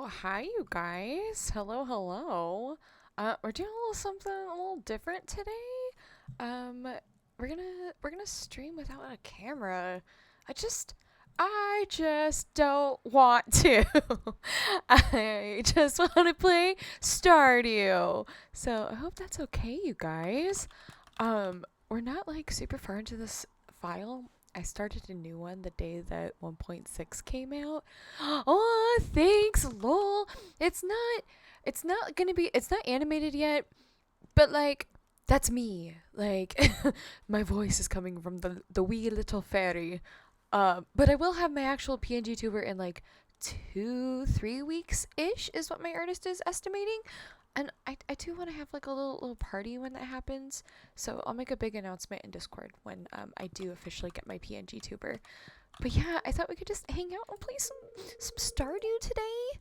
Oh, hi, you guys. Hello, hello. We're doing a little something a little different today. Um, we're gonna stream without a camera. I just don't want to. I just want to play Stardew. So I hope that's okay, you guys. We're not like super far into this file. I started a new one the day that 1.6 came out. Oh, thanks, lol. It's not animated yet, but like that's me. Like my voice is coming from the wee little fairy. But I will have my actual PNG tuber in like 2-3 weeks ish is what my artist is estimating. And I do want to have like a little party when that happens. So I'll make a big announcement in Discord when I do officially get my PNG tuber. But yeah, I thought we could just hang out and play some Stardew today.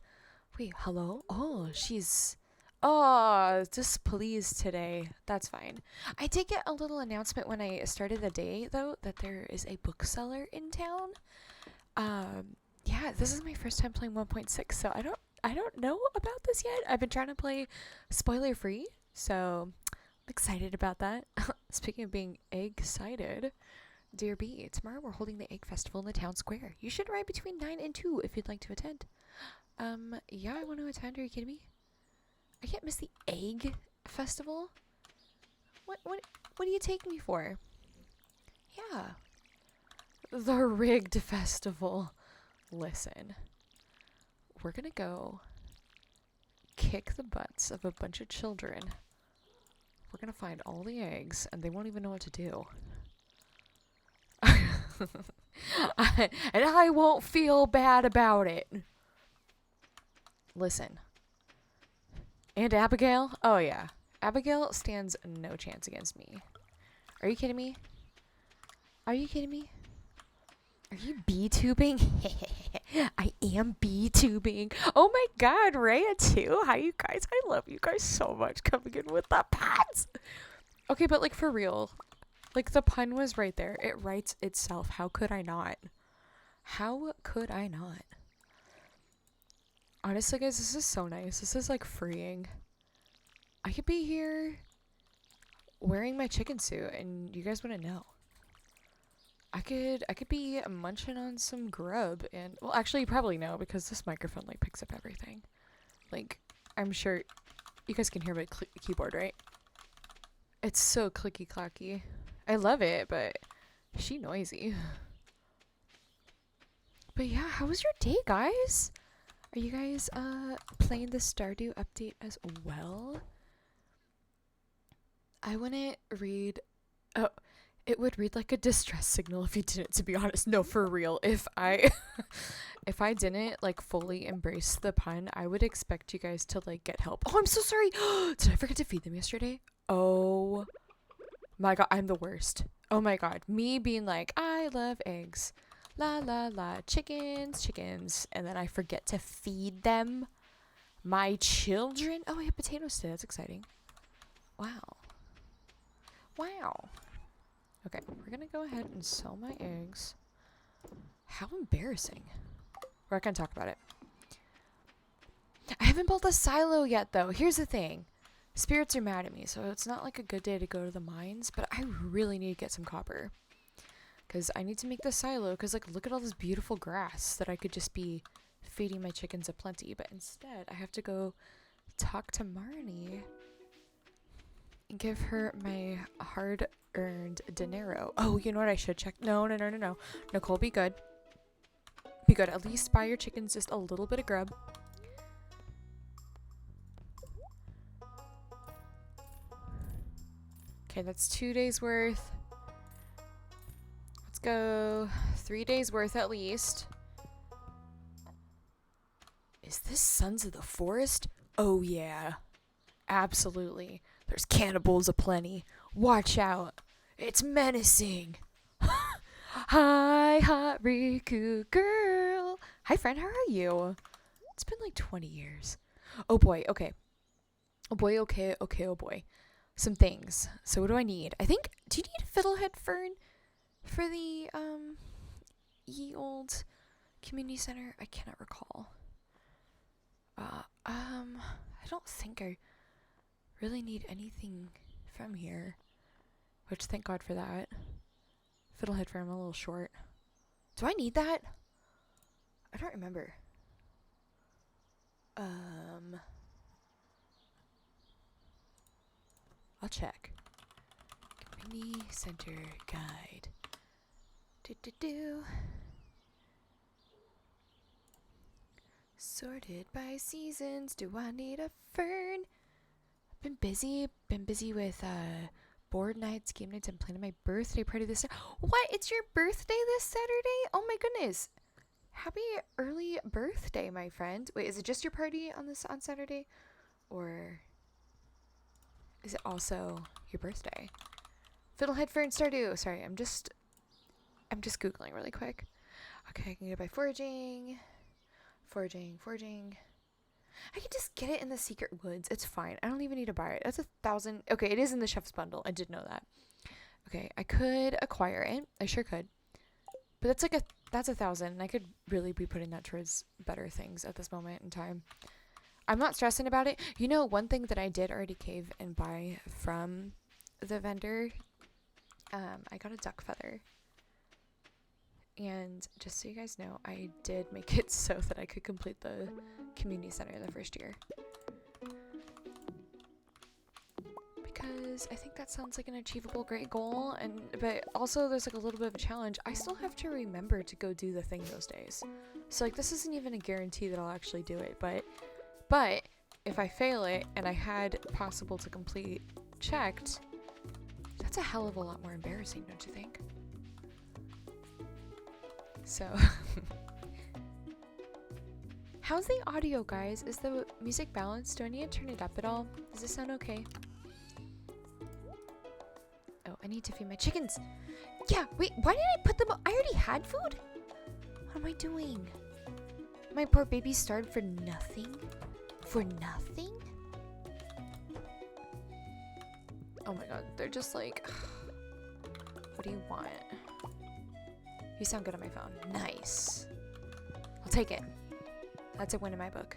Wait, hello? Oh, she's displeased today. That's fine. I did get a little announcement when I started the day though that there is a bookseller in town. Yeah, this is my first time playing 1.6, so I don't know about this yet. I've been trying to play spoiler free, so I'm excited about that. Speaking of being excited, Dear B, tomorrow we're holding the egg festival in the town square. You should arrive between 9 and 2 if you'd like to attend. Yeah, I want to attend. Are you kidding me? I can't miss the egg festival. What do you take me for? Yeah. The rigged festival. Listen, we're gonna go kick the butts of a bunch of children. We're gonna find all the eggs, and they won't even know what to do. And I won't feel bad about it. Listen. And Abigail? Oh, yeah. Abigail stands no chance against me. Are you kidding me? Are you kidding me? Are you bee-tubing? I am bee-tubing. Oh my god, Rhea too. Hi, you guys. I love you guys so much coming in with the puns. Okay, but like for real. Like the pun was right there. It writes itself. How could I not? How could I not? Honestly, guys, this is so nice. This is like freeing. I could be here wearing my chicken suit and you guys wouldn't know. I could be munching on some grub and well actually you probably know because this microphone like picks up everything. Like I'm sure you guys can hear my keyboard, right? It's so clicky clacky. I love it, but she noisy. But yeah, how was your day, guys? Are you guys playing the Stardew update as well? I wouldn't read. Oh, it would read like a distress signal if you didn't. To be honest, no, for real. If I, if I didn't like fully embrace the pun, I would expect you guys to like get help. Oh, I'm so sorry. Did I forget to feed them yesterday? Oh my god, I'm the worst. Oh my god, me being like, I love eggs. La la la, chickens, chickens, and then I forget to feed them. My children. Oh, I have potatoes today. That's exciting. Wow. Wow. Okay, we're gonna go ahead and sell my eggs. How embarrassing. We're not gonna talk about it. I haven't built a silo yet, though. Here's the thing. Spirits are mad at me, so it's not like a good day to go to the mines, but I really need to get some copper. Because I need to make the silo, because, like, look at all this beautiful grass that I could just be feeding my chickens aplenty. But instead, I have to go talk to Marnie and give her my hard-earned dinero. Oh, you know what I should check? No. Nicole, be good. Be good. At least buy your chickens just a little bit of grub. Okay, that's 2 days worth. Let's go 3 days worth at least. Is this Sons of the Forest? Oh, yeah. Absolutely. There's cannibals aplenty. Watch out. It's menacing. Hi, hot Riku girl. Hi, friend. How are you? It's been like 20 years. Oh, boy. Okay. Oh, boy. Okay. Oh, boy. Some things. So, what do I need? I think... Do you need a fiddlehead fern for the, ye old community center? I cannot recall. I don't think I really need anything from here. Which, thank God for that. Fiddlehead Farm, a little short. Do I need that? I don't remember. I'll check. Community Center Guide. Sorted by seasons. Do I need a fern? Been busy with board nights, game nights. I'm planning my birthday party this. What? It's your birthday this Saturday? Oh my goodness! Happy early birthday, my friend. Wait, is it just your party on Saturday, or is it also your birthday? Fiddlehead Fern Stardew. Sorry, I'm just googling really quick. Okay, I can get it by foraging. I can just get it in the secret woods. It's fine. I don't even need to buy it. That's 1,000. Okay, it is in the chef's bundle. I did know that. Okay, I could acquire it. I sure could. But that's like that's 1,000. And I could really be putting that towards better things at this moment in time. I'm not stressing about it. You know, one thing that I did already cave and buy from the vendor, I got a duck feather. And just so you guys know, I did make it so that I could complete the community center the first year. Because I think that sounds like an achievable great goal, but also there's like a little bit of a challenge. I still have to remember to go do the thing those days. So like this isn't even a guarantee that I'll actually do it, but if I fail it and I had possible to complete checked, that's a hell of a lot more embarrassing, don't you think? So, how's the audio, guys? Is the music balanced? Do I need to turn it up at all? Does this sound okay? Oh, I need to feed my chickens. Yeah, wait, why did I put them? I already had food? What am I doing? My poor baby starved for nothing? For nothing? Oh my god, they're just like, what do you want? You sound good on my phone. Nice. I'll take it. That's a win in my book.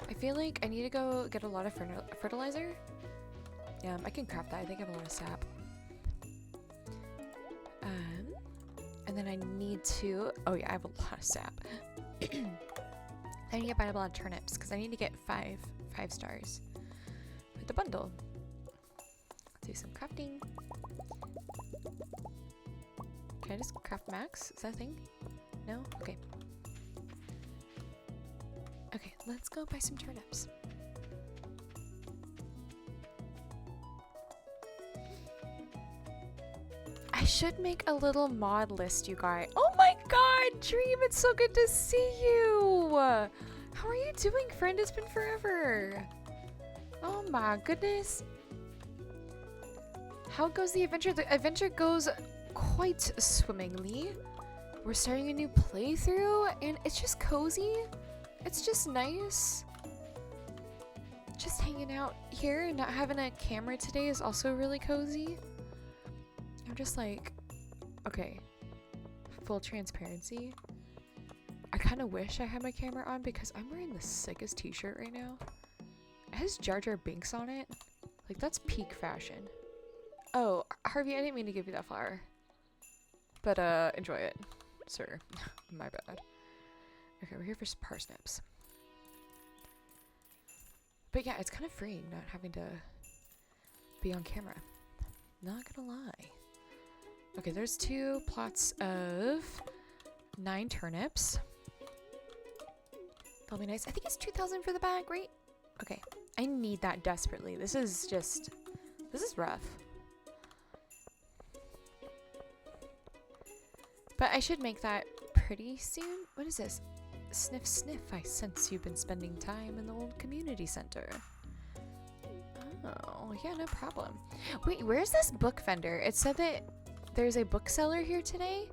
I feel like I need to go get a lot of fertilizer. Yeah, I can craft that. I think I have a lot of sap. And then I need to... Oh yeah, I have a lot of sap. I need to buy a lot of turnips because I need to get five stars with the bundle. Let's do some crafting. Can I just craft max? Is that a thing? No? Okay. Okay, let's go buy some turnips. I should make a little mod list, you guys. Oh my god, Dream, it's so good to see you! How are you doing, friend? It's been forever. Oh my goodness. How goes the adventure? The adventure goes quite swimmingly. We're starting a new playthrough and it's just cozy. It's just nice. Just hanging out here and not having a camera today is also really cozy. I'm just like, okay, full transparency. I kind of wish I had my camera on because I'm wearing the sickest t-shirt right now. It has Jar Jar Binks on it. Like, that's peak fashion. Oh, Harvey, I didn't mean to give you that flower. But, enjoy it, sir. My bad. Okay, we're here for parsnips. But yeah, it's kind of freeing not having to be on camera. Not gonna lie. Okay, there's 2 plots of 9 turnips. That'll be nice. I think it's 2,000 for the bag, right? Okay, I need that desperately. This is rough. But I should make that pretty soon. What is this? Sniff, sniff. I sense you've been spending time in the old community center. Oh, yeah, no problem. Wait, where's this book vendor? It said that there's a bookseller here today.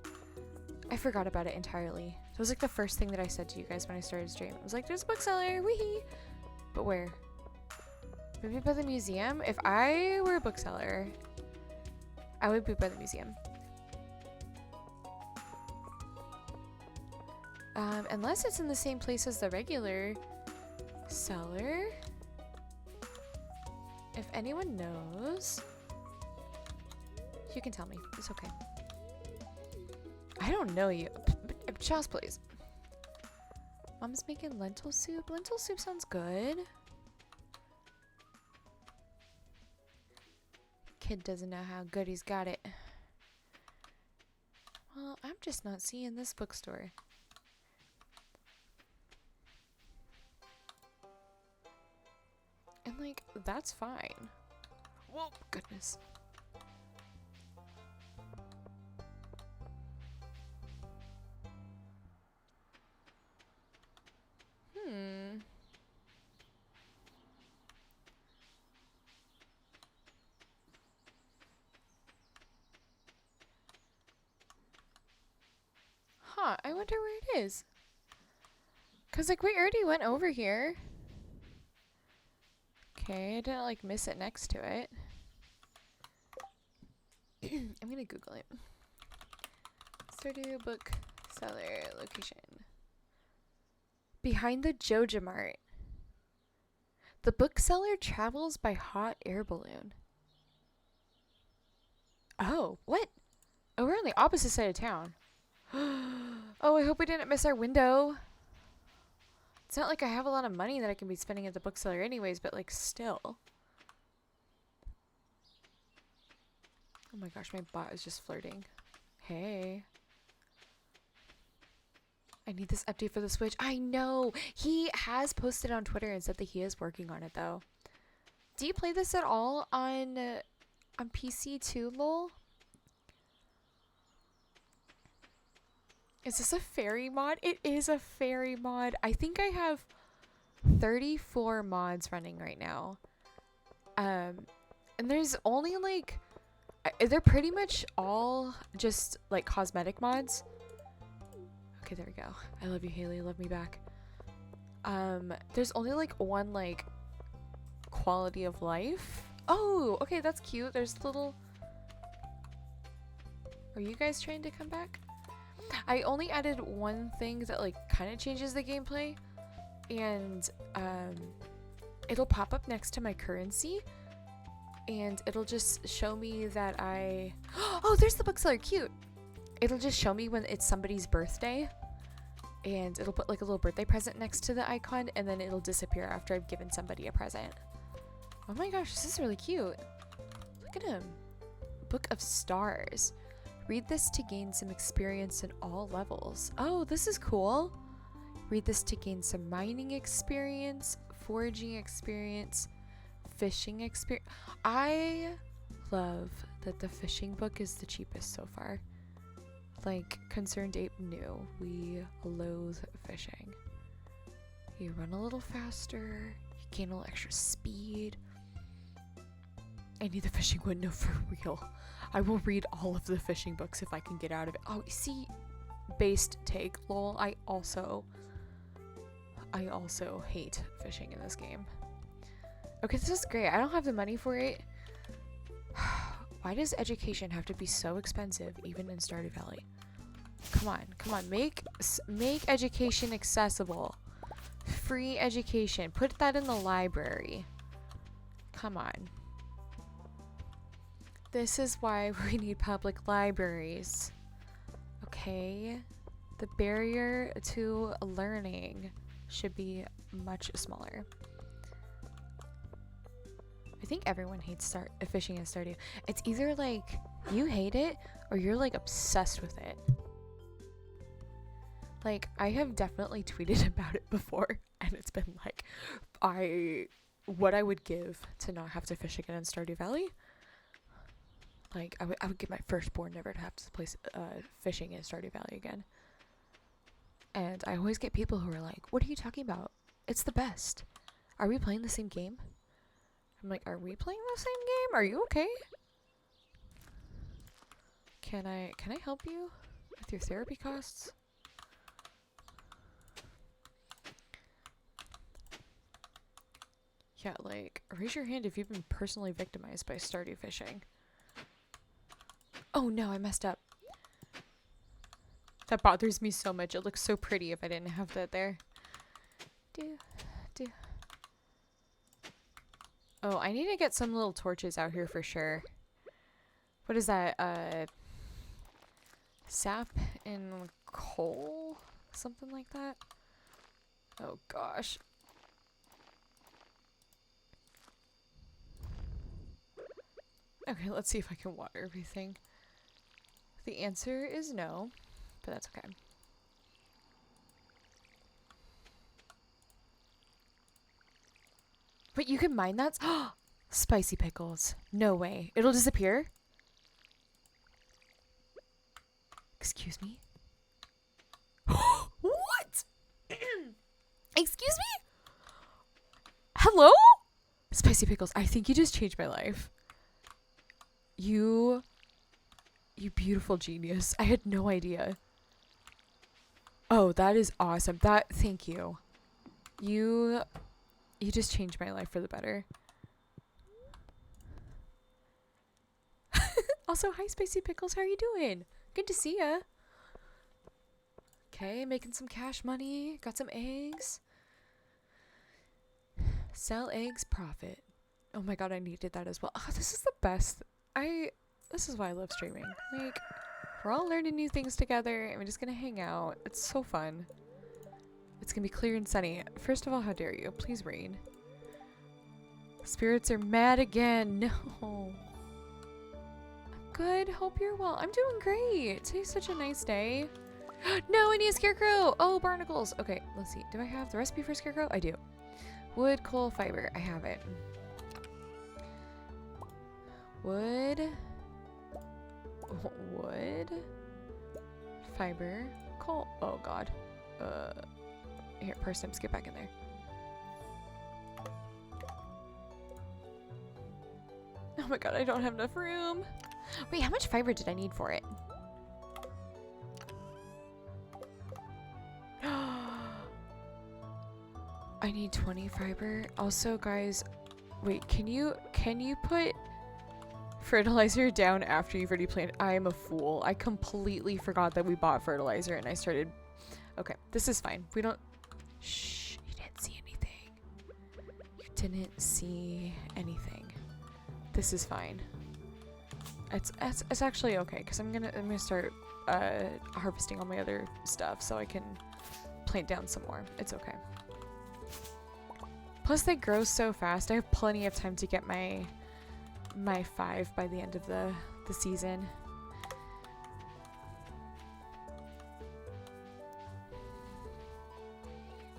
I forgot about it entirely. It was like the first thing that I said to you guys when I started stream. I was like, there's a bookseller, wee. But where? Maybe by the museum? If I were a bookseller, I would be by the museum. Unless it's in the same place as the regular seller. If anyone knows, you can tell me. It's okay. I don't know you. Child's please. Mom's making lentil soup. Lentil soup sounds good. Kid doesn't know how good he's got it. Well, I'm just not seeing this bookstore. And like, that's fine. Whoa, goodness. Huh, I wonder where it is. Cause like we already went over here. Okay, I didn't like miss it next to it. I'm gonna Google it. Stardew book seller location. Behind the Joja Mart. The bookseller travels by hot air balloon. Oh, what? Oh, we're on the opposite side of town. Oh, I hope we didn't miss our window. It's not like I have a lot of money that I can be spending at the bookseller anyways, but like still. Oh my gosh, my bot is just flirting. Hey. I need this update for the Switch. I know! He has posted on Twitter and said that he is working on it though. Do you play this at all on PC too, lol? Is this a fairy mod? It is a fairy mod. I think I have 34 mods running right now. And there's only like... they're pretty much all just like cosmetic mods. Okay, there we go. I love you, Haley. Love me back. There's only like one like quality of life. Oh, okay, that's cute. There's little... Are you guys trying to come back? I only added one thing that like kind of changes the gameplay, and it'll pop up next to my currency, and it'll just show me that I... Oh, there's the bookseller. Cute. It'll just show me when it's somebody's birthday, and it'll put like a little birthday present next to the icon, and then it'll disappear after I've given somebody a present. Oh my gosh, this is really cute. Look at him. Book of Stars. Read this to gain some experience in all levels. Oh, this is cool. Read this to gain some mining experience, foraging experience, fishing experience. I love that the fishing book is the cheapest so far. Like, ConcernedApe knew we loathe fishing. You run a little faster, you gain a little extra speed. I need the fishing window for real. I will read all of the fishing books if I can get out of it. Oh, see, based take, lol. I also hate fishing in this game. Okay, this is great. I don't have the money for it. Why does education have to be so expensive, even in Stardew Valley? Come on, make education accessible. Free education. Put that in the library. Come on. This is why we need public libraries. Okay? The barrier to learning should be much smaller. I think everyone hates fishing in Stardew. It's either like you hate it or you're like obsessed with it. Like, I have definitely tweeted about it before, and it's been like what I would give to not have to fish again in Stardew Valley. Like, I would give my firstborn never to have to play fishing in Stardew Valley again. And I always get people who are like, what are you talking about? It's the best. Are we playing the same game? I'm like, are we playing the same game? Are you okay? Can I help you with your therapy costs? Yeah, like, raise your hand if you've been personally victimized by Stardew fishing. Oh no, I messed up. That bothers me so much. It looks so pretty if I didn't have that there. Do. Oh, I need to get some little torches out here for sure. What is that? Sap and coal? Something like that? Oh gosh. Okay, let's see if I can water everything. The answer is no, but that's okay. But you can mine that? Spicy pickles. No way. It'll disappear? Excuse me? What? Excuse me? Hello? Spicy pickles. I think you just changed my life. You beautiful genius. I had no idea. Oh, that is awesome. Thank you. You just changed my life for the better. Also, hi Spicy Pickles, how are you doing? Good to see ya. Okay, making some cash money. Got some eggs. Sell eggs, profit. Oh my god, I needed that as well. Oh, this is the best. This is why I love streaming. Like, we're all learning new things together, and we're just gonna hang out. It's so fun. It's gonna be clear and sunny. First of all, how dare you? Please rain. Spirits are mad again. No. I'm good. Hope you're well. I'm doing great. Today's such a nice day. No, I need a scarecrow. Oh, barnacles. Okay, let's see. Do I have the recipe for scarecrow? I do. Wood, coal, fiber. I have it. Wood. Wood. Fiber. Coal. Oh, God. Here, parsnips, get back in there. Oh my god, I don't have enough room. Wait, how much fiber did I need for it? I need 20 fiber. Also, guys, wait, can you put fertilizer down after you've already planted? I am a fool. I completely forgot that we bought fertilizer and I started. Okay, this is fine. We don't. Shh, you didn't see anything. You didn't see anything. This is fine. It's actually okay because I'm gonna start harvesting all my other stuff so I can plant down some more. It's okay. Plus they grow so fast. I have plenty of time to get my 5 by the end of the season.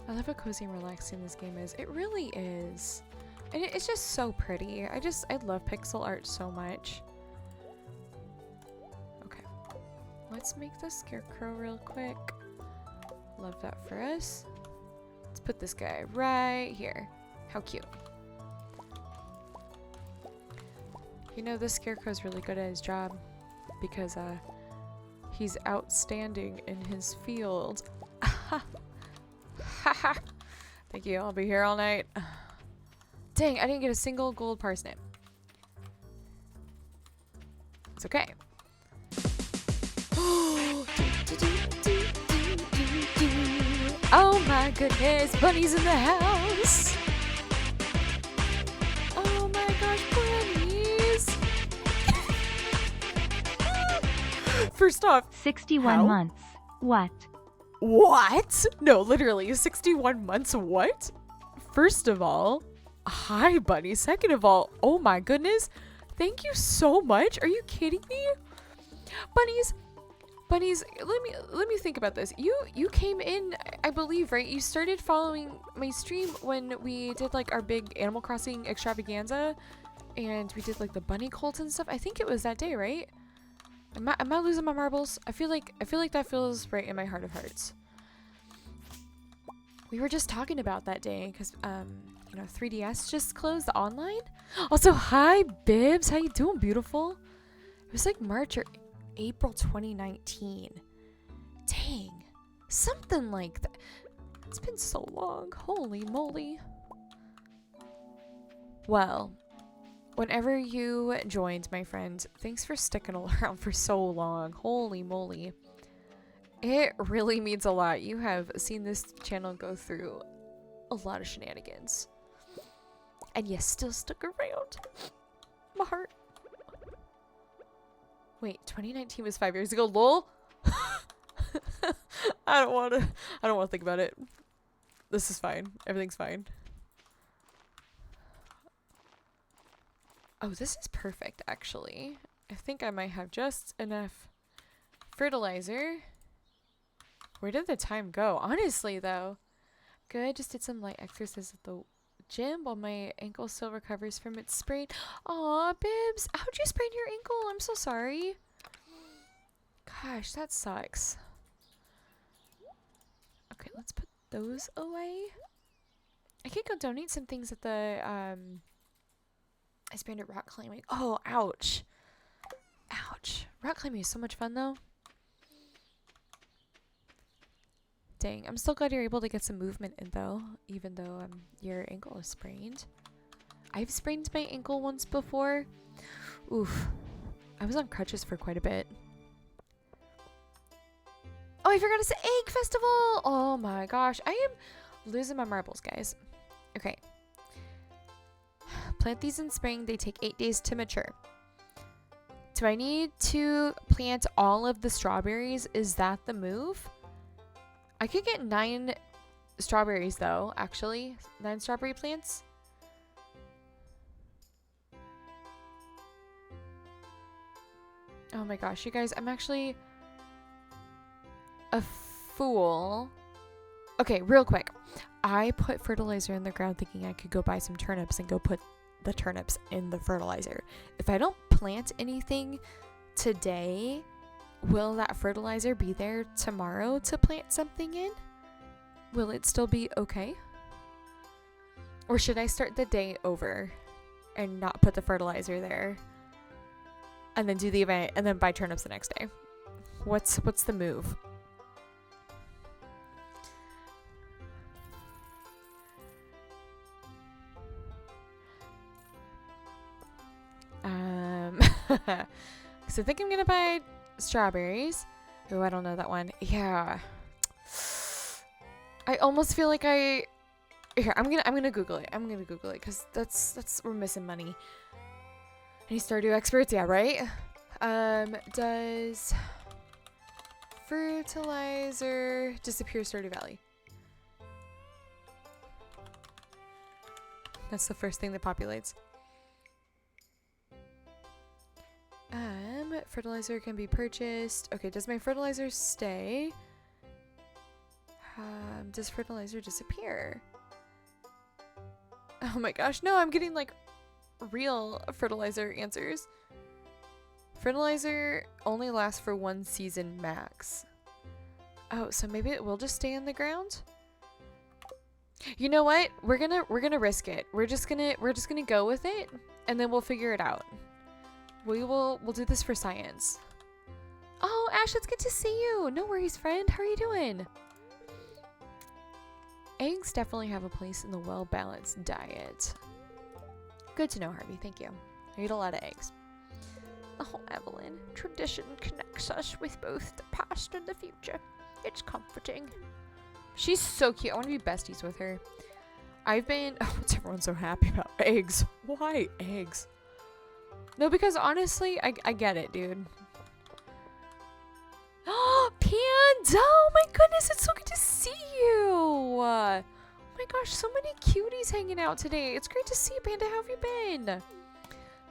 I love how cozy and relaxing this game is. It really is. And it's just so pretty. I love pixel art so much. Okay. Let's make the scarecrow real quick. Love that for us. Let's put this guy right here. How cute. You know, this scarecrow's really good at his job because he's outstanding in his field. Haha. Thank you. I'll be here all night. Dang, I didn't get a single gold parsnip. It's okay. Oh my goodness, bunnies in the house. Oh my gosh, bunnies. First off, 61 how? months. What? What? No, literally, 61 months what? First of all, hi, bunny. Second of all, oh my goodness. Thank you so much. Are you kidding me? Bunnies, let me think about this. You came in, I believe, right? You started following my stream when we did like our big Animal Crossing extravaganza and we did like the bunny cults and stuff. I think it was that day, right? Am I losing my marbles? I feel like that feels right in my heart of hearts. We were just talking about that day because you know, 3DS just closed the online. Also, hi Bibs, how you doing, beautiful? It was like March or April 2019. Dang, something like that. It's been so long. Holy moly. Well, whenever you joined, my friend, thanks for sticking around for so long. Holy moly. It really means a lot. You have seen this channel go through a lot of shenanigans. And you still stuck around. My heart. Wait, 2019 was 5 years ago. Lol. I don't want to think about it. This is fine. Everything's fine. Oh, this is perfect, actually. I think I might have just enough fertilizer. Where did the time go? Honestly, though. Good. Just did some light exercise at the gym while my ankle still recovers from its sprain. Aw, Bibs. How'd you sprain your ankle? I'm so sorry. Gosh, that sucks. Okay, let's put those away. I could go donate some things at the, I sprained at rock climbing. Oh, ouch. Ouch. Rock climbing is so much fun, though. Dang, I'm still glad you're able to get some movement in, though, even though your ankle is sprained. I've sprained my ankle once before. Oof. I was on crutches for quite a bit. Oh, I forgot to say Egg Festival! Oh my gosh, I am losing my marbles, guys. Okay. Plant these in spring. They take 8 days to mature. Do I need to plant all of the strawberries? Is that the move? I could get 9 strawberries, though, actually. 9 strawberry plants. Oh my gosh, you guys, I'm actually a fool. Okay, real quick. I put fertilizer in the ground thinking I could go buy some turnips and go put the turnips in the fertilizer. If I don't plant anything today, will that fertilizer be there tomorrow to plant something in? Will it still be okay? Or should I start the day over and not put the fertilizer there and then do the event and then buy turnips the next day? What's the move? So I think I'm gonna buy strawberries. Oh, I don't know that one. Yeah. I almost feel like here, I'm gonna Google it. I'm gonna Google it because that's we're missing money. Any Stardew experts? Yeah, right? Does fertilizer disappear Stardew Valley? That's the first thing that populates. Fertilizer can be purchased. Okay, does my fertilizer stay? Does fertilizer disappear? Oh my gosh, no, I'm getting like real fertilizer answers. Fertilizer only lasts for 1 season max. Oh, so maybe it will just stay in the ground? You know what? We're gonna risk it. We're just gonna go with it and then we'll figure it out. We'll do this for science. Oh, Ash, it's good to see you. No worries, friend. How are you doing? Eggs definitely have a place in the well-balanced diet. Good to know, Harvey. Thank you. I eat a lot of eggs. Oh, Evelyn. Tradition connects us with both the past and the future. It's comforting. She's so cute. I want to be besties with her. Oh, what's everyone so happy about? Eggs. Why eggs? No, because honestly, I get it, dude. Oh, Panda! Oh my goodness, it's so good to see you! Oh my gosh, so many cuties hanging out today. It's great to see you, Panda. How have you been?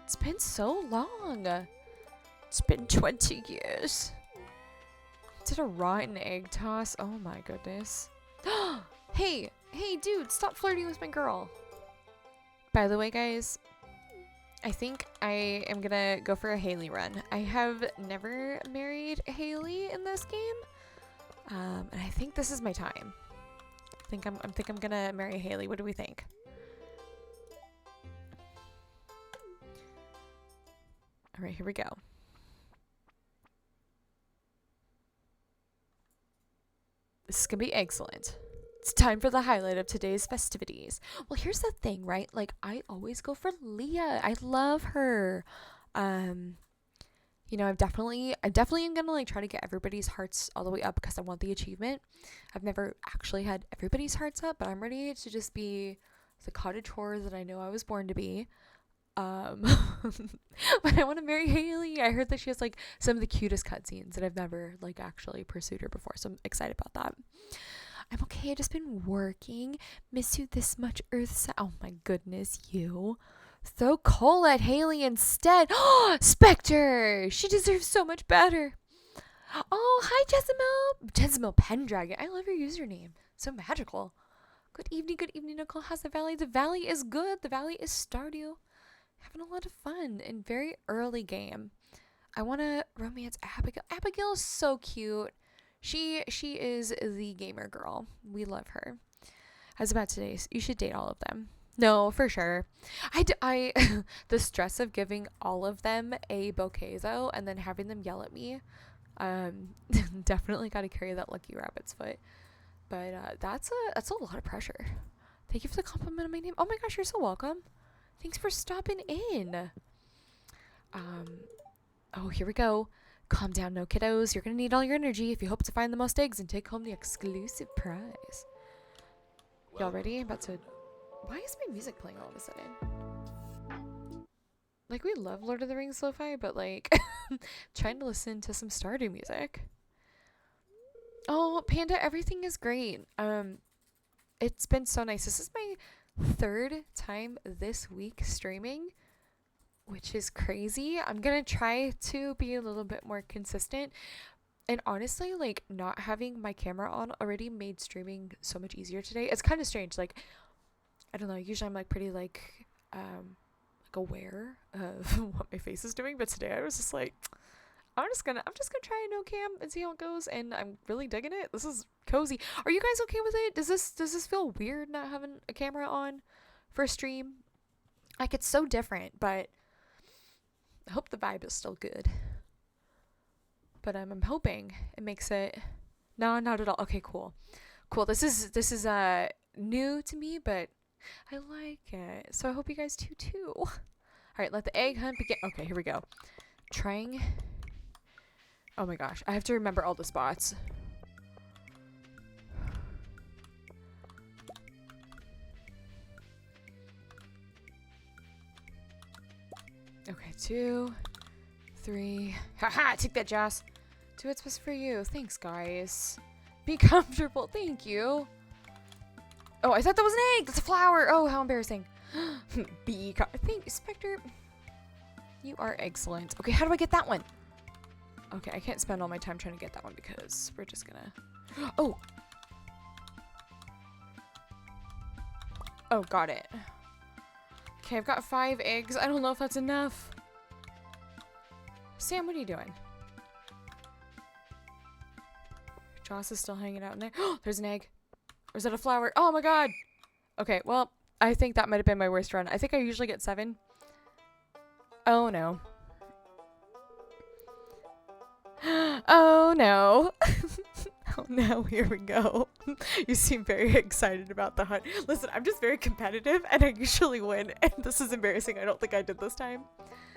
It's been so long. It's been 20 years. Did a rotten egg toss? Oh my goodness. Hey, dude, stop flirting with my girl. By the way, guys, I think I am gonna go for a Haley run. I have never married Haley in this game, and I think this is my time. I think I'm gonna marry Haley. What do we think? All right, here we go. This is gonna be excellent. It's time for the highlight of today's festivities. Well, here's the thing, right? Like, I always go for Leah. I love her. You You know, I definitely am gonna like try to get everybody's hearts all the way up because I want the achievement. I've never actually had everybody's hearts up, but I'm ready to just be the cottage whore that I know I was born to be. But I want to marry Haley. I heard that she has like some of the cutest cutscenes, and I've never like actually pursued her before, so I'm excited about that. I'm okay. I've just been working. Miss you this much, Earth. Oh my goodness, you. Throw coal at Haley instead. Oh, Spectre! She deserves so much better. Oh, hi, Jezebel. Jezebel Pendragon. I love your username. So magical. Good evening, Nicole. How's the valley? The valley is good. The valley is Stardew. Having a lot of fun in very early game. I want to romance Abigail. Abigail is so cute. She is the gamer girl. We love her. I was about to say, you should date all of them. No, for sure. I the stress of giving all of them a bouquet though, and then having them yell at me. Definitely got to carry that lucky rabbit's foot. But that's a lot of pressure. Thank you for the compliment on my name. Oh my gosh, you're so welcome. Thanks for stopping in. Oh, here we go. Calm down, no kiddos. You're gonna need all your energy if you hope to find the most eggs and take home the exclusive prize. Y'all ready? I'm about to... Why is my music playing all of a sudden? Like, we love Lord of the Rings lo-fi, but like, trying to listen to some Stardew music. Oh, Panda, everything is great. It's been so nice. This is my 3rd time this week streaming, which is crazy. I'm gonna try to be a little bit more consistent. And honestly, like, not having my camera on already made streaming so much easier today. It's kind of strange. Like, I don't know. Usually I'm like pretty like aware of what my face is doing, but today I was just like, I'm just gonna try a no cam and see how it goes, and I'm really digging it. This is cozy. Are you guys okay with it? Does this feel weird not having a camera on for a stream? Like, it's so different, but I hope the vibe is still good. But I'm hoping it makes it... No, not at all. Okay, cool. This is new to me, but I like it. So I hope you guys do too. All right, let the egg hunt begin. Okay, here we go. Trying... Oh my gosh, I have to remember all the spots. Okay, 2, 3. Haha, take that, Joss. Do what's best for you. Thanks, guys. Be comfortable. Thank you. Oh, I thought that was an egg. That's a flower. Oh, how embarrassing. Thank you, Spectre. You are excellent. Okay, how do I get that one? Okay, I can't spend all my time trying to get that one because we're just gonna... Oh! Oh, got it. Okay, I've got 5 eggs. I don't know if that's enough. Sam, what are you doing? Joss is still hanging out in there. Oh, there's an egg. Or is that a flower? Oh my god! Okay, well, I think that might have been my worst run. I think I usually get 7. Oh no. Oh no. Oh no, here we go. You seem very excited about the hunt. Listen, I'm just very competitive and I usually win, and this is embarrassing. I don't think I did this time.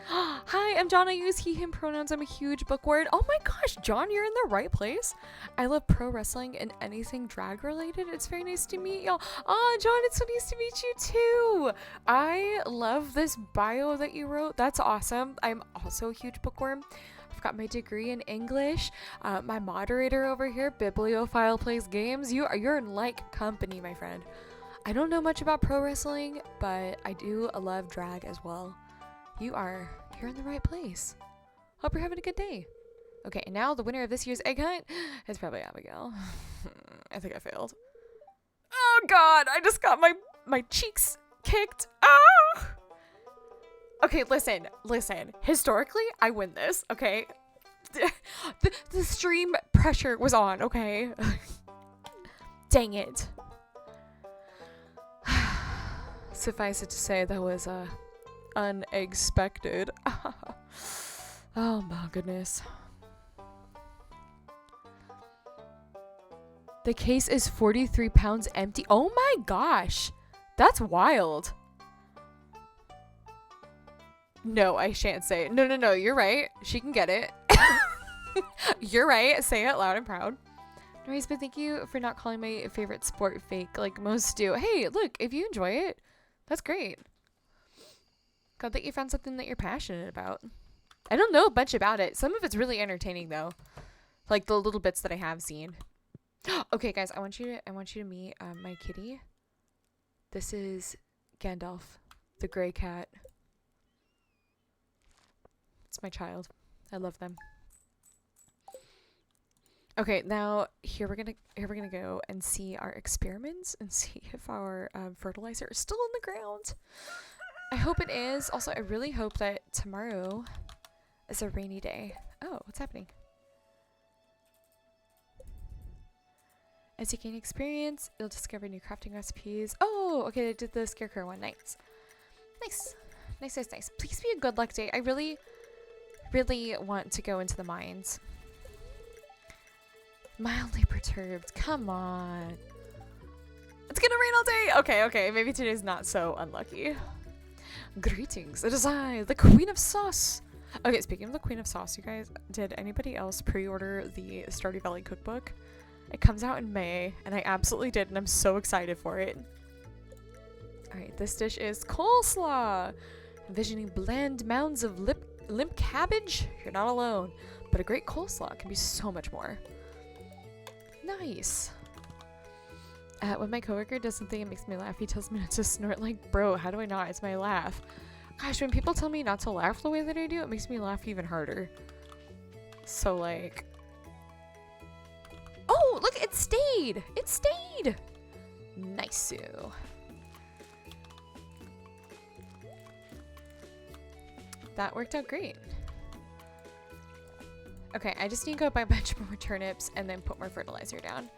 Hi, I'm John. I use he, him pronouns. I'm a huge bookworm. Oh my gosh, John, you're in the right place. I love pro wrestling and anything drag related. It's very nice to meet y'all. Oh, John, it's so nice to meet you too. I love this bio that you wrote. That's awesome. I'm also a huge bookworm. I've got my degree in English. My moderator over here, Bibliophile Plays Games. You're in like company, my friend. I don't know much about pro wrestling, but I do love drag as well. You're in the right place. Hope you're having a good day. Okay, and now the winner of this year's egg hunt is probably Abigail. I think I failed. Oh god, I just got my cheeks kicked. Ah! Okay, listen. Historically, I win this, okay? The stream pressure was on, okay? Dang it. Suffice it to say, that was unexpected. Oh my goodness. The case is 43 pounds empty. Oh my gosh. That's wild. No, I shan't say it. No, no, no, you're right. She can get it. You're right. Say it loud and proud. Anyways, but thank you for not calling my favorite sport fake like most do. Hey, look, if you enjoy it, that's great. Glad that you found something that you're passionate about. I don't know a bunch about it. Some of it's really entertaining though. Like the little bits that I have seen. Okay, guys, I want you to meet my kitty. This is Gandalf, the gray cat. It's my child. I love them. Okay, now here we're gonna go and see our experiments and see if our fertilizer is still in the ground. I hope it is. Also, I really hope that tomorrow is a rainy day. Oh, what's happening? As you gain experience, you'll discover new crafting recipes. Oh, okay, I did the scarecrow one. Nice. Nice. Nice, nice, nice. Please be a good luck day. I really, really want to go into the mines. Mildly perturbed. Come on. It's gonna rain all day. Okay, okay. Maybe today's not so unlucky. Greetings. It is I, the Queen of Sauce. Okay, speaking of the Queen of Sauce, you guys, did anybody else pre-order the Stardew Valley cookbook? It comes out in May, and I absolutely did, and I'm so excited for it. Alright, this dish is coleslaw. Envisioning bland mounds of limp cabbage? You're not alone. But a great coleslaw can be so much more. Nice. When my coworker does something that makes me laugh, he tells me not to snort. Like, bro, how do I not? It's my laugh. Gosh, when people tell me not to laugh the way that I do, it makes me laugh even harder. So, like... Oh, look, it stayed! It stayed! Nice-oo. That worked out great. Okay, I just need to go buy a bunch more turnips and then put more fertilizer down.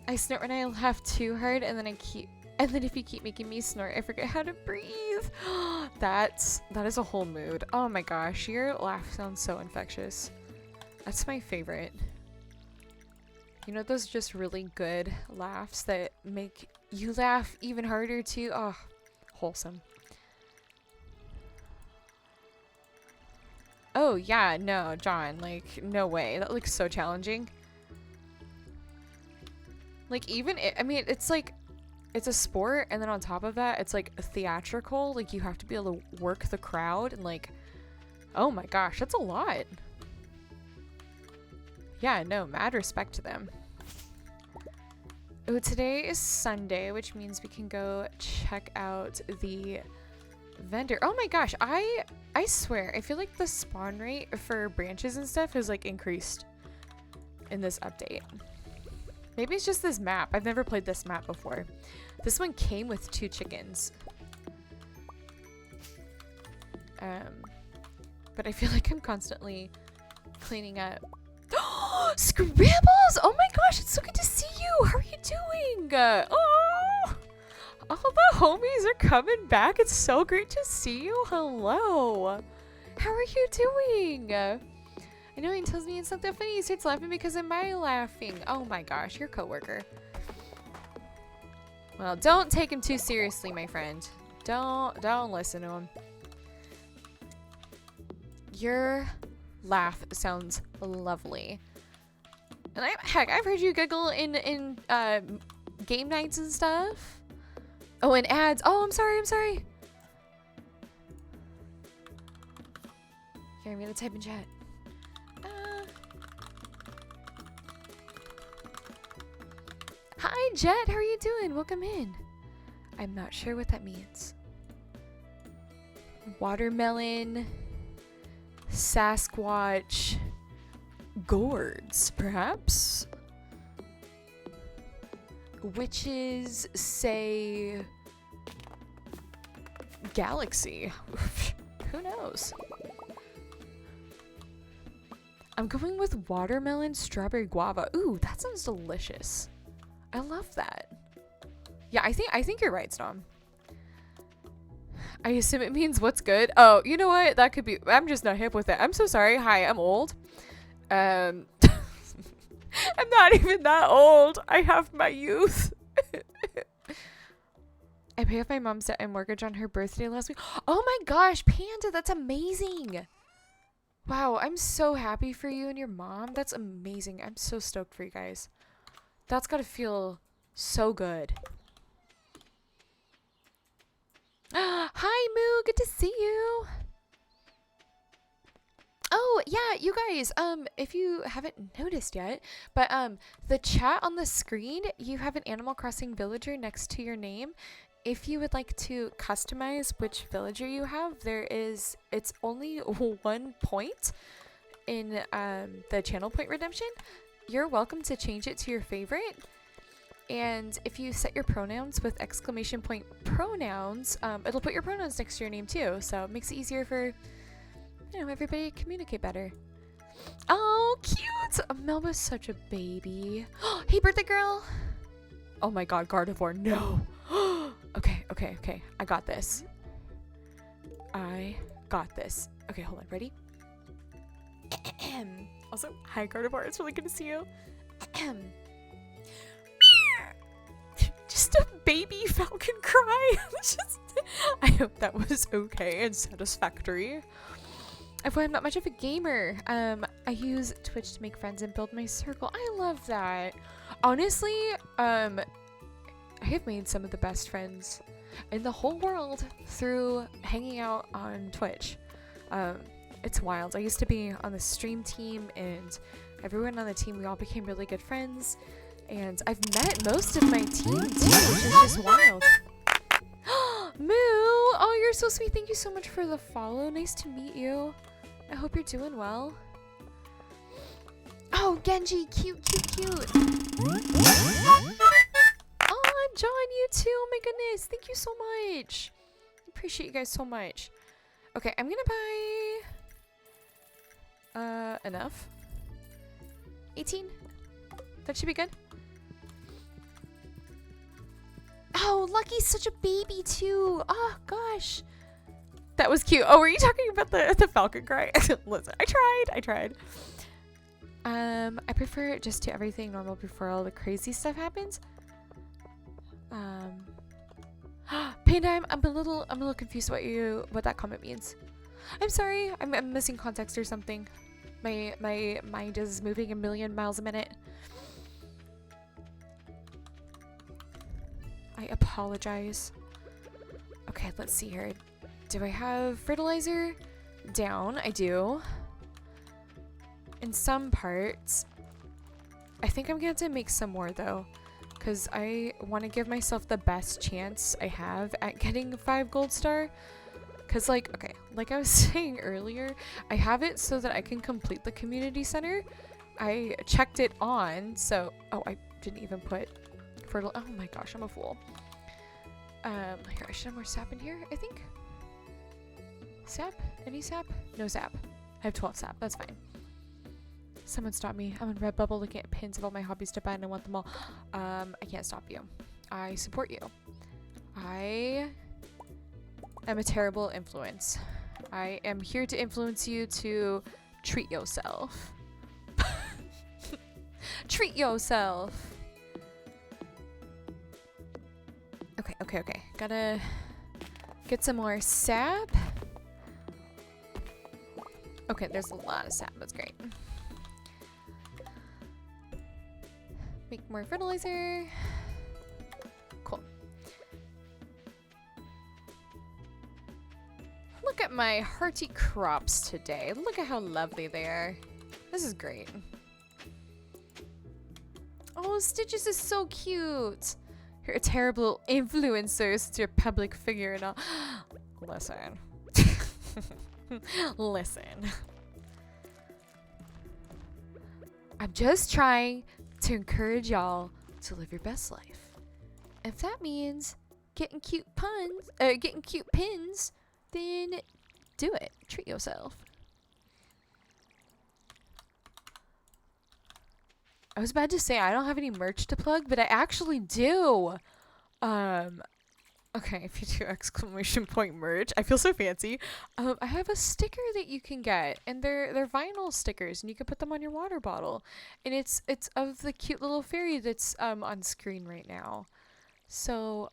I snort when I laugh too hard, and then if you keep making me snort, I forget how to breathe. That is a whole mood. Oh my gosh, your laugh sounds so infectious. That's my favorite. You know those just really good laughs that make you laugh even harder too? Oh, wholesome. Oh yeah, no, John, like, no way. That looks so challenging. Like, even, I mean, it's like, it's a sport, and then on top of that, it's like theatrical. Like, you have to be able to work the crowd, and like, oh my gosh, that's a lot. Yeah, no, mad respect to them. Oh, today is Sunday, which means we can go check out the vendor. Oh my gosh, I swear, I feel like the spawn rate for branches and stuff has like increased in this update. Maybe it's just this map. I've never played this map before. This one came with 2 chickens. But I feel like I'm constantly cleaning up. Scrambles! Oh my gosh, it's so good to see you! How are you doing? Oh! All the homies are coming back. It's so great to see you. Hello. How are you doing? I know he tells me it's something funny. He starts laughing because am I laughing? Oh my gosh, your coworker. Well, don't take him too seriously, my friend. Don't listen to him. Your laugh sounds lovely. And heck, I've heard you giggle in game nights and stuff. Oh, and ads. Oh, I'm sorry. Here, I'm gonna type in chat. Hi, Jet. How are you doing? Welcome in. I'm not sure what that means. Watermelon, Sasquatch, gourds, perhaps? Witches say galaxy. Who knows? I'm going with watermelon, strawberry, guava. Ooh, that sounds delicious. I love that. Yeah, I think you're right, Storm. I assume it means what's good. Oh, you know what? That could be. I'm just not hip with it. I'm so sorry. Hi, I'm old. I'm not even that old. I have my youth. I paid off my mom's debt and mortgage on her birthday last week. Oh my gosh, Panda, that's amazing. Wow, I'm so happy for you and your mom. That's amazing. I'm so stoked for you guys. That's gotta feel so good. Hi, Moo. Good to see you. Oh, yeah, you guys, if you haven't noticed yet, but, the chat on the screen, you have an Animal Crossing villager next to your name. If you would like to customize which villager you have, it's only 1 point in, the channel point redemption. You're welcome to change it to your favorite. And if you set your pronouns with exclamation point pronouns, it'll put your pronouns next to your name too. So it makes it easier for, you know, everybody to communicate better. Oh, cute! Melba's such a baby. Hey, birthday girl! Oh my god, Gardevoir, no! Okay. I got this. Okay, hold on. Ready? Also, hi, Gardevoir. It's really good to see you. Just a baby falcon cry. I hope that was okay and satisfactory. I'm not much of a gamer. I use Twitch to make friends and build my circle. I love that. Honestly, I have made some of the best friends in the whole world through hanging out on Twitch. It's wild. I used to be on the stream team, and everyone on the team, we all became really good friends. And I've met most of my team too, which is just wild. Moo! Oh, you're so sweet. Thank you so much for the follow. Nice to meet you. I hope you're doing well. Oh, Genji, cute. Oh, John, you too. Oh my goodness. Thank you so much. Appreciate you guys so much. Okay, I'm gonna buy enough. 18. That should be good. Oh, Lucky's such a baby too. Oh gosh. That was cute. Oh, were you talking about the falcon cry? Listen, I tried. I prefer just to everything normal before all the crazy stuff happens. Panda, I'm a little confused what that comment means. I'm sorry. I'm missing context or something. My mind is moving a million miles a minute. I apologize. Okay, let's see here. Do I have fertilizer? Down, I do. In some parts. I think I'm gonna have to make some more though, because I want to give myself the best chance I have at getting 5 gold star. Because like I was saying earlier, I have it so that I can complete the community center. I checked it on, so I didn't even put fertile. Oh my gosh, I'm a fool. Here, I should have more sap in here, I think. Sap? Any sap? No sap. I have 12 sap, that's fine. Someone stop me. I'm in Redbubble looking at pins of all my hobbies to buy and I want them all. I can't stop you. I support you. I am a terrible influence. I am here to influence you to treat yourself. Treat yourself. Okay. Gotta get some more sap. Okay, there's a lot of sap. That's great. Make more fertilizer. Cool. Look at my hearty crops today. Look at how lovely they are. This is great. Oh, Stitches is so cute. You're a terrible influencer since you're a public figure and all. Listen. Listen. I'm just trying to encourage y'all to live your best life. If that means getting cute pins, then do it. Treat yourself. I was about to say I don't have any merch to plug, but I actually do. Okay, if you do exclamation point merch, I feel so fancy. I have a sticker that you can get, and they're vinyl stickers, and you can put them on your water bottle. And it's of the cute little fairy that's on screen right now. So,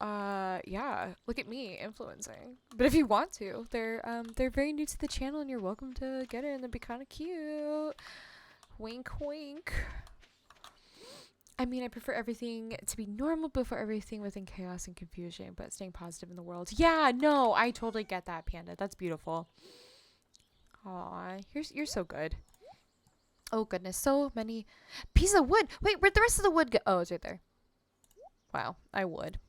yeah, look at me influencing. But if you want to, they're very new to the channel, and you're welcome to get it, and they'd be kind of cute. Wink, wink. I mean, I prefer everything to be normal before everything within chaos and confusion, but staying positive in the world. Yeah, no, I totally get that, Panda. That's beautiful. Aw, you're so good. Oh goodness, so many pieces of wood. Wait, where'd the rest of the wood go? Oh, it's right there. Wow, I would.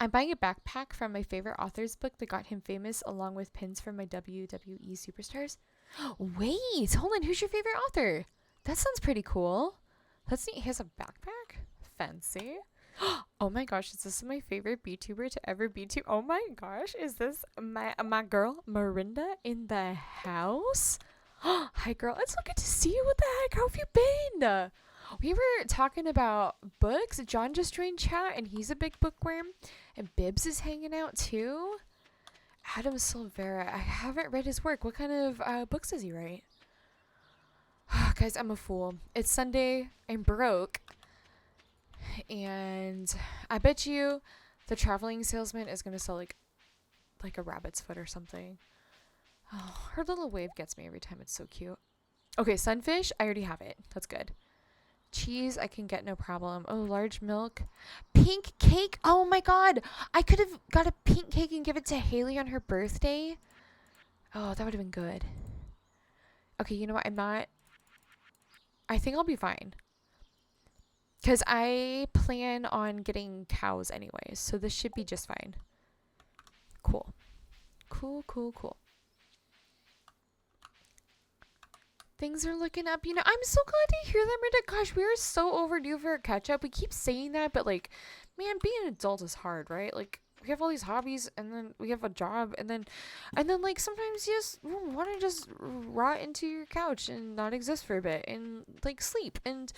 I'm buying a backpack from my favorite author's book that got him famous, along with pins from my WWE superstars. Wait, hold on. Who's your favorite author? That sounds pretty cool. That's neat. He has a backpack? Fancy. Oh my gosh, is this my favorite BTuber to ever BTube? Oh my gosh, is this my girl Marinda in the house? Hi girl, it's so good to see you. What the heck? How have you been? We were talking about books. John just joined chat and he's a big bookworm. And Bibbs is hanging out too. Adam Silvera. I haven't read his work. What kind of books does he write? Guys, I'm a fool. It's Sunday. I'm broke. And I bet you the traveling salesman is going to sell like a rabbit's foot or something. Oh, her little wave gets me every time. It's so cute. Okay, sunfish. I already have it. That's good. Cheese, I can get no problem. Oh, large milk. Pink cake. Oh my god. I could have got a pink cake and give it to Haley on her birthday. Oh, that would have been good. Okay, you know what? I think I'll be fine. Because I plan on getting cows anyways. So this should be just fine. Cool. Cool, cool, cool. Things are looking up. You know, I'm so glad to hear them, Rita. Gosh, we are so overdue for a catch-up. We keep saying that, but, like, man, being an adult is hard, right? Like, we have all these hobbies, and then we have a job, and then like, sometimes you just want to just rot into your couch and not exist for a bit, and, like, sleep. And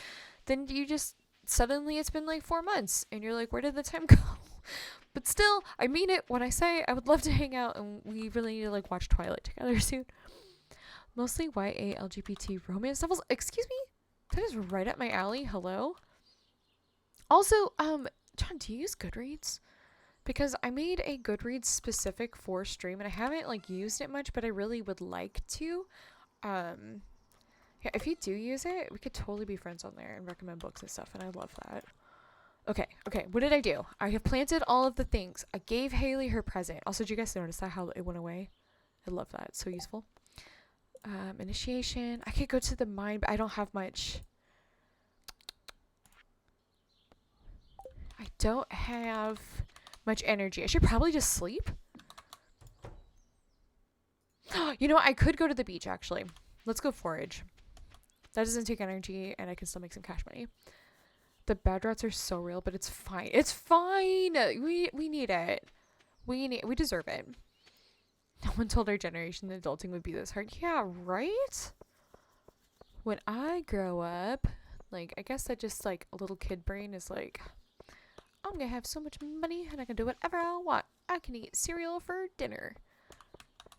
then you just, suddenly it's been, like, 4 months, and you're like, where did the time go? But still, I mean it when I say I would love to hang out, and we really need to, like, watch Twilight together soon. Mostly YA LGBT romance novels. Excuse me? That is right up my alley. Hello? Also, John, do you use Goodreads? Because I made a Goodreads specific for stream, and I haven't, like, used it much, but I really would like to. Yeah, if you do use it, we could totally be friends on there and recommend books and stuff, and I love that. Okay, what did I do? I have planted all of the things. I gave Haley her present. Also, did you guys notice that, how it went away? I love that. It's so useful. Initiation. I could go to the mine, but I don't have much. I don't have much energy. I should probably just sleep. You know what? I could go to the beach, actually. Let's go forage. That doesn't take energy, and I can still make some cash money. The bad rats are so real, but it's fine. It's fine! We need it. We deserve it. No one told our generation that adulting would be this hard. Yeah, right? When I grow up, like, I guess that just, like, a little kid brain is like, I'm gonna have so much money and I can do whatever I want. I can eat cereal for dinner.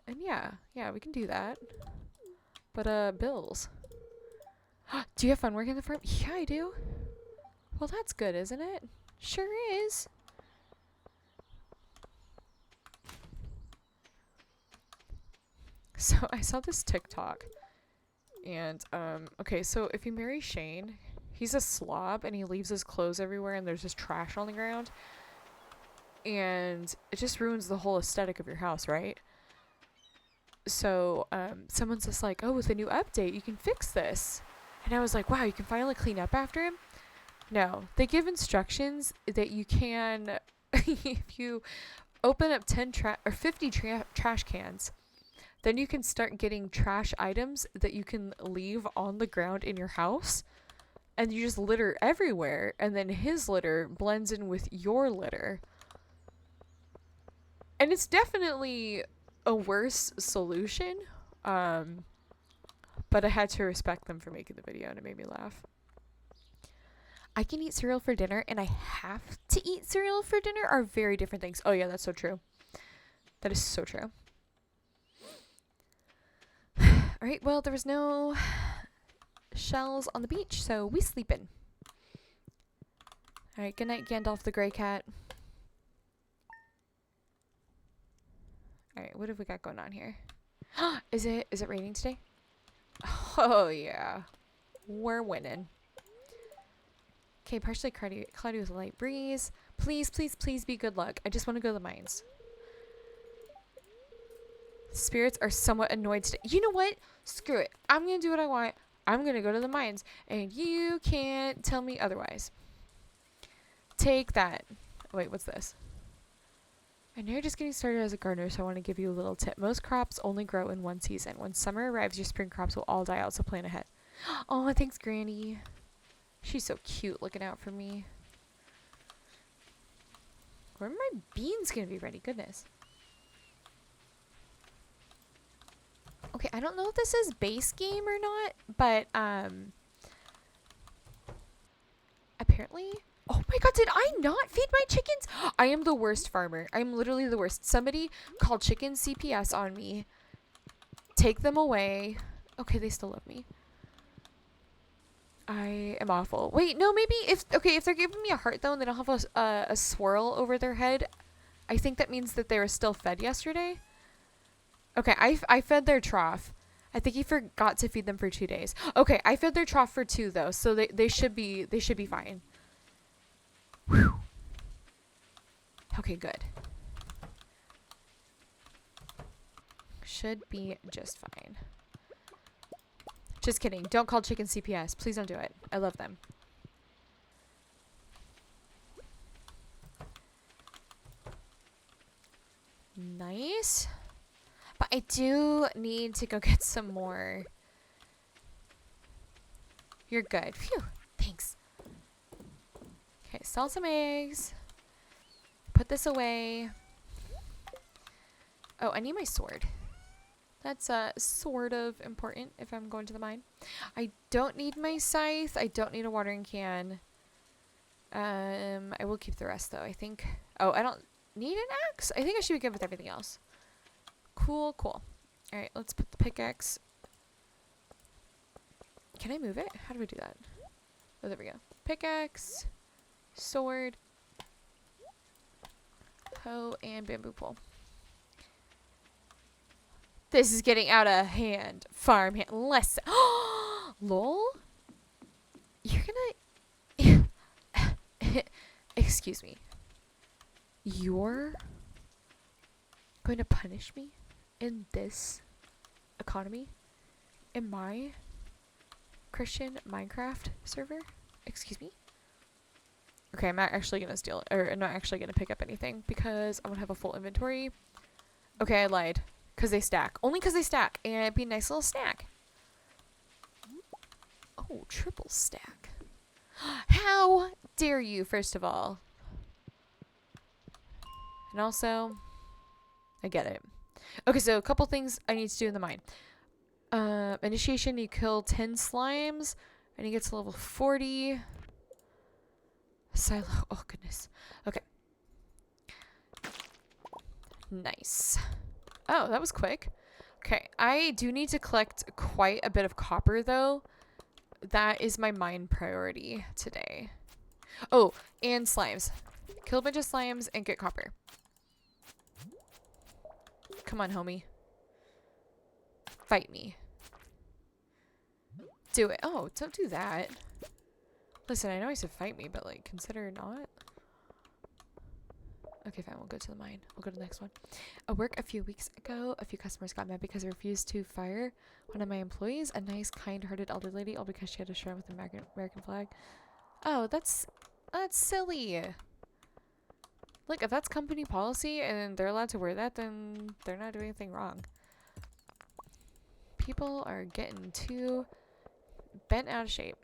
And yeah, we can do that. But, bills. Do you have fun working the farm? Yeah, I do. Well, that's good, isn't it? Sure is. So I saw this TikTok, and okay, so if you marry Shane, he's a slob and he leaves his clothes everywhere and there's just trash on the ground, and it just ruins the whole aesthetic of your house, right? So someone's just like, oh, with a new update you can fix this, and I was like, wow, you can finally clean up after him. No, they give instructions that you can if you open up 10 or 50 trash cans, then you can start getting trash items that you can leave on the ground in your house, and you just litter everywhere, and then his litter blends in with your litter. And it's definitely a worse solution, but I had to respect them for making the video, and it made me laugh. I can eat cereal for dinner and I have to eat cereal for dinner are very different things. Oh yeah, that's so true. That is so true. Alright, well, there was no shells on the beach, so we sleeping. Alright, good night, Gandalf the Grey Cat. Alright, what have we got going on here? Is it raining today? Oh, yeah. We're winning. Okay, partially cloudy with a light breeze. Please, please, please be good luck. I just want to go to the mines. Spirits are somewhat annoyed today. You know what? Screw it. I'm going to do what I want. I'm going to go to the mines. And you can't tell me otherwise. Take that. Wait, what's this? I know you're just getting started as a gardener, so I want to give you a little tip. Most crops only grow in one season. When summer arrives, your spring crops will all die out, so plan ahead. Oh, thanks, Granny. She's so cute looking out for me. When are my beans going to be ready? Goodness. Okay, I don't know if this is base game or not, but apparently... Oh my god, did I not feed my chickens? I am the worst farmer. I'm literally the worst. Somebody called chicken CPS on me. Take them away. Okay, they still love me. I am awful. Wait, no, maybe if they're giving me a heart though and they don't have a swirl over their head, I think that means that they were still fed yesterday. Okay, I fed their trough. I think he forgot to feed them for 2 days. Okay, I fed their trough for 2 though, so they should be fine. Whew. Okay, good. Should be just fine. Just kidding. Don't call chicken CPS. Please don't do it. I love them. Nice. But I do need to go get some more. You're good. Phew. Thanks. Okay, sell some eggs. Put this away. Oh, I need my sword. That's sort of important if I'm going to the mine. I don't need my scythe. I don't need a watering can. I will keep the rest though, I think. Oh, I don't need an axe? I think I should be good with everything else. Cool, cool. Alright, let's put the pickaxe. Can I move it? How do I do that? Oh, there we go. Pickaxe. Sword, hoe, and bamboo pole. This is getting out of hand. Farmhand. Less. Lol? You're gonna... Excuse me. You're going to punish me in this economy? In my Christian Minecraft server? Excuse me? Okay, I'm not actually going to steal it, or I'm not actually going to pick up anything because I'm going to have a full inventory. Okay, I lied. Because they stack. Only because they stack. And it'd be a nice little snack. Oh, triple stack. How dare you, first of all. And also, I get it. Okay, so a couple things I need to do in the mine. Initiation, you kill 10 slimes. And he gets to level 40. Silo. Oh, goodness. Okay. Nice. Oh, that was quick. Okay, I do need to collect quite a bit of copper, though. That is my mine priority today. Oh, and slimes. Kill a bunch of slimes and get copper. Come on, homie. Fight me. Do it. Oh, don't do that. Listen, I know I said fight me, but, like, consider not. Okay, fine. We'll go to the mine. We'll go to the next one. At work a few weeks ago, a few customers got mad because I refused to fire one of my employees, a nice, kind-hearted elder lady, all because she had a shirt with an American flag. Oh, that's silly. Look, if that's company policy and they're allowed to wear that, then they're not doing anything wrong. People are getting too bent out of shape.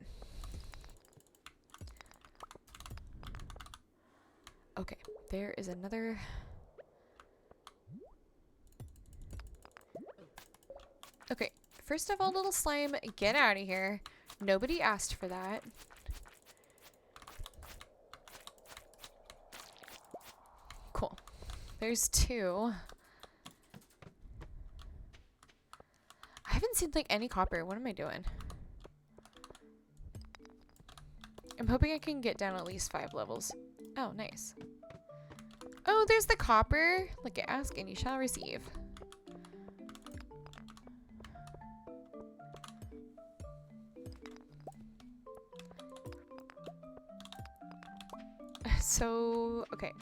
Okay, there is another... Okay, first of all, little slime, get out of here. Nobody asked for that. Cool. There's 2. I haven't seen, like, any copper. What am I doing? I'm hoping I can get down at least 5 levels. Oh, nice. Oh, there's the copper. Look at ask and you shall receive. So, okay.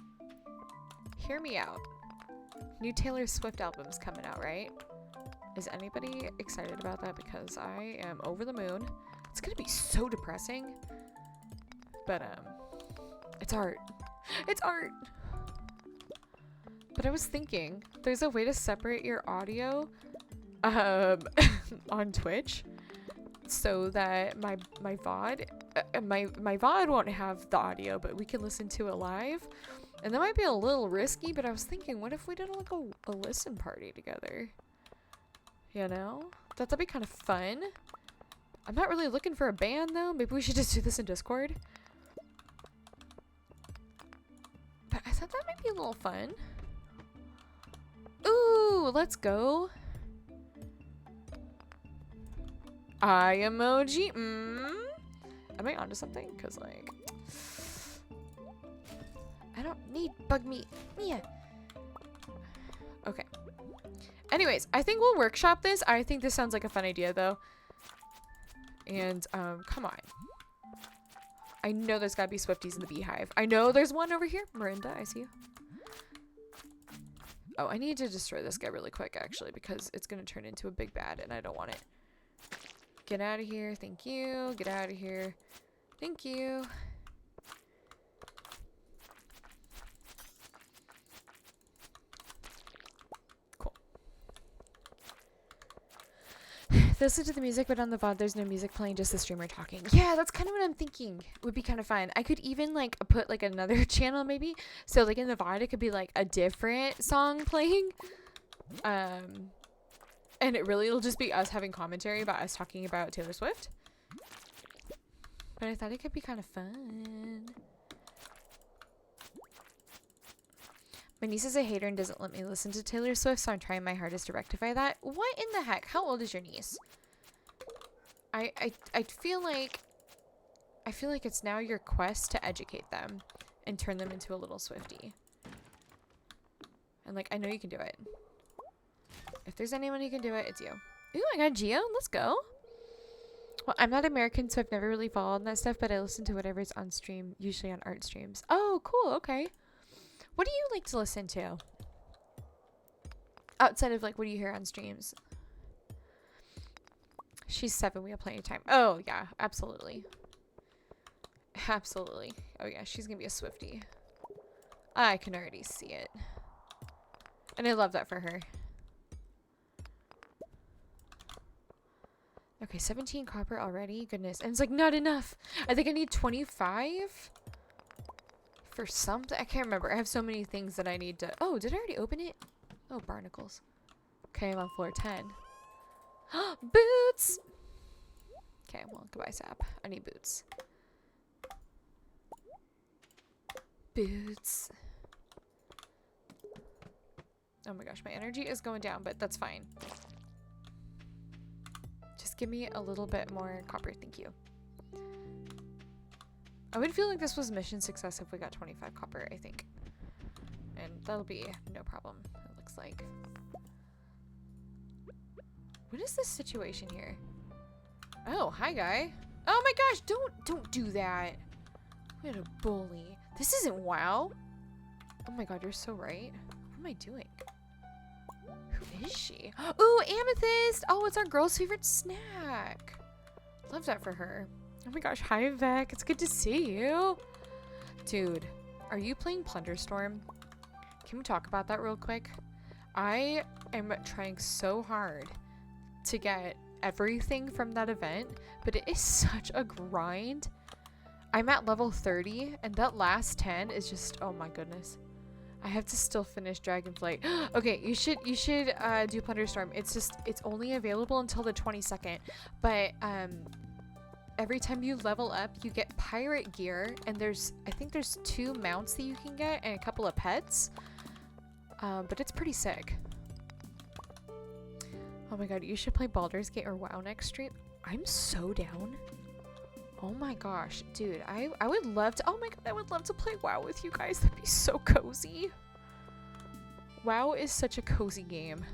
Hear me out. New Taylor Swift album's coming out, right? Is anybody excited about that? Because I am over the moon. It's gonna be so depressing. But, it's art. It's art! But I was thinking, there's a way to separate your audio, on Twitch. So that my VOD, my VOD won't have the audio, but we can listen to it live. And that might be a little risky, but I was thinking, what if we did like a listen party together? You know? That'd be kind of fun. I'm not really looking for a band though. Maybe we should just do this in Discord. But I thought that might be a little fun. Ooh, let's go. Eye emoji. Am I onto something? Because, like, I don't need bug meat. Yeah. Okay. Anyways, I think we'll workshop this. I think this sounds like a fun idea, though. And, come on. I know there's gotta be Swifties in the beehive. I know there's one over here. Miranda, I see you. Oh, I need to destroy this guy really quick, actually, because it's gonna turn into a big bad, and I don't want it. Get out of here. Thank you. Get out of here. Thank you. Cool. Listen to the music, but on the VOD there's no music playing, just the streamer talking. Yeah, that's kind of what I'm thinking. Would be kind of fun. I could even like put like another channel maybe. So like in the VOD it could be like a different song playing. And it'll just be us having commentary about us talking about Taylor Swift. But I thought it could be kind of fun. My niece is a hater and doesn't let me listen to Taylor Swift, so I'm trying my hardest to rectify that. What in the heck? How old is your niece? I feel like it's now your quest to educate them and turn them into a little Swiftie. And like, I know you can do it. If there's anyone who can do it, it's you. Ooh, I got Geo. Let's go. Well, I'm not American, so I've never really followed that stuff, but I listen to whatever's on stream, usually on art streams. Oh, cool. Okay. What do you like to listen to? Outside of, like, what do you hear on streams? She's 7. We have plenty of time. Oh, yeah. Absolutely. Absolutely. Oh, yeah. She's going to be a Swiftie. I can already see it. And I love that for her. Okay, 17 copper already. Goodness. And it's like not enough. I think I need 25 for something. I can't remember. I have so many things that I need to... Oh, did I already open it? Oh, barnacles. Okay, I'm on floor 10. Boots! Okay, well, goodbye, Sap. I need boots. Boots. Oh my gosh, my energy is going down, but that's fine. Just give me a little bit more copper, thank you. I would feel like this was mission success if we got 25 copper, I think. And that'll be no problem, it looks like. What is this situation here? Oh, hi guy. Oh my gosh, don't do that. What a bully. This isn't WoW. Oh my god, you're so right. What am I doing? Who is she? Ooh, amethyst! Oh, it's our girl's favorite snack. Love that for her. Oh my gosh, hi Vec. It's good to see you. Dude, are you playing Plunderstorm? Can we talk about that real quick? I am trying so hard to get everything from that event, but it is such a grind. I'm at level 30 and that last 10 is just, oh my goodness. I have to still finish Dragonflight. Okay, you should do Plunderstorm. It's only available until the 22nd, but every time you level up you get pirate gear, and I think there's 2 mounts that you can get and a couple of pets, but it's pretty sick. Oh my god, you should play Baldur's Gate or WoW next stream. I'm so down. Oh my gosh, dude, I would love to, oh my god, I would love to play WoW with you guys. That'd be so cozy. WoW is such a cozy game.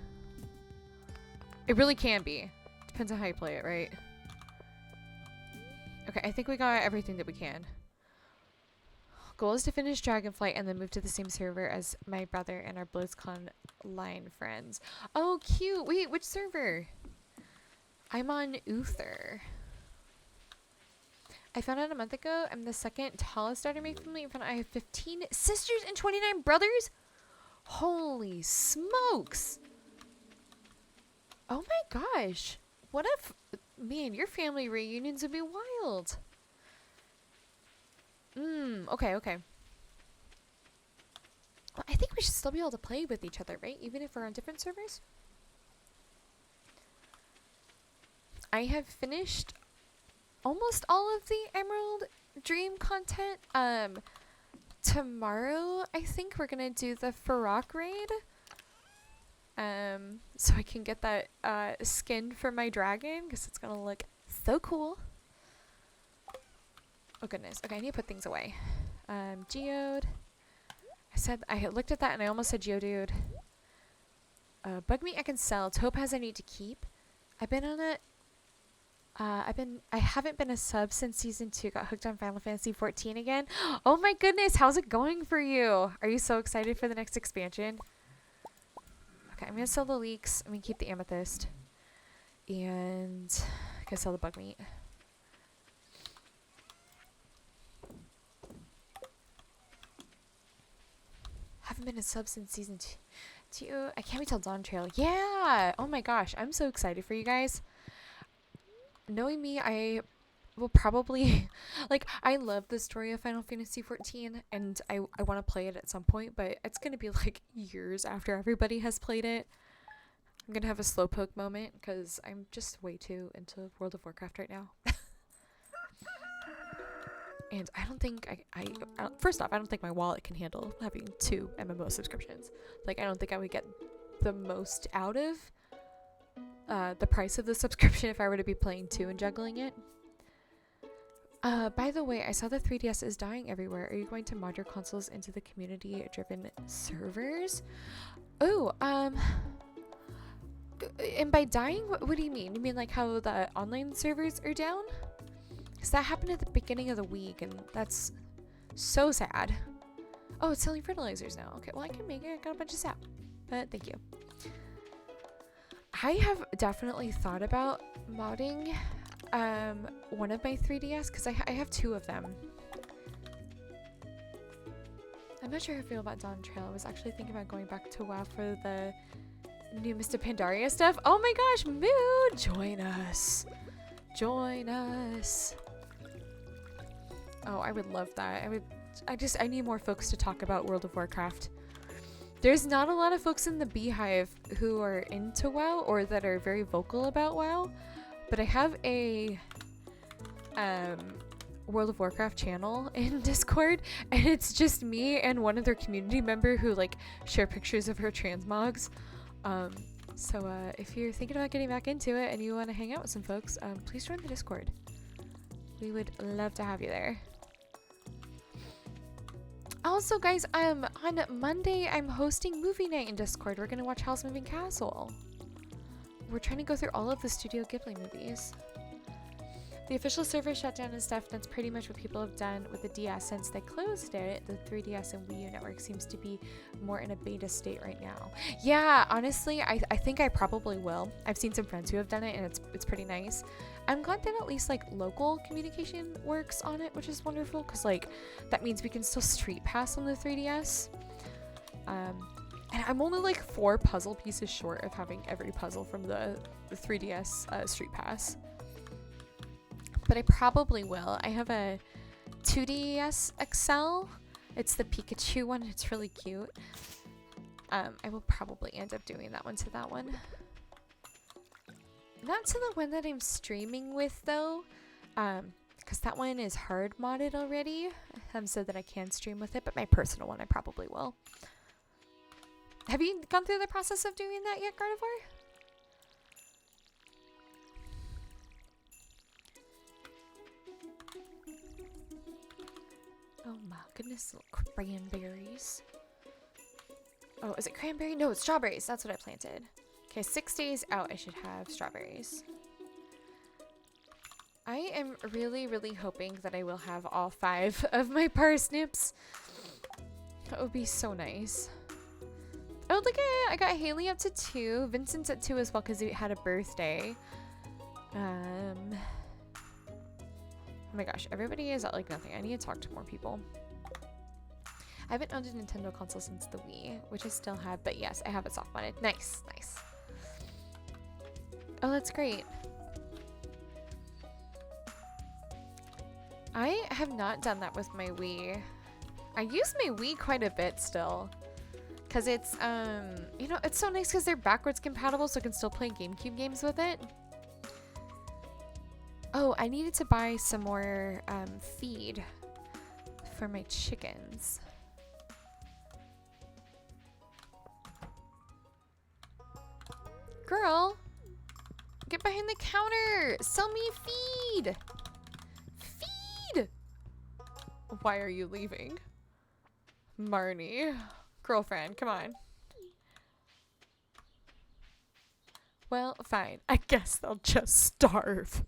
It really can be. Depends on how you play it, right? Okay, I think we got everything that we can. Goal is to finish Dragonflight and then move to the same server as my brother and our BlizzCon line friends. Oh, cute. Wait, which server? I'm on Uther. I found out a month ago I'm the second tallest daughter in my family. I found out I have 15 sisters and 29 brothers. Holy smokes. Oh my gosh. What if, man, your family reunions would be wild. Okay, okay. Well, I think we should still be able to play with each other, right? Even if we're on different servers. I have finished almost all of the Emerald Dream content. Tomorrow, I think we're gonna do the Farok raid. So I can get that skin for my dragon, because it's gonna look so cool. Oh goodness. Okay, I need to put things away. Geode. I had looked at that and I almost said Geodude. Bug meat I can sell. Topaz I need to keep. I've been on it. I haven't been a sub since season 2. Got hooked on Final Fantasy 14 again. Oh my goodness, how's it going for you? Are you so excited for the next expansion? Okay, I'm gonna sell the leeks. I'm gonna keep the amethyst. And I'm gonna sell the bug meat. Haven't been a sub since season 2. I can't wait till Dawn Trail. Yeah! Oh my gosh, I'm so excited for you guys. Knowing me, I will probably like, I love the story of Final Fantasy 14 and I want to play it at some point, but it's gonna be like years after everybody has played it. I'm gonna have a slowpoke moment because I'm just way too into World of Warcraft right now. And I don't think first off, I don't think my wallet can handle having 2 MMO subscriptions. Like, I don't think I would get the most out of the price of the subscription if I were to be playing 2 and juggling it. By the way, I saw the 3DS is dying everywhere. Are you going to mod your consoles into the community-driven servers? Oh, and by dying, what do you mean? You mean like how the online servers are down? Because that happened at the beginning of the week, and that's so sad. Oh, it's selling fertilizers now. Okay, well, I can make it. I got a bunch of sap. But thank you. I have definitely thought about modding one of my 3DS, because I have 2 of them. I'm not sure how I feel about Dawn Trail. I was actually thinking about going back to WoW for the new Mr. Pandaria stuff. Oh my gosh, Mood! Join us. Join us. Oh, I would love that. I need more folks to talk about World of Warcraft. There's not a lot of folks in the Beehive who are into WoW or that are very vocal about WoW, but I have a World of Warcraft channel in Discord, and it's just me and one other community member who like share pictures of her transmogs. So if you're thinking about getting back into it and you want to hang out with some folks, please join the Discord. We would love to have you there. Also, guys, on Monday, I'm hosting movie night in Discord. We're going to watch Howl's Moving Castle. We're trying to go through all of the Studio Ghibli movies. The official server shutdown and stuff, that's pretty much what people have done with the DS since they closed it. The 3DS and Wii U network seems to be more in a beta state right now. Yeah, honestly, I think I probably will. I've seen some friends who have done it, and it's pretty nice. I'm glad that at least like local communication works on it, which is wonderful, because like that means we can still street pass on the 3DS. And I'm only like 4 puzzle pieces short of having every puzzle from the 3DS street pass. But I probably will. I have a 2DS XL. It's the Pikachu one. It's really cute. I will probably end up doing that one to that one. Not to the one that I'm streaming with though, because that one is hard modded already, so that I can stream with it, but my personal one I probably will. Have you gone through the process of doing that yet, Gardevoir? goodness, little cranberries. Oh, is it cranberry? No, it's strawberries. That's what I planted. Okay, 6 days out, I should have strawberries. I am really, really hoping that I will have all 5 of my parsnips. That would be so nice. Oh, look at it. I got Haley up to 2. Vincent's at 2 as well because he had a birthday. Oh my gosh, everybody is at like nothing. I need to talk to more people. I haven't owned a Nintendo console since the Wii, which I still have, but yes, I have it soft mounted. Nice, nice. Oh, that's great. I have not done that with my Wii. I use my Wii quite a bit still. Cause it's, you know, it's so nice because they're backwards compatible so I can still play GameCube games with it. Oh, I needed to buy some more, feed for my chickens. Girl, get behind the counter. Sell me feed. Feed. Why are you leaving? Marnie. Girlfriend, come on. Well, fine. I guess they'll just starve.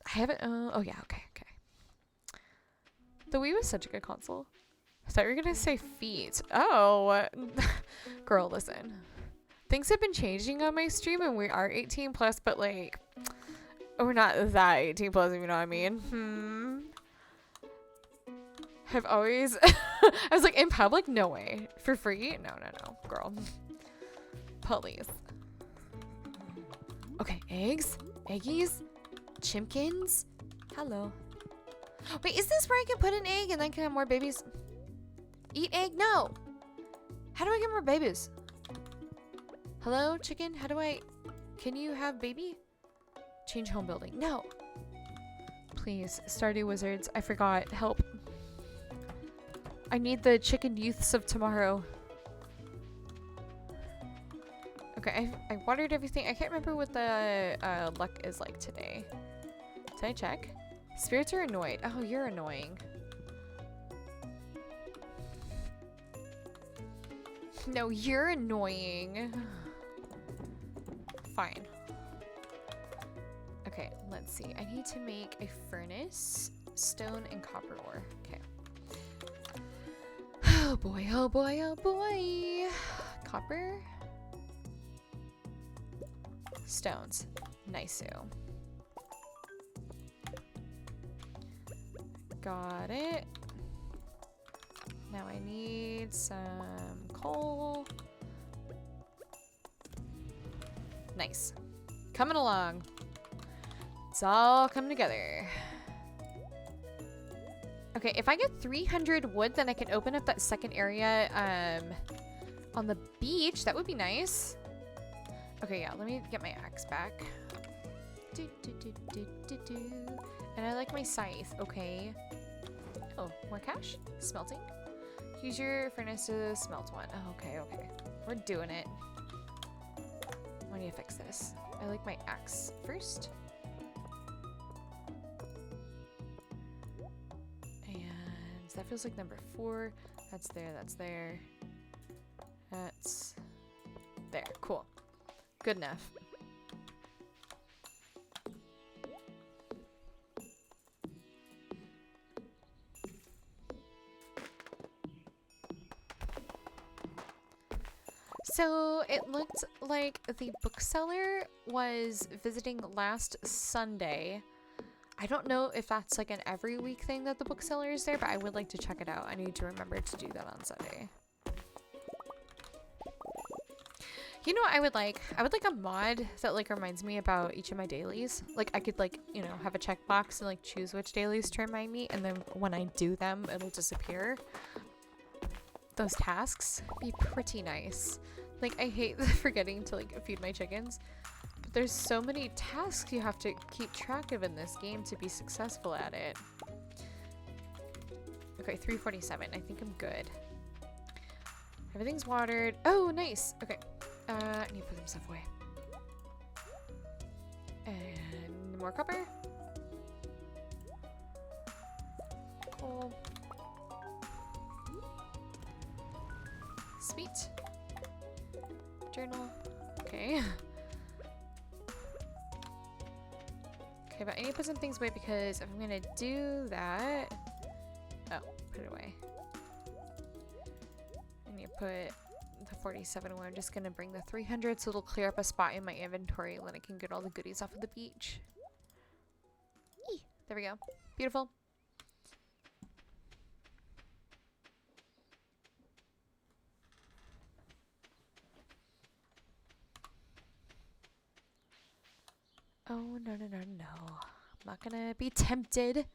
I haven't, oh yeah, okay. The Wii was such a good console. I thought you were gonna say feet. Oh. Girl, listen. Things have been changing on my stream and we are 18 plus, but like, we're not that 18 plus, if you know what I mean. I've always, I was like, in public? No way. For free? No, girl. Please. Okay, eggs? Eggies? Chimkins? Hello. Wait, is this where I can put an egg and then can have more babies? Eat egg? No! How do I get more babies? Hello, chicken? How do I... Can you have baby? Change home building. No! Please, Stardew Wizards. I forgot. Help. I need the chicken youths of tomorrow. Okay, I watered everything. I can't remember what the luck is like today. Did I check? Spirits are annoyed. Oh, you're annoying. No, you're annoying. Fine. Okay, let's see. I need to make a furnace, stone, and copper ore. Okay. Oh boy, oh boy, oh boy. Copper. Stones. Nice. Got it. Now I need some coal. Nice. Coming along. It's all coming together. Okay, if I get 300 wood, then I can open up that second area on the beach. That would be nice. Okay, yeah, let me get my axe back. And I like my scythe, okay. Oh, more cash? Smelting? Use your furnace to smelt one. Oh, okay. We're doing it. I need to fix this. I like my axe first. And that feels like number 4. That's there, that's there. That's there. Cool. Good enough. So it looked like the bookseller was visiting last Sunday. I don't know if that's like an every week thing that the bookseller is there, but I would like to check it out. I need to remember to do that on Sunday. You know what I would like? I would like a mod that like reminds me about each of my dailies. Like I could like, you know, have a checkbox and like choose which dailies to remind me, and then when I do them, it'll disappear. Those tasks be pretty nice. Like I hate forgetting to like feed my chickens, but there's so many tasks you have to keep track of in this game to be successful at it. Okay, 347. I think I'm good. Everything's watered. Oh, nice. Okay. I need to put some stuff away. And more copper. Coal. Sweet. Journal. Okay. Okay, but I need to put some things away because if I'm gonna do that... Oh, put it away. I need to put the 47 away. I'm just gonna bring the 300 so it'll clear up a spot in my inventory and then I can get all the goodies off of the beach. Eee, there we go. Beautiful. Oh, no, no, no, no. I'm not gonna be tempted.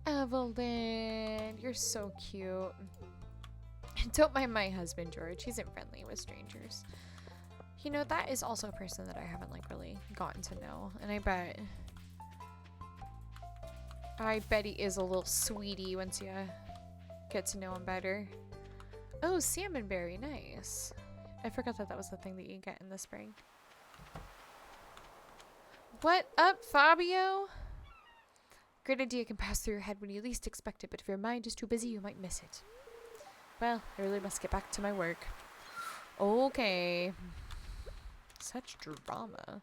Evelyn, you're so cute. Don't mind my husband, George. He isn't friendly with strangers. You know, that is also a person that I haven't, like, really gotten to know. And I bet he is a little sweetie once you get to know him better. Oh, salmonberry. Nice. I forgot that that was the thing that you get in the spring. What up, Fabio? Great idea can pass through your head when you least expect it, but if your mind is too busy, you might miss it. Well, I really must get back to my work. Okay. Such drama.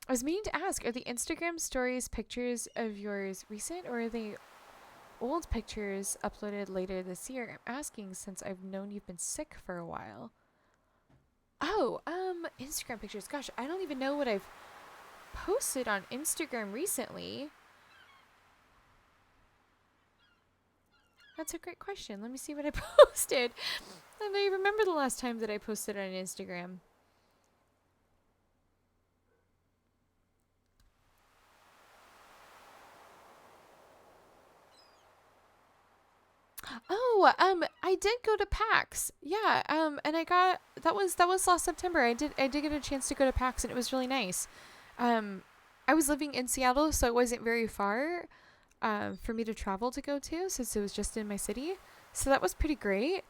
I was meaning to ask, are the Instagram stories pictures of yours recent, or are they old pictures uploaded later this year? I'm asking since I've known you've been sick for a while. Oh, Instagram pictures. Gosh, I don't even know what I've posted on Instagram recently. That's a great question. Let me see what I posted. I don't even remember the last time that I posted on Instagram. Oh, I did go to PAX. Yeah, and I got that was last September. I did get a chance to go to PAX and it was really nice. I was living in Seattle, so it wasn't very far for me to travel to go to since it was just in my city. So that was pretty great.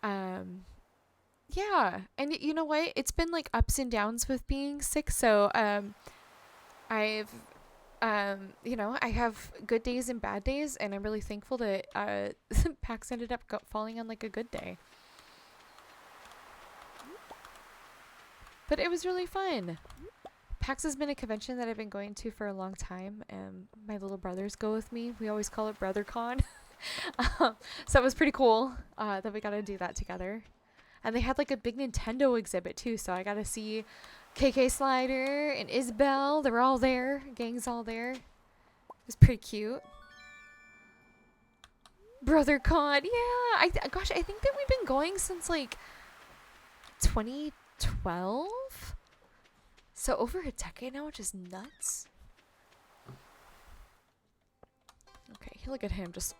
Yeah, and you know what? It's been like ups and downs with being sick, so I've you know, I have good days and bad days, and I'm really thankful that PAX ended up falling on like a good day. But it was really fun. PAX has been a convention that I've been going to for a long time, and my little brothers go with me. We always call it BrotherCon. So it was pretty cool that we got to do that together. And they had like a big Nintendo exhibit too, so I got to see KK Slider and Isabel. They were all there. Gang's all there. It was pretty cute. BrotherCon, yeah. Gosh, I think that we've been going since like 2012. So over a decade now, which is nuts. Okay, look at him just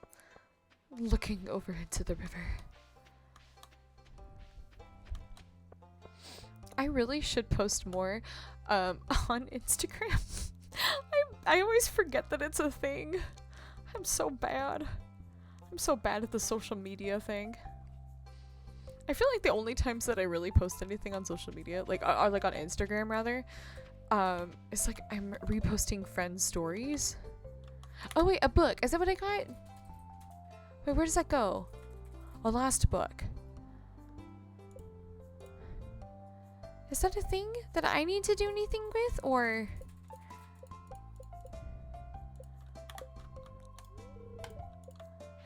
looking over into the river. I really should post more on Instagram. I always forget that it's a thing. I'm so bad. I'm so bad at the social media thing. I feel like the only times that I really post anything on social media, like like on Instagram rather, it's like I'm reposting friends' stories. Oh wait, a book. Is that what I got? Wait, where does that go? A last book. Is that a thing that I need to do anything with, or?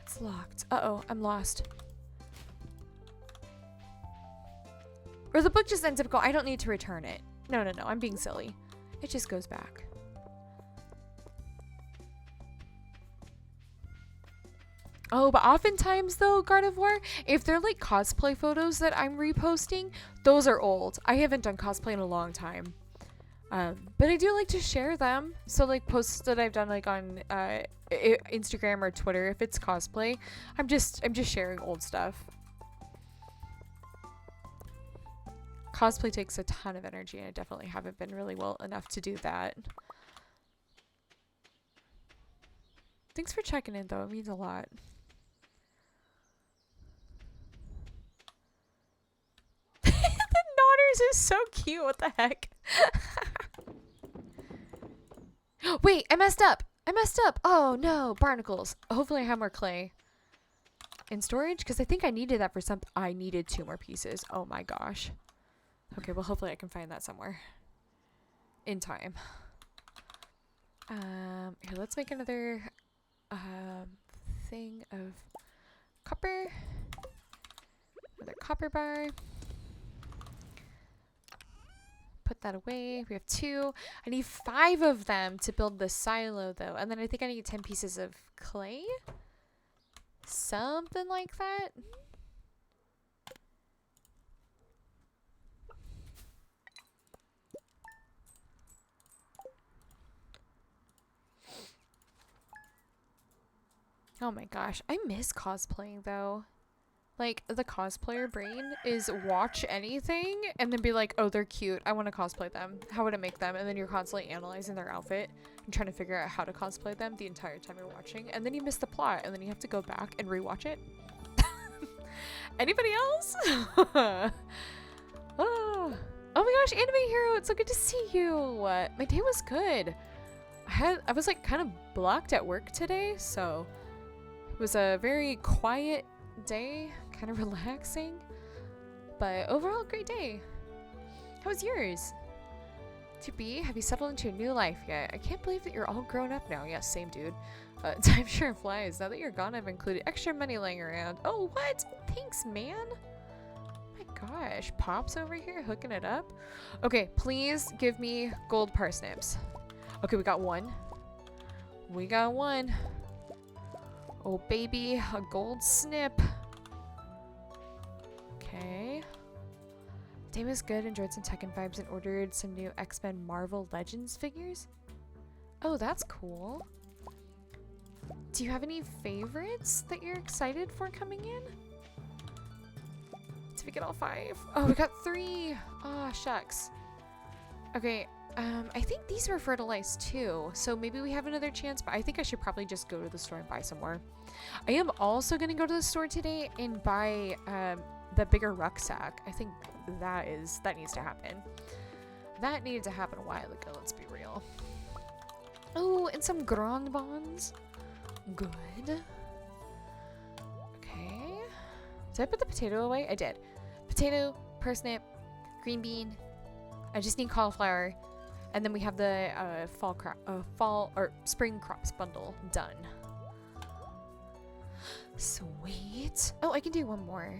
It's locked. Uh-oh, I'm lost. Or the book just ends up going, I don't need to return it. No, I'm being silly. It just goes back. Oh, but oftentimes though, Gardevoir, if they're like cosplay photos that I'm reposting, those are old. I haven't done cosplay in a long time. But I do like to share them. So like posts that I've done like on Instagram or Twitter, if it's cosplay, I'm just sharing old stuff. Cosplay takes a ton of energy, and I definitely haven't been really well enough to do that. Thanks for checking in, though. It means a lot. The Nodders is so cute. What the heck? Wait, I messed up. Oh, no. Barnacles. Hopefully I have more clay in storage, because I think I needed that for something. I needed 2 more pieces. Oh, my gosh. Okay, well, hopefully I can find that somewhere in time. Here, let's make another thing of copper. Another copper bar. Put that away. We have 2. I need 5 of them to build the silo, though. And then I think I need 10 pieces of clay. Something like that. Oh my gosh. I miss cosplaying, though. Like, the cosplayer brain is watch anything and then be like, oh, they're cute. I want to cosplay them. How would I make them? And then you're constantly analyzing their outfit and trying to figure out how to cosplay them the entire time you're watching. And then you miss the plot and then you have to go back and rewatch it. Anybody else? Oh my gosh, Anime Hero, it's so good to see you. My day was good. I was like kind of blocked at work today, so it was a very quiet day, kind of relaxing, but overall great day. How was yours? To be, have you settled into a new life yet? I can't believe that you're all grown up now. Yes, same dude. Time sure flies. Now that you're gone, I've included extra money laying around. Oh, what? Thanks, man. My gosh, Pop's over here hooking it up. Okay, please give me gold parsnips. Okay, we got 1. We got 1. Oh, baby, a gold snip. Okay. Day was good, enjoyed some Tekken vibes, and ordered some new X-Men Marvel Legends figures. Oh, that's cool. Do you have any favorites that you're excited for coming in? Did we get all 5? Oh, we got 3. Ah, shucks. Okay, I think these were fertilized too, so maybe we have another chance, but I think I should probably just go to the store and buy some more. I am also going to go to the store today and buy the bigger rucksack. I think that needs to happen. That needed to happen a while ago, let's be real. Oh, and some grand bonds. Good. Okay. Did I put the potato away? I did. Potato, parsnip, green bean. I just need cauliflower. And then we have the fall or spring crops bundle done. Sweet. Oh, I can do one more.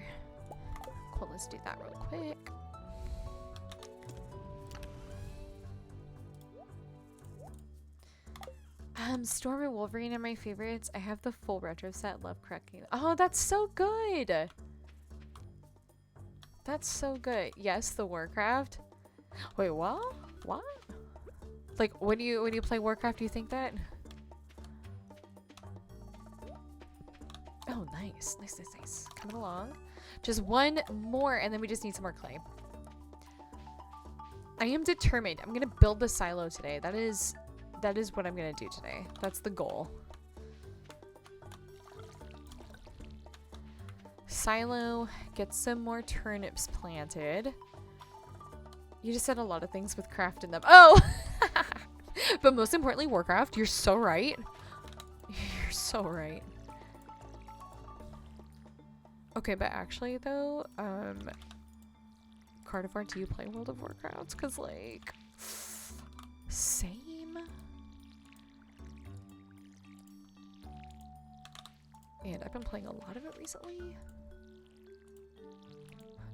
Cool, let's do that real quick. Storm and Wolverine are my favorites. I have the full retro set. Love cracking. Oh, that's so good. That's so good. Yes, the Warcraft. Wait, what? What? Like, when you play Warcraft, do you think that? Oh, nice. Nice, nice, nice. Coming along. Just 1 more, and then we just need some more clay. I am determined. I'm gonna build the silo today. That is what I'm gonna do today. That's the goal. Silo, get some more turnips planted. You just said a lot of things with craft in them. Oh! But most importantly, Warcraft. You're so right. You're so right. Okay, but actually though, Carnivore, do you play World of Warcraft? Cause like, same. And I've been playing a lot of it recently.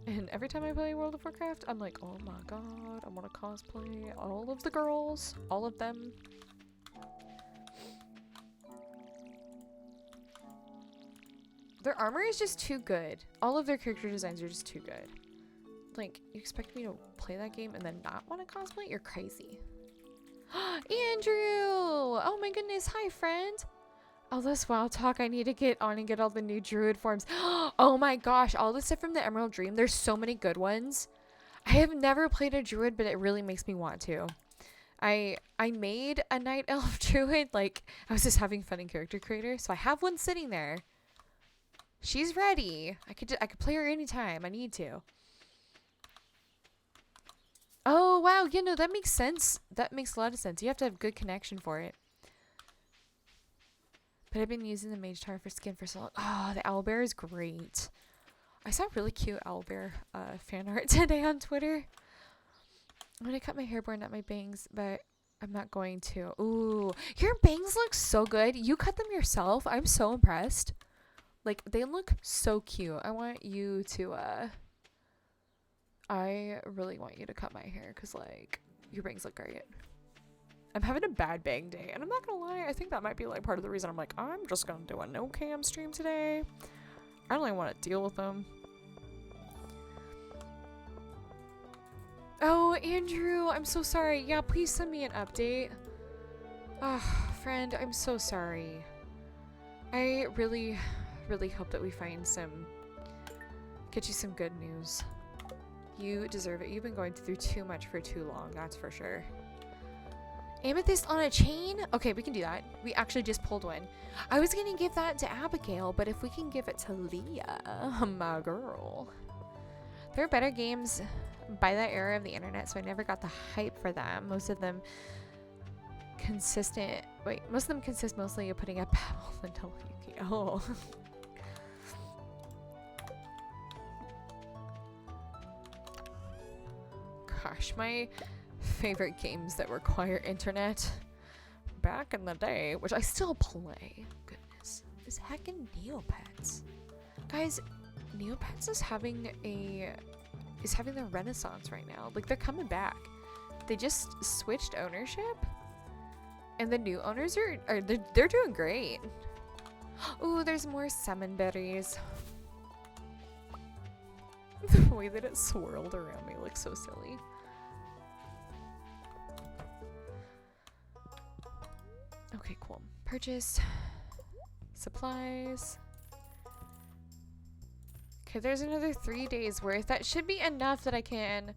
And every time I play World of Warcraft, I'm like, oh my god, I want to cosplay all of the girls. All of them. Their armor is just too good. All of their character designs are just too good. Like, you expect me to play that game and then not want to cosplay? You're crazy. Andrew! Oh my goodness, hi friend! All this wild talk, I need to get on and get all the new druid forms. Oh my gosh, all the stuff from the Emerald Dream. There's so many good ones. I have never played a druid, but it really makes me want to. I made a night elf druid. Like, I was just having fun in character creator, so I have one sitting there. She's ready. I could play her anytime I need to. Oh wow, yeah, no, that makes sense. That makes a lot of sense. You have to have good connection for it. But I've been using the mage tower for skin for so long. Oh, the owlbear is great. I saw really cute owlbear fan art today on Twitter. I'm gonna cut my hair more, not my bangs, but I'm not going to. Ooh, your bangs look so good. You cut them yourself. I'm so impressed. Like, they look so cute. I want you to, I really want you to cut my hair because, like, your bangs look great. I'm having a bad bang day, and I'm not gonna lie, I think that might be, like, part of the reason I'm like, I'm just gonna do a no-cam stream today. I don't really want to deal with them. Oh, Andrew, I'm so sorry. Yeah, please send me an update. Oh, friend, I'm so sorry. I really hope that we find get you some good news. You deserve it. You've been going through too much for too long, that's for sure. Amethyst on a chain? Okay, we can do that. We actually just pulled one. I was gonna give that to Abigail, but if we can give it to Leah, my girl. There are better games by that era of the internet, so I never got the hype for them. Most of them consist mostly of putting up Pebble and WKO. Gosh, my favorite games that require internet back in the day, which I still play, goodness, is heckin' Neopets. Guys, Neopets is having the renaissance right now. Like, they're coming back. They just switched ownership, and the new owners they're doing great. Ooh, there's more summon berries. The way that it swirled around me looks so silly. Okay, cool. Purchase supplies. Okay, there's another 3 days worth. That should be enough that I can.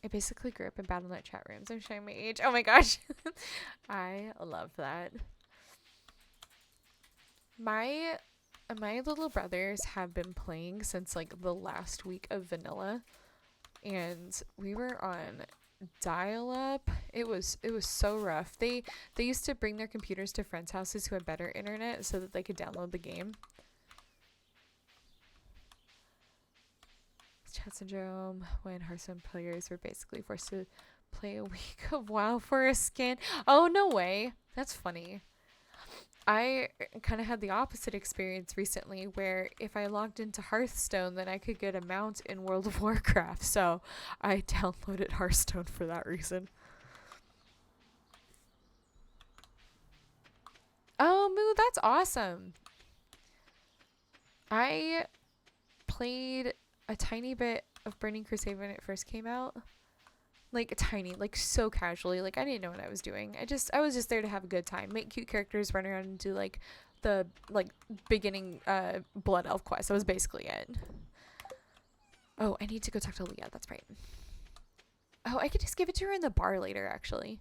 I basically grew up in Battle.net chat rooms. I'm showing my age. Oh my gosh. I love that. My little brothers have been playing since like the last week of vanilla, and we were on dial-up. It was so rough. They used to bring their computers to friends' houses who had better internet so that they could download the game. Chat syndrome, when Hearthstone players were basically forced to play a week of WoW for a skin. Oh, no way. That's funny. I kind of had the opposite experience recently where if I logged into Hearthstone, then I could get a mount in World of Warcraft. So I downloaded Hearthstone for that reason. Oh, Moo, that's awesome. I played a tiny bit of Burning Crusade when it first came out. Like, tiny, like, so casually. Like, I didn't know what I was doing. I was just there to have a good time. Make cute characters, run around and do, like, the, like, beginning, Blood Elf quest. That was basically it. Oh, I need to go talk to Leah. That's right. Oh, I could just give it to her in the bar later, actually.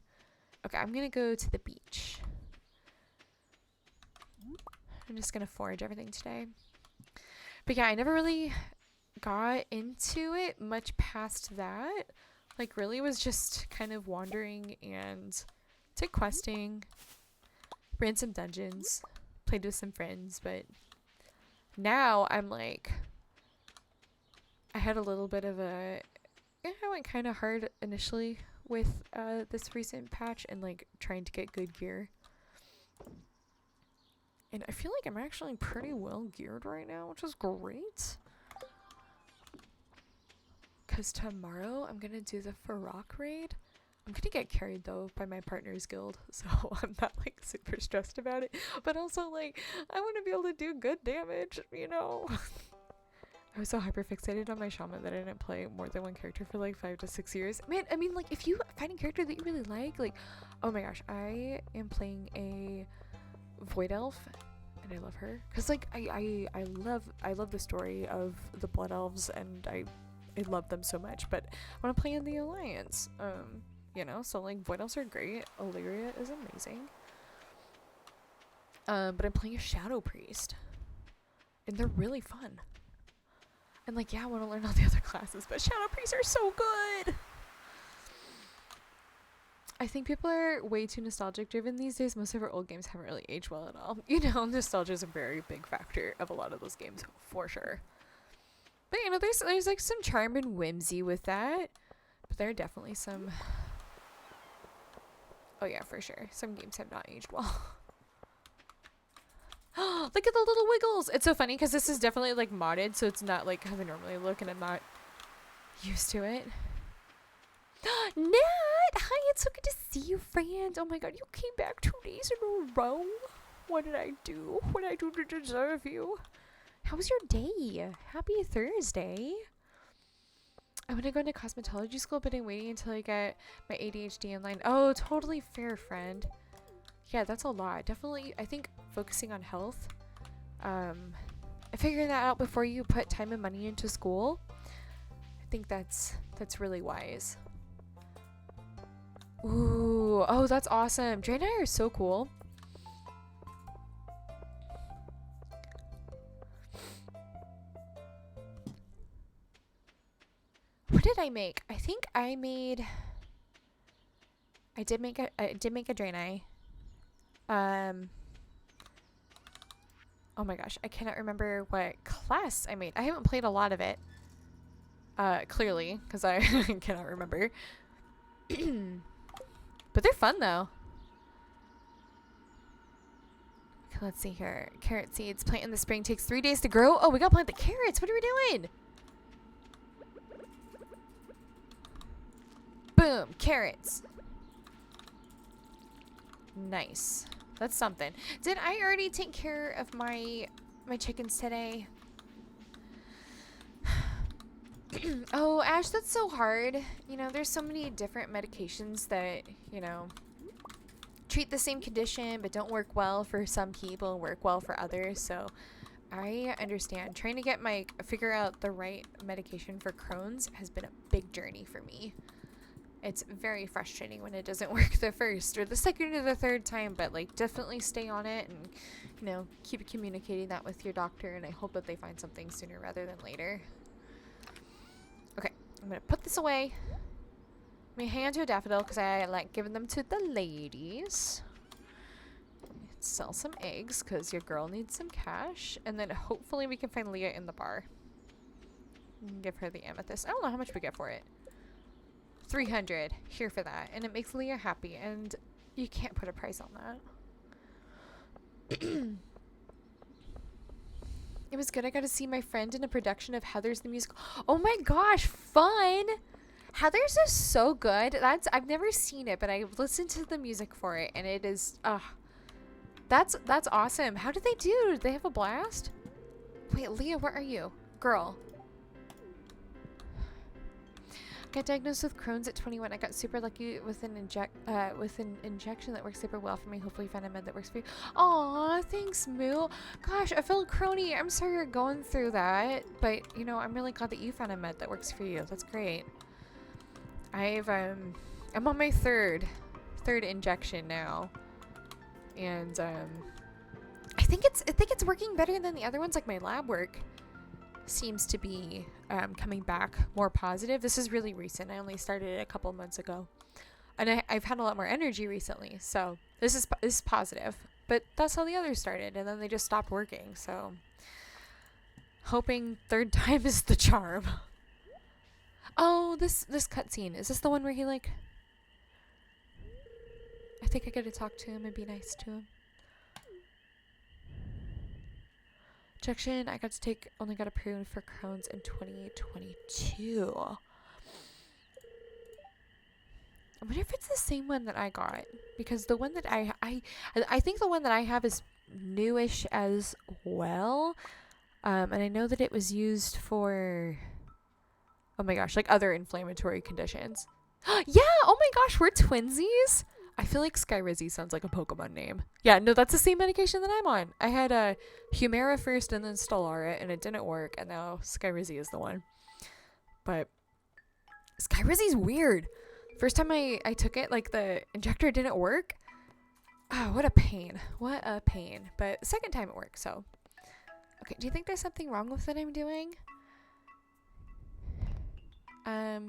Okay, I'm gonna go to the beach. I'm just gonna forage everything today. But yeah, I never really got into it much past that. Like, really was just kind of wandering and did questing, ran some dungeons, played with some friends, but now I'm like, I had a little bit of I went kind of hard initially with this recent patch and like trying to get good gear. And I feel like I'm actually pretty well geared right now, which is great. Because tomorrow I'm going to do the Farok raid. I'm going to get carried, though, by my partner's guild. So I'm not, like, super stressed about it. But also, like, I want to be able to do good damage, you know? I was so hyper-fixated on my shaman that I didn't play more than one character for, like, 5 to 6 years. Man, I mean, like, if you find a character that you really like, oh my gosh, I am playing a Void Elf. And I love her. Because, like, I love the story of the Blood Elves, and I I love them so much, but I want to play in the Alliance. You know, so like Void Elves are great. Illyria is amazing. But I'm playing a Shadow Priest, and they're really fun. And like, yeah, I want to learn all the other classes, but Shadow Priests are so good. I think people are way too nostalgic driven these days. Most of our old games haven't really aged well at all. You know, nostalgia is a very big factor of a lot of those games, for sure. But you know, there's like some charm and whimsy with that. But there are definitely some. Oh yeah, for sure. Some games have not aged well. Look at the little wiggles. It's so funny because this is definitely like modded, so it's not like how they normally look, and I'm not used to it. Nat! Hi, it's so good to see you, friend. Oh my god, you came back 2 days in a row. What did I do? What did I do to deserve you? How was your day? Happy Thursday. I'm gonna go into cosmetology school, but I'm waiting until I get my ADHD in line. Oh, totally fair, friend. Yeah, that's a lot. Definitely, I think focusing on health. Figuring that out before you put time and money into school. I think that's really wise. Ooh, oh, that's awesome. Dre and I are so cool. What did I make? I think I did make a Draenei. Oh my gosh, I cannot remember what class I made. I haven't played a lot of it. Clearly, because I cannot remember. But they're fun though. Okay, let's see here. Carrot seeds. Plant in the spring takes 3 days to grow. Oh, we gotta plant the carrots. What are we doing? Boom, carrots. Nice. That's something. Did I already take care of my chickens today? Oh, Ash, that's so hard. You know, there's so many different medications that, you know, treat the same condition but don't work well for some people and work well for others. So I understand. Trying to figure out the right medication for Crohn's has been a big journey for me. It's very frustrating when it doesn't work the first or the second or the third time, but like definitely stay on it and, you know, keep communicating that with your doctor, and I hope that they find something sooner rather than later. Okay, I'm gonna put this away. I'm gonna hang on to a daffodil because I like giving them to the ladies. Sell some eggs because your girl needs some cash, and then hopefully we can find Leah in the bar. Give her the amethyst. I don't know how much we get for it. 300 here for that, and it makes Leah happy, and you can't put a price on that. It was good. I got to see my friend in a production of Heathers the musical. Oh my gosh, fun! Heathers is so good. I've never seen it, but I've listened to the music for it, and it is that's awesome. How did they do? Did they have a blast? Wait, Leah, where are you, girl? Got diagnosed with Crohn's at 21. I got super lucky with an injection that works super well for me. Hopefully find a med that works for you. Aw, thanks, Moo. Gosh, I feel crony. I'm sorry you're going through that, but you know, I'm really glad that you found a med that works for you. That's great. I'm on my third injection now, and I think it's working better than the other ones. Like my lab work seems to be coming back more positive. This is really recent. I only started it a couple months ago, and I've had a lot more energy recently, so this is positive. But that's how the others started, and then they just stopped working. So hoping third time is the charm. Oh, this cutscene, is this the one where he like, I think I get to talk to him and be nice to him. Injection I only got approved for Crohn's in 2022. I wonder if it's the same one that I got, because the one that I think the one that I have is newish as well, and I know that it was used for, oh my gosh, like other inflammatory conditions. Yeah, oh my gosh, we're twinsies. I feel like Skyrizzy sounds like a Pokemon name. Yeah, no, that's the same medication that I'm on. I had Humira first and then Stelara, and it didn't work, and now Skyrizzy is the one. But Skyrizi's weird. First time I took it, like, the injector didn't work. Oh, what a pain. What a pain. But the second time it worked, so. Okay, do you think there's something wrong with what I'm doing? No,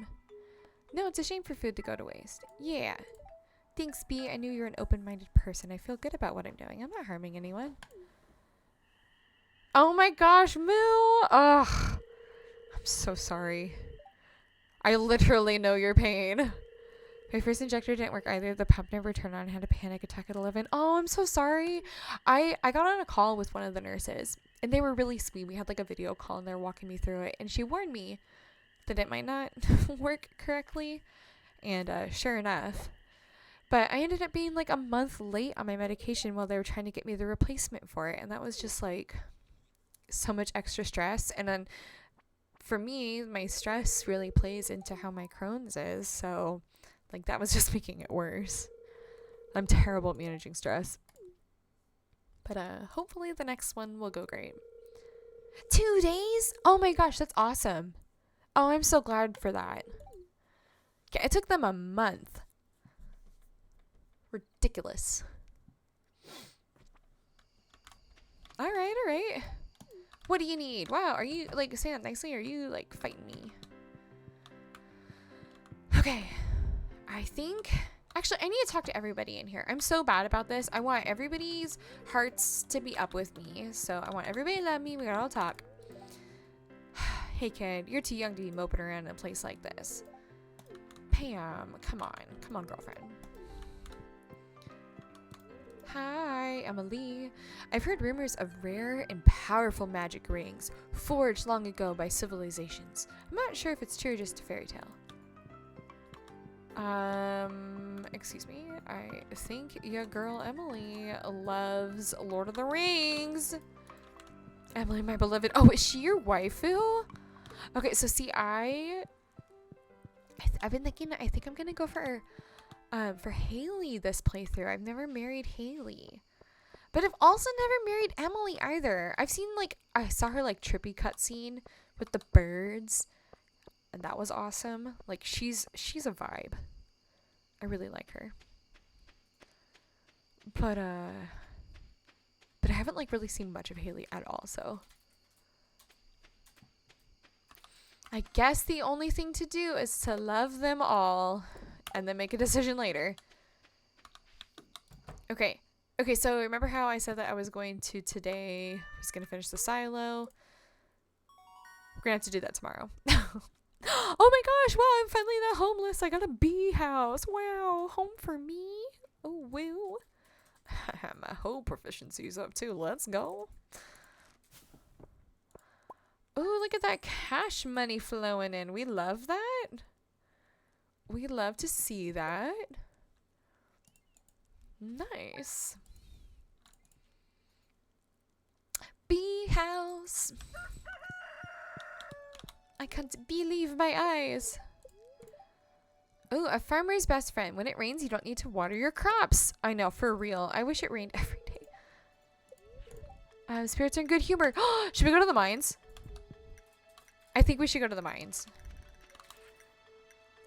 it's a shame for food to go to waste. Yeah. Thanks, B. I knew you were an open-minded person. I feel good about what I'm doing. I'm not harming anyone. Oh my gosh, Moo! Ugh. I'm so sorry. I literally know your pain. My first injector didn't work either. The pump never turned on. I had a panic attack at 11. Oh, I'm so sorry. I got on a call with one of the nurses, and they were really sweet. We had like a video call, and they're walking me through it. And she warned me that it might not work correctly. And sure enough. But I ended up being like a month late on my medication while they were trying to get me the replacement for it. And that was just like so much extra stress. And then for me, my stress really plays into how my Crohn's is. So like that was just making it worse. I'm terrible at managing stress. But hopefully the next one will go great. 2 days? Oh my gosh, that's awesome. Oh, I'm so glad for that. Yeah, it took them a month. Ridiculous. All right. What do you need? Wow, are you like saying that nicely? Or are you like fighting me? Okay. I think actually I need to talk to everybody in here. I'm so bad about this. I want everybody's hearts to be up with me. So I want everybody to love me. We gotta all talk. Hey kid, you're too young to be moping around in a place like this. Pam, come on, girlfriend. Hi, Emily. I've heard rumors of rare and powerful magic rings forged long ago by civilizations. I'm not sure if it's true or just a fairy tale. Excuse me. I think your girl Emily loves Lord of the Rings. Emily, my beloved. Oh, is she your waifu? Okay, so see, I've been thinking. I think I'm gonna go for Haley this playthrough. I've never married Haley, but I've also never married Emily either. I've seen like I saw her like trippy cutscene with the birds, and that was awesome. Like she's a vibe. I really like her, but I haven't like really seen much of Haley at all. So I guess the only thing to do is to love them all. And then make a decision later. Okay, so remember how I said that I was going to today, I was going to finish the silo? We're going to have to do that tomorrow. Oh my gosh, wow, I'm finally not homeless. I got a bee house. Wow, home for me. Oh, woo. My whole proficiency's up too. Let's go. Oh, look at that cash money flowing in. We love that. We love to see that. Nice. Bee house. I can't believe my eyes. Oh, a farmer's best friend. When it rains, you don't need to water your crops. I know, for real. I wish it rained every day. Spirits are in good humor. Should we go to the mines? I think we should go to the mines.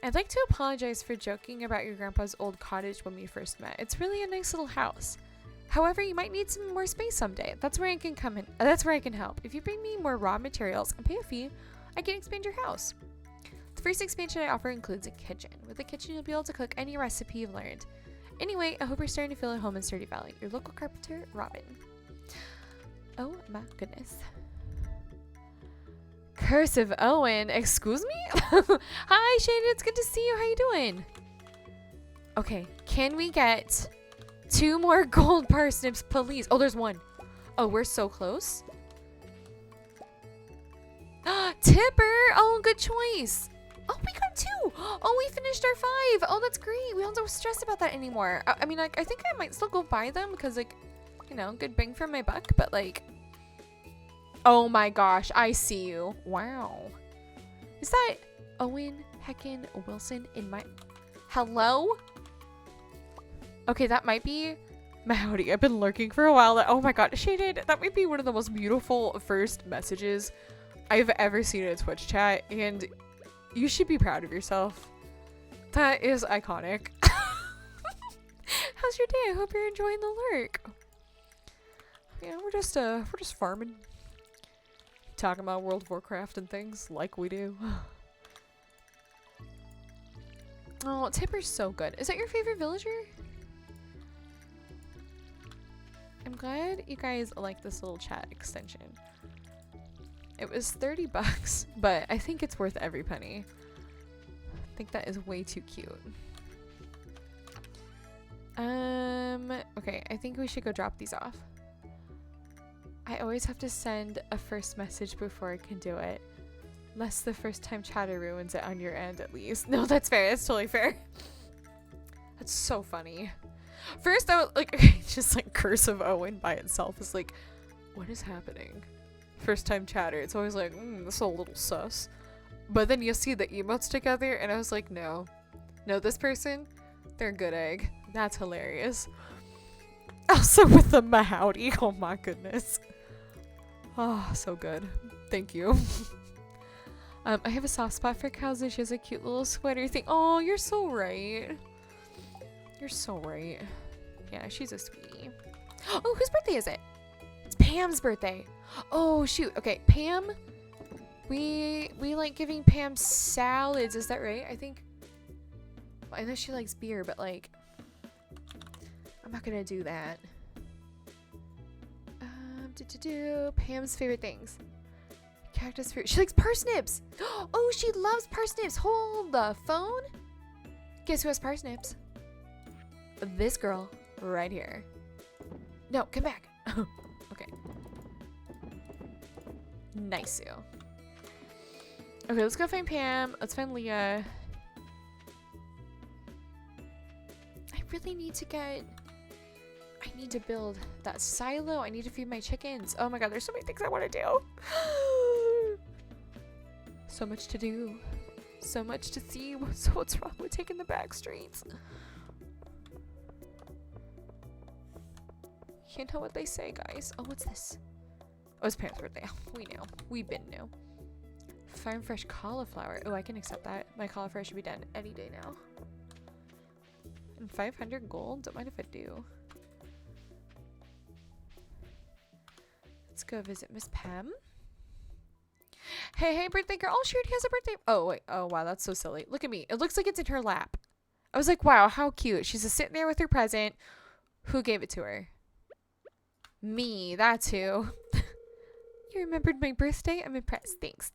I'd like to apologize for joking about your grandpa's old cottage when we first met. It's really a nice little house. However, you might need some more space someday. That's where I can come in. That's where I can help. If you bring me more raw materials and pay a fee, I can expand your house. The first expansion I offer includes a kitchen. With the kitchen, you'll be able to cook any recipe you've learned. Anyway, I hope you're starting to feel at home in Stardew Valley. Your local carpenter, Robin. Oh my goodness. Cursive Owen, excuse me? Hi Shane, it's good to see you. How you doing? Okay, can we get 2 more gold parsnips, please? Oh, there's 1. Oh, we're so close. Tipper! Oh, good choice. Oh, we got 2. Oh, we finished our 5. Oh, that's great. We don't have to stress about that anymore. I mean, I think I might still go buy them because, like, you know, good bang for my buck, but, like, oh my gosh, I see you. Wow. Is that Owen Heckin Wilson in my... Hello? Okay, that might be... Howdy, I've been lurking for a while. Oh my god, Shaded, that might be one of the most beautiful first messages I've ever seen in a Twitch chat. And You should be proud of yourself. That is iconic. How's your day? I hope you're enjoying the lurk. Yeah, we're just farming. Talking about World of Warcraft and things like we do. Oh, Tipper's so good. Is that your favorite villager? I'm glad you guys like this little chat extension. It was 30 bucks, but I think it's worth every penny. I think that is way too cute. Okay, I think we should go drop these off. I always have to send a first message before I can do it. Lest the first time chatter ruins it on your end, at least. No, that's fair. That's totally fair. That's so funny. First, I was like, just like Curse of Owen by itself is like, what is happening? First time chatter. It's always like, this is a little sus. But then you see the emotes together, and I was like, no. No, this person, they're a good egg. That's hilarious. Also with the mahowdy. Oh my goodness. Oh, so good. Thank you. I have a soft spot for cows, and she has a cute little sweater thing. Oh, you're so right. You're so right. Yeah, she's a sweetie. Oh, whose birthday is it? It's Pam's birthday. Oh, shoot. Okay, Pam. We like giving Pam salads. Is that right? I think. I know she likes beer, but like, I'm not gonna do that. Pam's favorite things. Cactus fruit. She likes parsnips. Oh, she loves parsnips. Hold the phone. Guess who has parsnips? This girl right here. No, come back. Okay. Nice, Sue. Okay, let's go find Pam. Let's find Leah. I really need to get... I need to build that silo. I need to feed my chickens. Oh my god, there's so many things I want to do. So much to do. So much to see. So what's wrong with taking the back streets? You know what they say, guys. Oh, what's this? Oh, it's Pam's birthday. We knew. We've been new. Farm fresh cauliflower. Oh, I can accept that. My cauliflower should be done any day now. And 500 gold? Don't mind if I do. Let's go visit Miss Pam. Hey, birthday girl. Oh, she already has a birthday. Oh, wait. Oh, wow. That's so silly. Look at me. It looks like it's in her lap. I was like, wow, how cute. She's just sitting there with her present. Who gave it to her? Me. That's who. You remembered my birthday? I'm impressed. Thanks.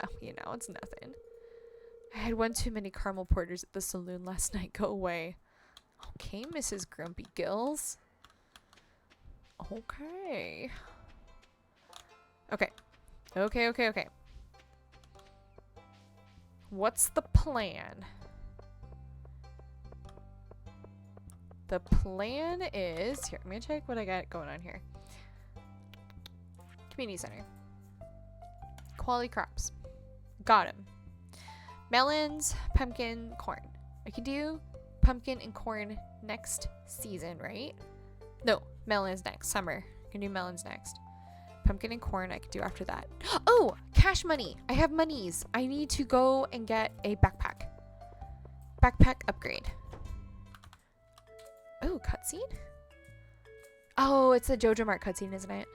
Oh, you know, it's nothing. I had one too many caramel porters at the saloon last night. Go away. Okay, Mrs. Grumpy Gills. Okay. Okay. What's the plan? The plan is... Here, I'm gonna check what I got going on here. Community center. Quality crops. Got him. Melons, pumpkin, corn. I can do pumpkin and corn next season, right? No, melons next. Summer. I can do melons next. Pumpkin and corn I could do after that. Oh, cash money. I have monies. I need to go and get a backpack. Backpack upgrade. Oh, cutscene? Oh, it's a Jojo Mart cutscene, isn't it?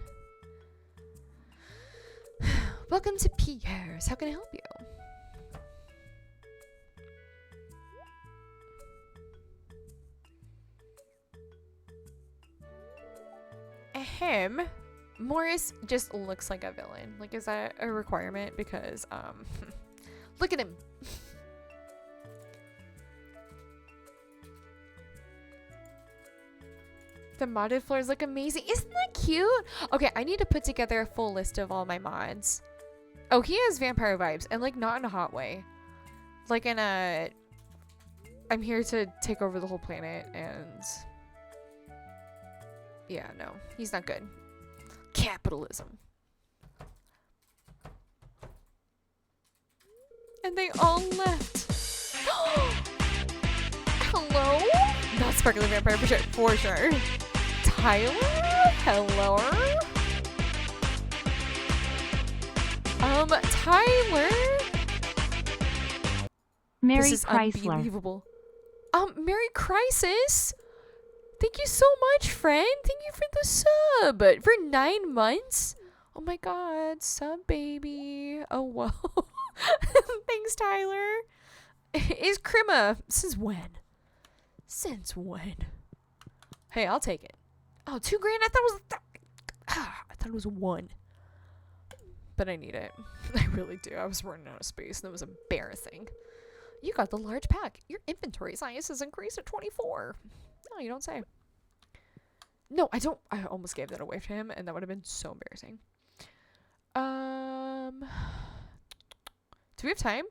Welcome to Pierre's. How can I help you? Ahem. Morris just looks like a villain. Like, is that a requirement? Because, look at him. The modded floors look amazing. Isn't that cute? Okay, I need to put together a full list of all my mods. Oh, he has vampire vibes, and like not in a hot way. Like in a... I'm here to take over the whole planet, and... Yeah, no. He's not good. Capitalism. And they all left. Hello? Not Sparkly Vampire for sure. Tyler? Hello? Tyler? Mary This is Chrysler. unbelievable. Merry Crisis. Thank you so much, friend. Thank you for the sub. For 9 months. Oh my god, sub baby. Oh whoa. Thanks, Tyler. Is Krima. Since when? Since when? Hey, I'll take it. Oh, $2,000. I thought it was 1. But I need it. I really do. I was running out of space and that was embarrassing. You got the large pack. Your inventory size has increased to 24. No, you don't say. No, I don't. I almost gave that away to him and that would have been so embarrassing. Do we have time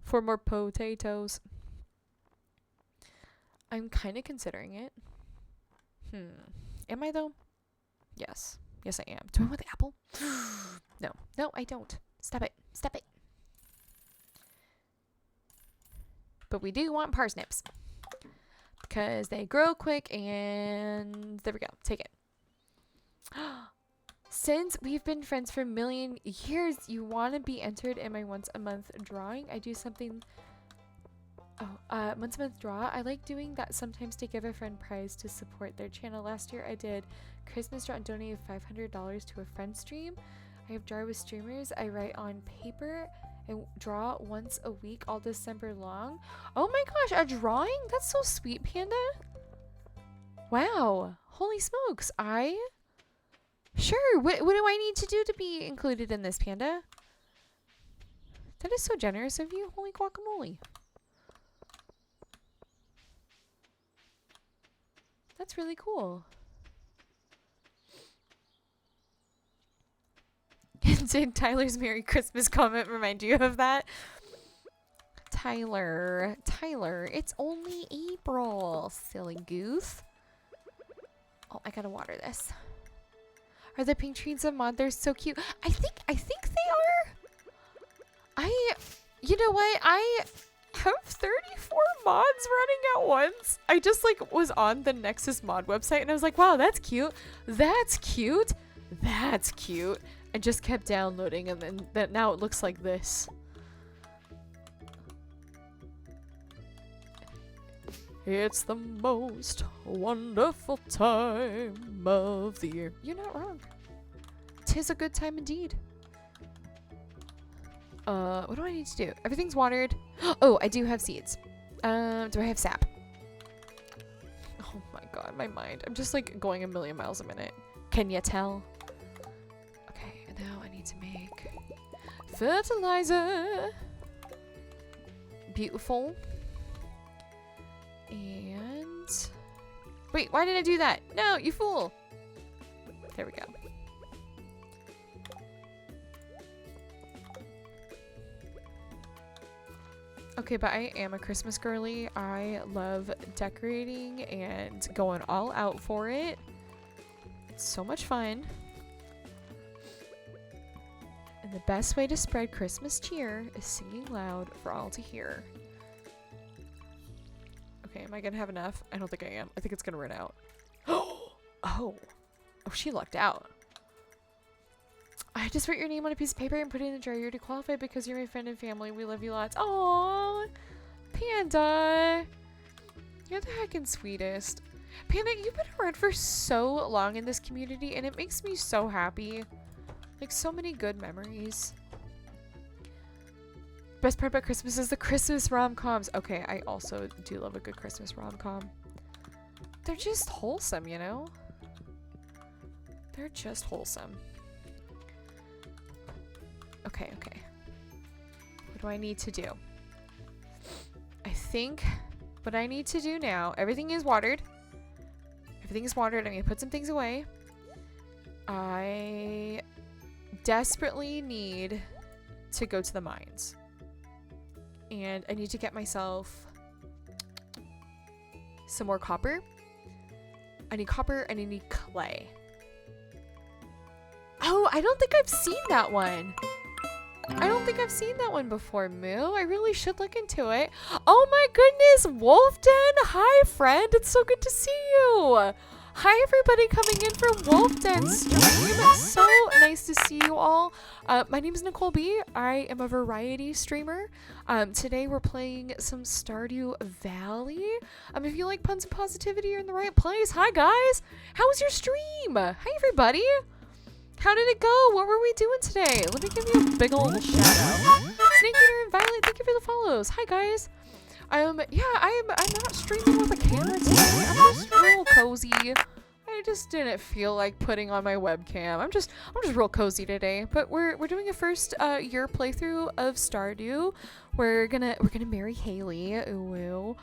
for more potatoes? I'm kind of considering it. Am I though? Yes. Yes, I am. Do I want the apple? No. No, I don't. Stop it. Stop it. But we do want parsnips. Because they grow quick and there we go. Take it. Since we've been friends for a million years, you want to be entered in my once a month drawing? I do something... once a month draw. I like doing that sometimes to give a friend prize to support their channel. Last year I did Christmas draw and donated $500 to a friend stream. I have draw with streamers. I write on paper and draw once a week all December long. Oh my gosh, a drawing? That's so sweet, Panda. Wow. Holy smokes. Sure. What do I need to do to be included in this, Panda? That is so generous of you. Holy guacamole. That's really cool. Did Tyler's Merry Christmas comment remind you of that? Tyler, it's only April, silly goose. Oh, I gotta water this. Are the pink trees a mod? They're so cute. I think they are. You know what? I have 34 mods running at once. I just was on the Nexus mod website and I was like, wow, that's cute. That's cute. That's cute. I just kept downloading and then now it looks like this. It's the most wonderful time of the year. You're not wrong. 'Tis a good time indeed. What do I need to do? Everything's watered. Oh, I do have seeds. Do I have sap? Oh my god, my mind. I'm just going a million miles a minute. Can you tell? Okay, and now I need to make fertilizer. Beautiful. And wait, why did I do that? No, you fool. There we go. Okay, but I am a Christmas girly. I love decorating and going all out for it. It's so much fun. And the best way to spread Christmas cheer is singing loud for all to hear. Okay, am I gonna have enough? I don't think I am. I think it's gonna run out. Oh, she lucked out. I just wrote your name on a piece of paper and put it in the jar. You're to qualify because you're my friend and family. We love you lots. Aww, Panda. You're the heckin' sweetest. Panda, you've been around for so long in this community and it makes me so happy. So many good memories. Best part about Christmas is the Christmas rom-coms. Okay, I also do love a good Christmas rom-com. They're just wholesome, you know? They're just wholesome. Okay. What do I need to do? I think what I need to do now, everything is watered. Everything is watered. I'm going to put some things away. I desperately need to go to the mines. And I need to get myself some more copper. I need copper and I need clay. Oh, I don't think I've seen that one. I don't think I've seen that one before, Moo. I really should look into it. Oh my goodness, Wolfden! Hi, friend. It's so good to see you. Hi everybody coming in for Wolf Den stream. So nice to see you all. My name is ConcernedApe. I am a variety streamer. Today we're playing some Stardew Valley. If you like puns and positivity, you're in the right place. Hi guys. How was your stream? Hi everybody. How did it go? What were we doing today? Let me give you a big old shout out. Snake Eater and Violet, thank you for the follows. Hi guys. Yeah, I'm not streaming with a camera today. I'm just real cozy. I just didn't feel like putting on my webcam. I'm just real cozy today. But we're doing a first year playthrough of Stardew. We're gonna marry Haley. Ooh.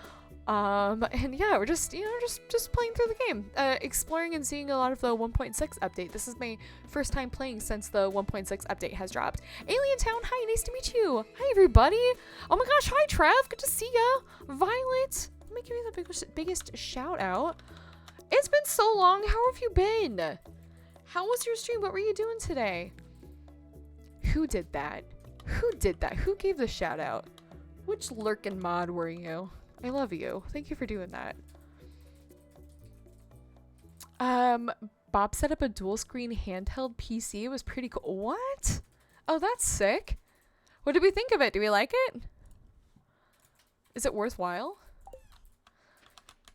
And yeah, we're just playing through the game, exploring and seeing a lot of the 1.6 update. This is my first time playing since the 1.6 update has dropped. Alien Town, hi, nice to meet you. Hi everybody. Oh my gosh, hi Trev, good to see ya. Violet, let me give you the biggest shout out. It's been so long. How have you been? How was your stream? What were you doing today? Who did that? Who did that? Who gave the shout out? Which lurkin' mod were you? I love you. Thank you for doing that. Bob set up a dual screen handheld PC. It was pretty cool. What? Oh, that's sick. What did we think of it? Do we like it? Is it worthwhile?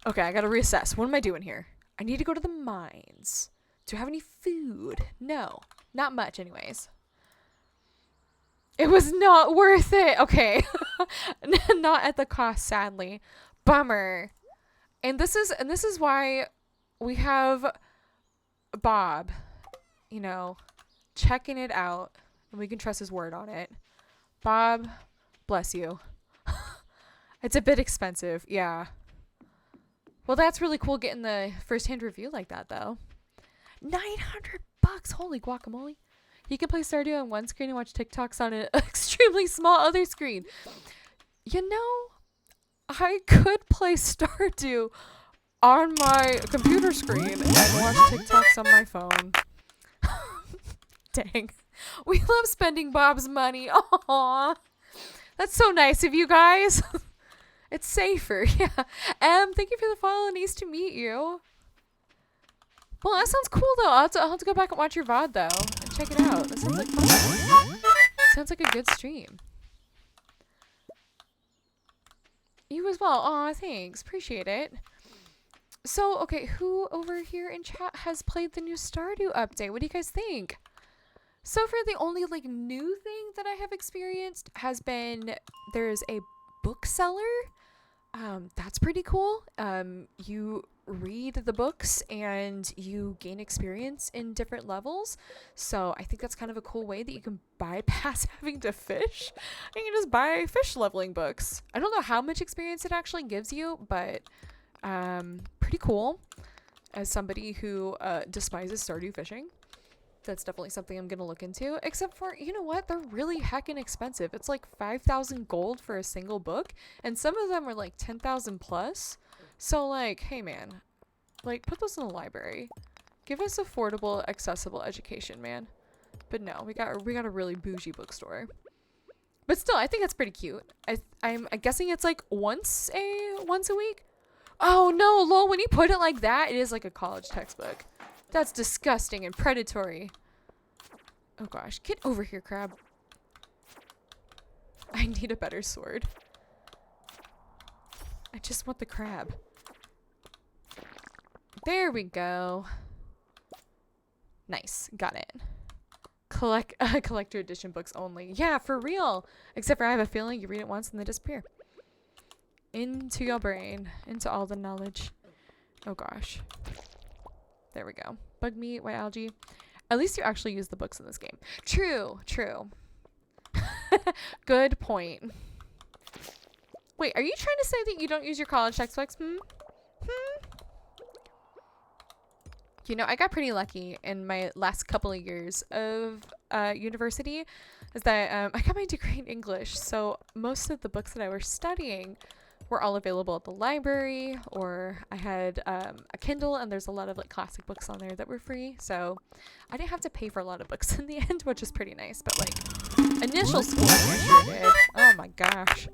Okay, I gotta reassess. What am I doing here? I need to go to the mines. Do I have any food? No. Not much anyways. It was not worth it. Okay. Not at the cost, sadly. Bummer. And this is why we have Bob, you know, checking it out, and we can trust his word on it. Bob, bless you. It's a bit expensive, yeah. Well, that's really cool getting the first-hand review like that, though. $900. Holy guacamole. You can play Stardew on one screen and watch TikToks on an extremely small other screen. You know, I could play Stardew on my computer screen and watch TikToks on my phone. Dang. We love spending Bob's money. Aww. That's so nice of you guys. It's safer. Yeah. Thank you for the follow. Nice to meet you. Well, that sounds cool, though. I'll have to go back and watch your VOD, though, and check it out. That sounds like fun. Sounds like a good stream. You as well. Aw, thanks. Appreciate it. So, okay, who over here in chat has played the new Stardew update? What do you guys think? So far, the only, like, new thing that I have experienced has been there's a bookseller. That's pretty cool. You read the books and you gain experience in different levels. So I think that's kind of a cool way that you can bypass having to fish. You can just buy fish leveling books. I don't know how much experience it actually gives you, but pretty cool. As somebody who despises Stardew fishing, that's definitely something I'm gonna look into. Except for, you know what? They're really heckin' expensive. It's like 5,000 gold for a single book, and some of them are like 10,000 plus. So like, hey man, like put those in the library. Give us affordable, accessible education, man. But no, we got a really bougie bookstore. But still, I think that's pretty cute. I'm guessing it's like once a week. Oh no, lol. When you put it like that, it is like a college textbook. That's disgusting and predatory. Oh gosh, get over here, crab. I need a better sword. I just want the crab. There we go. Nice, got it. Collector edition books only. Yeah, for real. Except for I have a feeling you read it once and they disappear. Into your brain. Into all the knowledge. Oh gosh. There we go. Bug meat, white algae. At least you actually use the books in this game. True, true. Good point. Wait, are you trying to say that you don't use your college textbooks? You know, I got pretty lucky in my last couple of years of university, is that I got my degree in English, so most of the books that I was studying were all available at the library, or I had a Kindle, and there's a lot of like classic books on there that were free, so I didn't have to pay for a lot of books in the end, which is pretty nice. But like initial school, I sure did. Oh my gosh.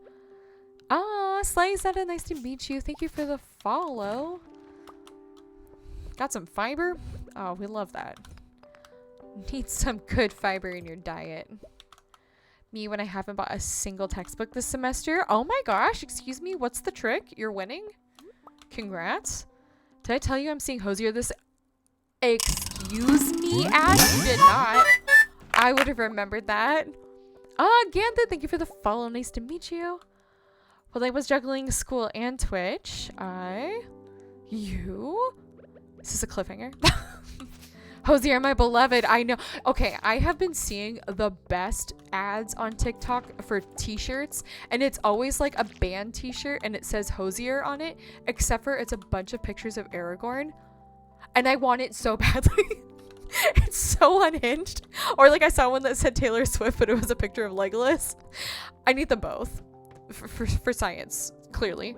Ah, Slay said, nice to meet you. Thank you for the follow. Got some fiber? Oh, we love that. Need some good fiber in your diet. Me when I haven't bought a single textbook this semester. Oh my gosh, excuse me, what's the trick? You're winning? Congrats. Did I tell you I'm seeing Hosier this? Excuse me, Ash? You did not. I would have remembered that. Gantha, thank you for the follow. Nice to meet you. Well, I was juggling school and Twitch. You? Is this a cliffhanger? Hosier, my beloved. I know. Okay, I have been seeing the best ads on TikTok for t-shirts, and it's always like a band t-shirt, and it says Hosier on it, except for it's a bunch of pictures of Aragorn, and I want it so badly. It's so unhinged. Or like I saw one that said Taylor Swift, but it was a picture of Legolas. I need them both for science, clearly.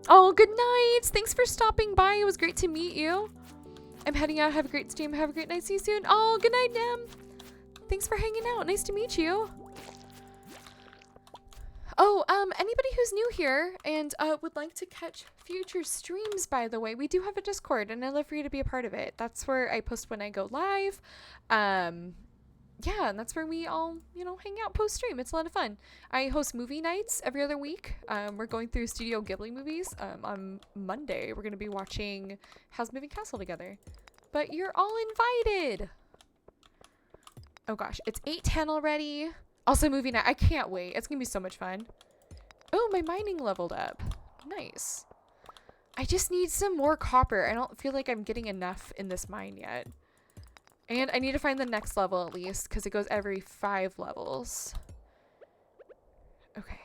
Oh, good night. Thanks for stopping by. It was great to meet you. I'm heading out. Have a great stream. Have a great night. See you soon. Oh, good night, Nem. Thanks for hanging out. Nice to meet you. Oh, anybody who's new here and would like to catch future streams, by the way, we do have a Discord, and I'd love for you to be a part of it. That's where I post when I go live. Yeah, and that's where we all, hang out post-stream. It's a lot of fun. I host movie nights every other week. We're going through Studio Ghibli movies. On Monday, we're going to be watching Howl's Moving Castle together. But you're all invited. Oh gosh, it's 8:10 already. Also movie night. I can't wait. It's going to be so much fun. Oh, my mining leveled up. Nice. I just need some more copper. I don't feel like I'm getting enough in this mine yet. And I need to find the next level at least, because it goes every 5 levels. Okay.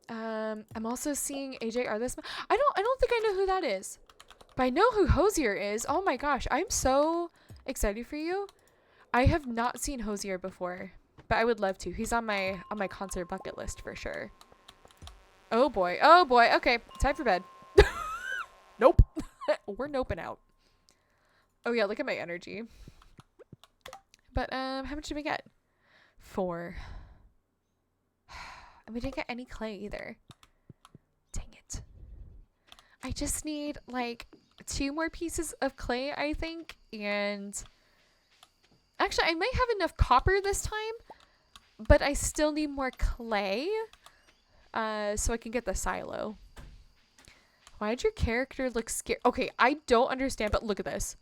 I'm also seeing AJR this. I don't think I know who that is, but I know who Hosier is. Oh my gosh, I'm so excited for you. I have not seen Hosier before, but I would love to. He's on my concert bucket list for sure. Oh boy. Okay, time for bed. Nope. We're noping out. Oh yeah, look at my energy. But how much did we get? 4. And we didn't get any clay either. Dang it. I just need like 2 more pieces of clay, I think. And actually, I might have enough copper this time, but I still need more clay so I can get the silo. Why'd your character look scared? Okay, I don't understand, but look at this.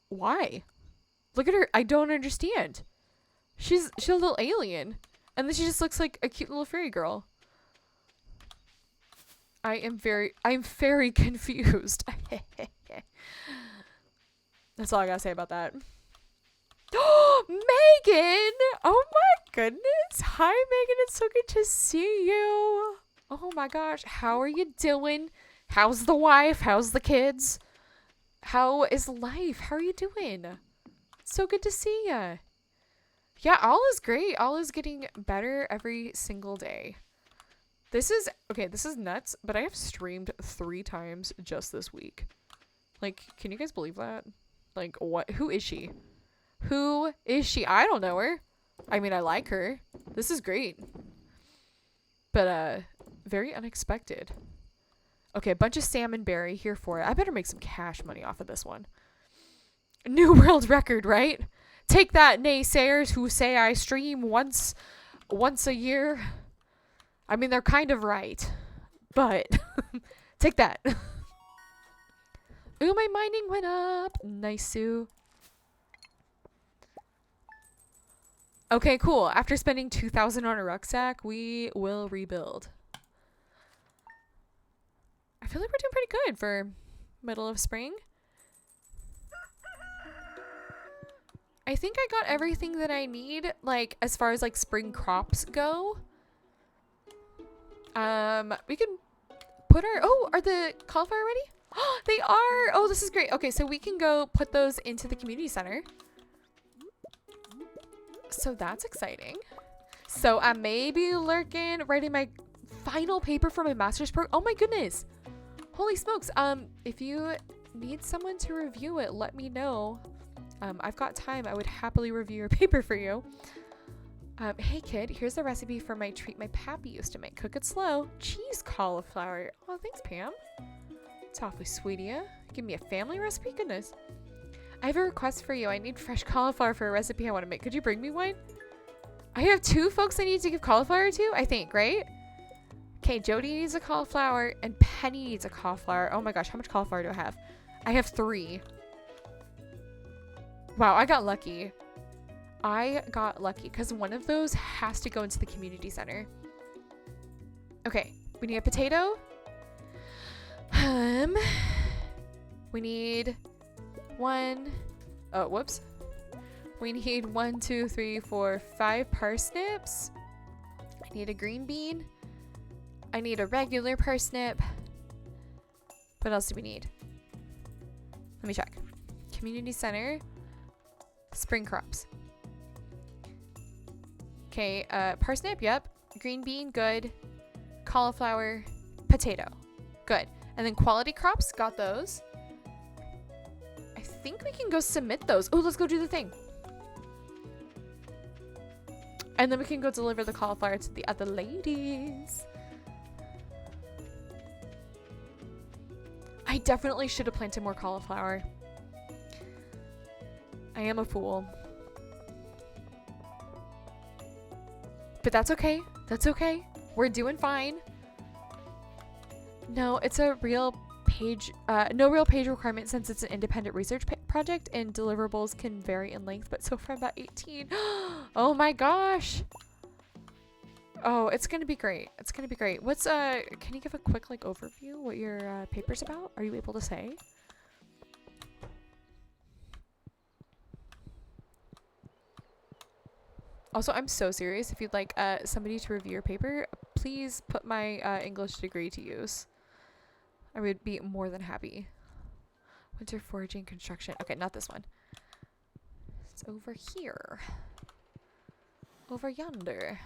Why? Look at her. I don't understand. She's a little alien. And then she just looks like a cute little fairy girl. I'm very confused. That's all I gotta say about that. Megan! Oh my goodness. Hi, Megan. It's so good to see you. Oh my gosh. How are you doing? How's the wife? How's the kids? How is life? How are you doing? So good to see ya. Yeah, all is great. All is getting better every single day. This is nuts, but I have streamed 3 times just this week. Like, can you guys believe that? Like, what? Who is she? Who is she? I don't know her. I mean, I like her. This is great. But, very unexpected. Okay, a bunch of salmon berry here for it. I better make some cash money off of this one. New world record, right? Take that, naysayers who say I stream once a year. I mean, they're kind of right. But, take that. Ooh, my mining went up. Nice, Sue. Okay, cool. After spending 2,000 on a rucksack, we will rebuild. I feel like we're doing pretty good for middle of spring. I think I got everything that I need, like, as far as, like, spring crops go. We can put our... Oh, are the cauliflower ready? Oh, they are! Oh, this is great. Okay, so we can go put those into the community center. So that's exciting. So I may be writing my final paper for my master's program. Oh my goodness. Holy smokes. If you need someone to review it, let me know. I've got time. I would happily review your paper for you. Hey kid, here's the recipe for my treat my pappy used to make. Cook it slow. Cheese cauliflower. Oh, thanks, Pam. It's awfully sweet of you. Give me a family recipe? Goodness. I have a request for you. I need fresh cauliflower for a recipe I want to make. Could you bring me one? I have 2 folks I need to give cauliflower to, I think, right? Okay, Jody needs a cauliflower and Penny needs a cauliflower. Oh my gosh, how much cauliflower do I have? I have 3. Wow, I got lucky. I got lucky because one of those has to go into the community center. Okay, we need a potato. We need 1. Oh, whoops. We need 1, 2, 3, 4, 5 parsnips. I need a green bean. I need a regular parsnip. What else do we need? Let me check. Community center. Spring crops. Okay, parsnip, yep. Green bean, good. Cauliflower, potato, good. And then quality crops, got those. I think we can go submit those. Oh, let's go do the thing. And then we can go deliver the cauliflower to the other ladies. I definitely should have planted more cauliflower. I am a fool. But that's okay. That's okay. We're doing fine. No, it's a real page, no real page requirement since it's an independent research project and deliverables can vary in length, but so far about 18. Oh my gosh. Oh, it's gonna be great. It's gonna be great. What's, can you give a quick, like, overview what your paper's about? Are you able to say? Also, I'm so serious. If you'd like somebody to review your paper, please put my English degree to use. I would be more than happy. Winter foraging construction. Okay, not this one. It's over here. Over yonder.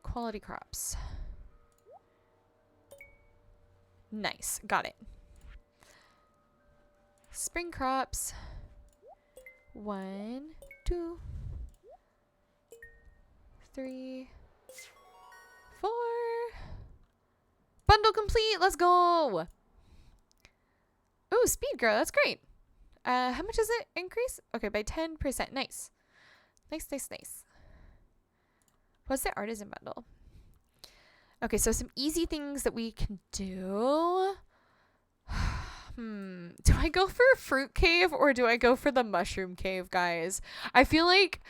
Quality crops. Nice. Got it. Spring crops. 1, 2, 3, 4. Bundle complete. Let's go. Ooh, speed grow. That's great. How much does it increase? Okay, by 10%. Nice. Nice, nice, nice. What's the artisan bundle? Okay, so some easy things that we can do. Do I go for a fruit cave or do I go for the mushroom cave, guys? I feel like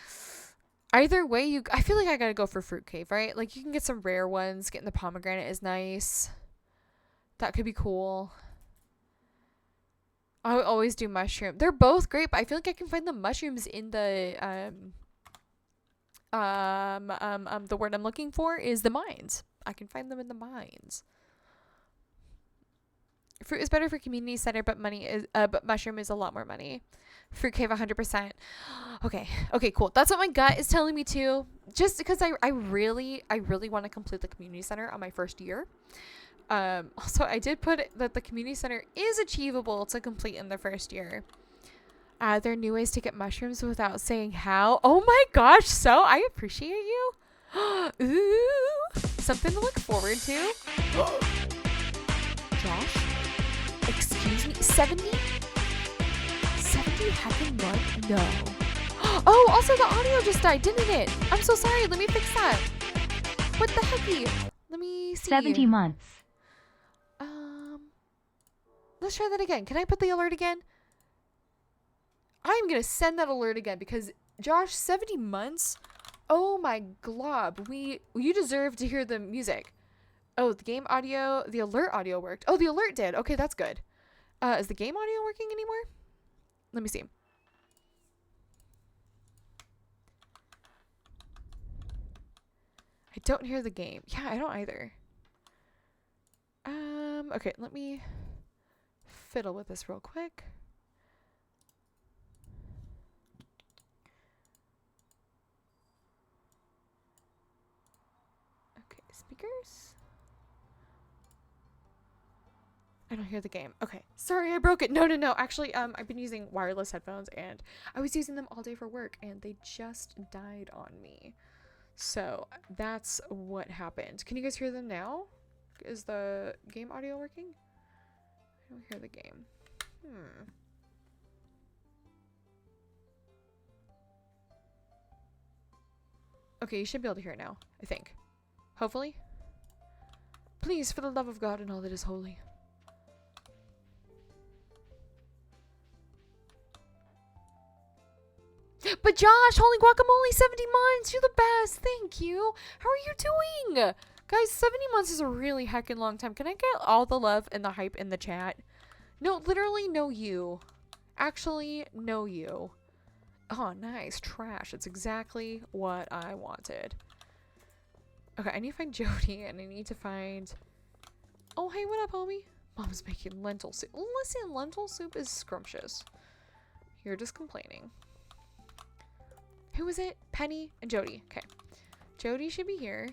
either way, I feel like I gotta go for fruit cave, right? Like, you can get some rare ones. Getting the pomegranate is nice. That could be cool. I would always do mushroom. They're both great, but I feel like I can find the mushrooms in the, the word I'm looking for is the mines. I can find them in the mines. Fruit is better for community center, but but mushroom is a lot more money. Fruit cave 100%. Okay, cool. That's what my gut is telling me too. Just because I really want to complete the community center on my first year. Also, I did put that the community center is achievable to complete in the first year. There are new ways to get mushrooms without saying how. Oh my gosh, so I appreciate you. Ooh, something to look forward to. Josh, excuse me, 70 happened month? No. Oh, also the audio just died, didn't it? I'm so sorry. Let me fix that. What the hecky? Let me see. 70 months. Let's try that again. Can I put the alert again? I'm gonna send that alert again because Josh, 70 months. Oh my glob. You deserve to hear the music. Oh, the game audio, the alert audio worked. Oh, the alert did. Okay, that's good. Is the game audio working anymore? Let me see. I don't hear the game. Yeah, I don't either. Okay, let me fiddle with this real quick. Okay, speakers. I don't hear the game. Okay, sorry, I broke it. No. Actually, I've been using wireless headphones and I was using them all day for work and they just died on me. So that's what happened. Can you guys hear them now? Is the game audio working? I don't hear the game. Okay, you should be able to hear it now, I think. Hopefully. Please, for the love of God and all that is holy. But Josh, holy guacamole, 70 months. You're the best. Thank you. How are you doing? Guys, 70 months is a really heckin' long time. Can I get all the love and the hype in the chat? No, literally no you. Actually, no you. Oh, nice. Trash. It's exactly what I wanted. Okay, I need to find Jody and I need to find... Oh, hey, what up, homie? Mom's making lentil soup. Listen, lentil soup is scrumptious. You're just complaining. Who is it? Penny and Jody. Okay. Jody should be here.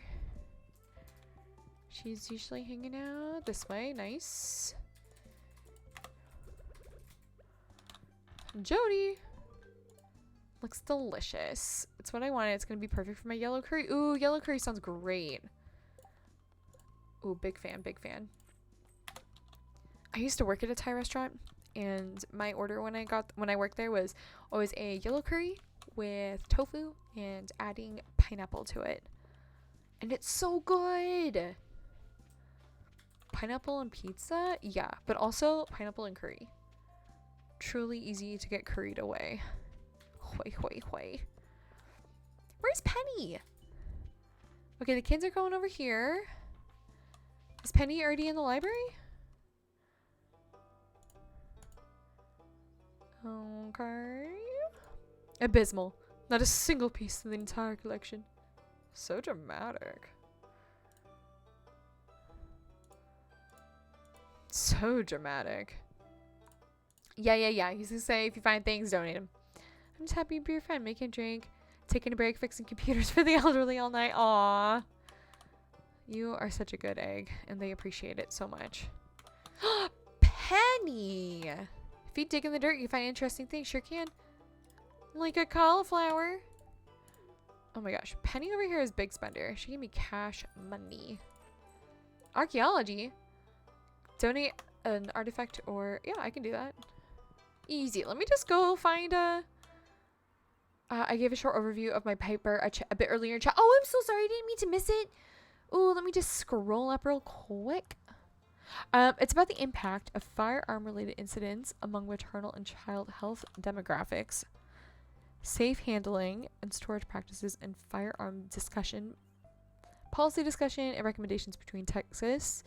She's usually hanging out this way. Nice. Jody. Looks delicious. It's what I wanted. It's going to be perfect for my yellow curry. Ooh, yellow curry sounds great. Ooh, big fan, big fan. I used to work at a Thai restaurant, and my order when I worked there was always a yellow curry with tofu and adding pineapple to it. And it's so good. Pineapple and pizza? Yeah, but also pineapple and curry. Truly easy to get curried away. Hoi, hoi, hoi. Where's Penny? Okay, the kids are going over here. Is Penny already in the library? Okay. Abysmal. Not a single piece in the entire collection. So dramatic. So dramatic. Yeah. He's gonna say if you find things, donate them. I'm just happy to be your friend, making a drink, taking a break, fixing computers for the elderly all night. Aww. You are such a good egg, and they appreciate it so much. Penny! If you dig in the dirt, you find interesting things. Sure can. Like a cauliflower. Oh my gosh. Penny over here is big spender. She gave me cash money. Archaeology? Donate an artifact or... Yeah, I can do that. Easy. Let me just go find a... I gave a short overview of my paper a bit earlier in chat. Oh, I'm so sorry. I didn't mean to miss it. Ooh, let me just scroll up real quick. It's about the impact of firearm-related incidents among maternal and child health demographics, safe handling and storage practices, and firearm discussion, policy discussion, and recommendations between Texas,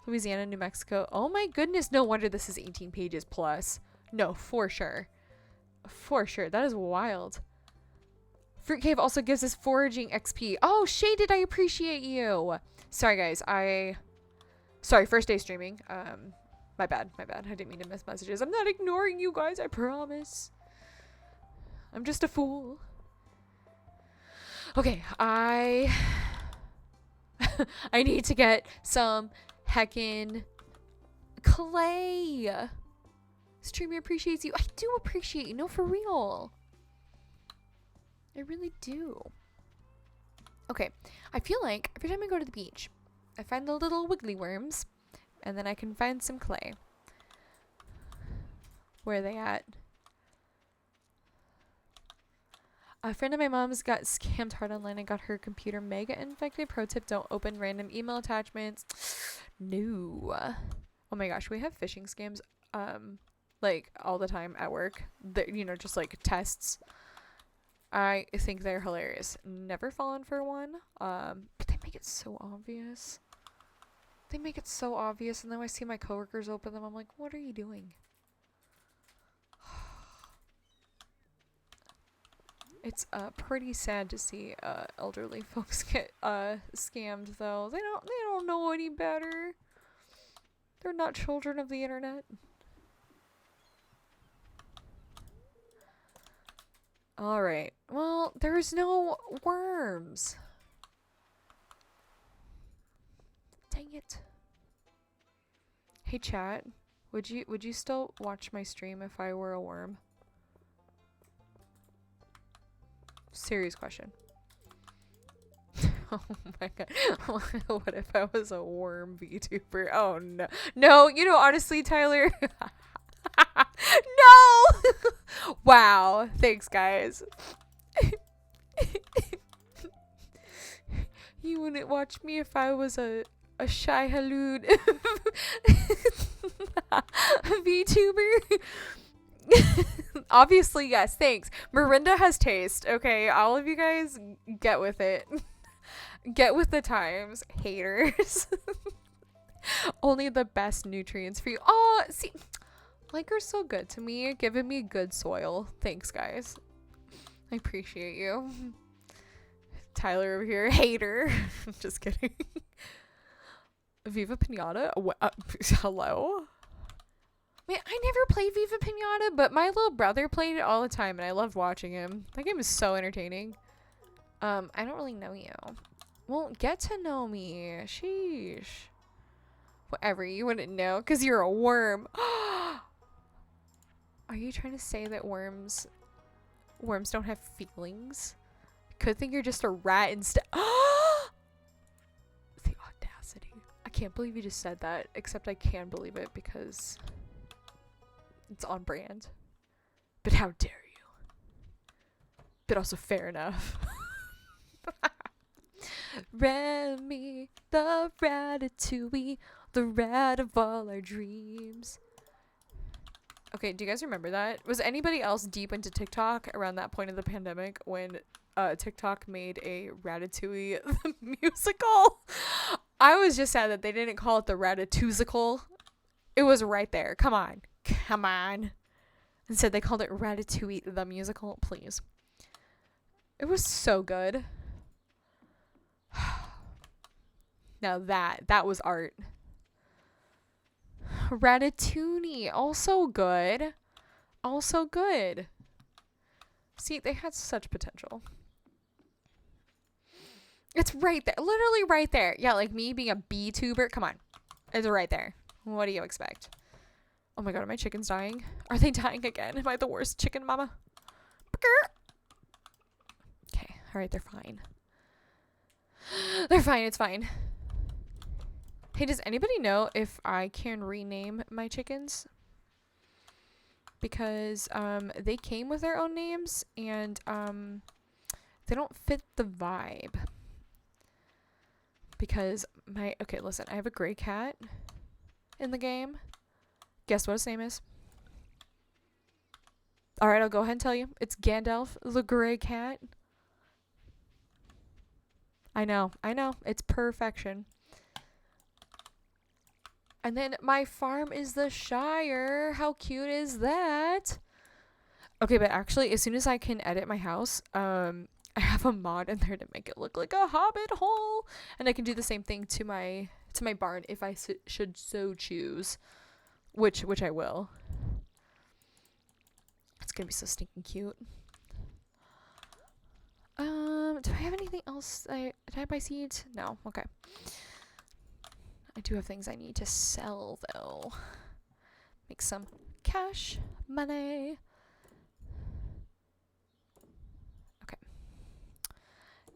Louisiana, and New Mexico. Oh my goodness, no wonder this is 18 pages plus. No, for sure. For sure. That is wild. Fruit Cave also gives us foraging XP. Oh, Shaded, I appreciate you. Sorry, guys. Sorry, first day streaming. My bad. I didn't mean to miss messages. I'm not ignoring you guys, I promise. I'm just a fool. Okay, I need to get some heckin' clay. Streamer appreciates you. I do appreciate you. No, for real. I really do. Okay, I feel like every time I go to the beach, I find the little wiggly worms, and then I can find some clay. Where are they at? A friend of my mom's got scammed hard online and got her computer mega infected. Pro tip, don't open random email attachments. No. Oh my gosh, we have phishing scams like all the time at work. You know, just like tests. I think they're hilarious. Never fallen for one. But they make it so obvious. They make it so obvious, and then I see my coworkers open them. I'm like, what are you doing? It's pretty sad to see elderly folks get scammed, though. They don't know any better. They're not children of the internet. Alright. Well, there's no worms. Dang it. Hey chat, would you still watch my stream if I were a worm? Serious question. Oh my god. What if I was a worm VTuber? Oh no. No, honestly, Tyler. No! Wow. Thanks, guys. You wouldn't watch me if I was a shy halloon VTuber. Obviously, yes. Thanks. Mirinda has taste. Okay, all of you guys, get with it. Get with the times, haters. Only the best nutrients for you. Oh, see, are so good to me, giving me good soil. Thanks, guys. I appreciate you. Tyler over here, hater. Just kidding. Viva Pinata? Hello? Man, I never played Viva Pinata, but my little brother played it all the time, and I loved watching him. That game is so entertaining. I don't really know you. Well, get to know me. Sheesh. Whatever, you wouldn't know, because you're a worm. Are you trying to say that worms don't have feelings? Could think you're just a rat instead. The audacity. I can't believe you just said that, except I can believe it because it's on brand. But how dare you? But also fair enough. Remy, the ratatouille, the rat of all our dreams. Okay, do you guys remember that? Was anybody else deep into TikTok around that point of the pandemic when TikTok made a Ratatouille the musical? I was just sad that they didn't call it the Ratatouille. It was right there. Come on. Instead, they called it Ratatouille the musical. Please. It was so good. Now that was art. Ratatouille, also good. See, they had such potential. It's right there. Literally right there. Yeah, like me being a bee-tuber. Come on. It's right there. What do you expect? Oh my god, are my chickens dying? Are they dying again? Am I the worst chicken mama? Okay, alright, they're fine. They're fine, it's fine. Hey, does anybody know if I can rename my chickens? Because they came with their own names and they don't fit the vibe. Because okay, listen, I have a gray cat in the game. Guess what his name is? Alright, I'll go ahead and tell you. It's Gandalf the Gray Cat. I know. It's perfection. And then my farm is the Shire. How cute is that? Okay, but actually, as soon as I can edit my house, I have a mod in there to make it look like a hobbit hole. And I can do the same thing to my barn if I should so choose. Which I will. It's gonna be so stinking cute. Do I have anything else? Did I buy seeds? No. Okay. I do have things I need to sell, though. Make some cash money. Okay.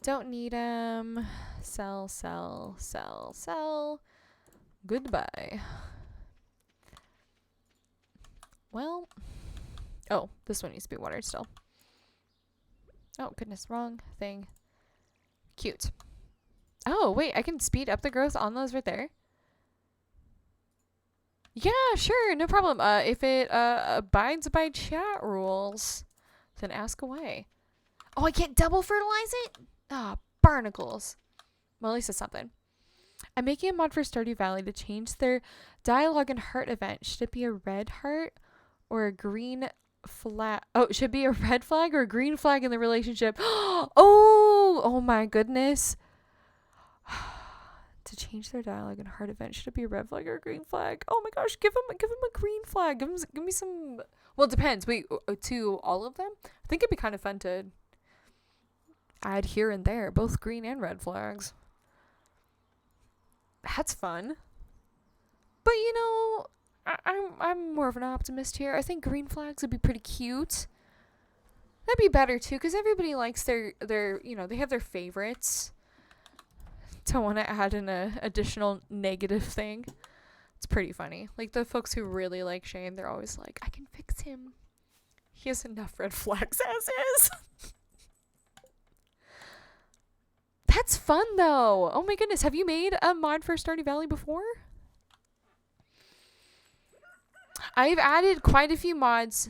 Don't need them. Sell. Goodbye. Well. Oh, this one needs to be watered still. Oh, goodness. Wrong thing. Cute. Oh, wait. I can speed up the growth on those right there. Yeah, sure. No problem. If it abides by chat rules, then ask away. Oh, I can't double fertilize it? Ah, barnacles. Well, at least it's something. I'm making a mod for Stardew Valley to change their dialogue and heart event. Should it be a red heart or a green flag? Oh, it should be a red flag or a green flag in the relationship. Oh my goodness. To change their dialogue and heart event, should it be a red flag or a green flag? Oh my gosh, give him a green flag. Give me some. Well, it depends. Wait, to all of them? I think it'd be kind of fun to add here and there, both green and red flags. That's fun. But I'm more of an optimist here. I think green flags would be pretty cute. That'd be better too, because everybody likes their they have their favorites. don't want to add an additional negative thing. It's pretty funny. Like, the folks who really like Shane, they're always like, I can fix him. He has enough red flags as is. That's fun, though. Oh my goodness. Have you made a mod for Stardew Valley before? I've added quite a few mods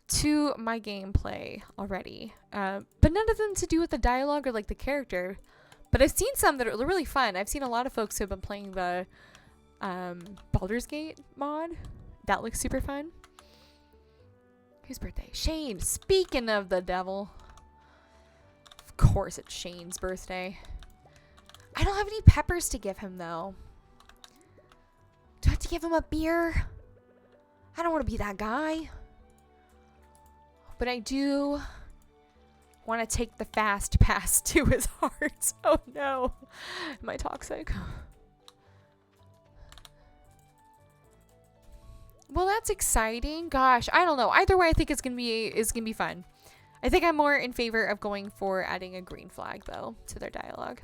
to my gameplay already. But none of them to do with the dialogue or, like, the character. But I've seen some that are really fun. I've seen a lot of folks who have been playing the Baldur's Gate mod. That looks super fun. Whose birthday? Shane. Speaking of the devil. Of course it's Shane's birthday. I don't have any peppers to give him, though. Do I have to give him a beer? I don't want to be that guy. But I do want to take the fast pass to his heart. Oh no. Am I toxic? Well, that's exciting. Gosh, I don't know. Either way, I think it's gonna be fun. I think I'm more in favor of going for adding a green flag, though, to their dialogue.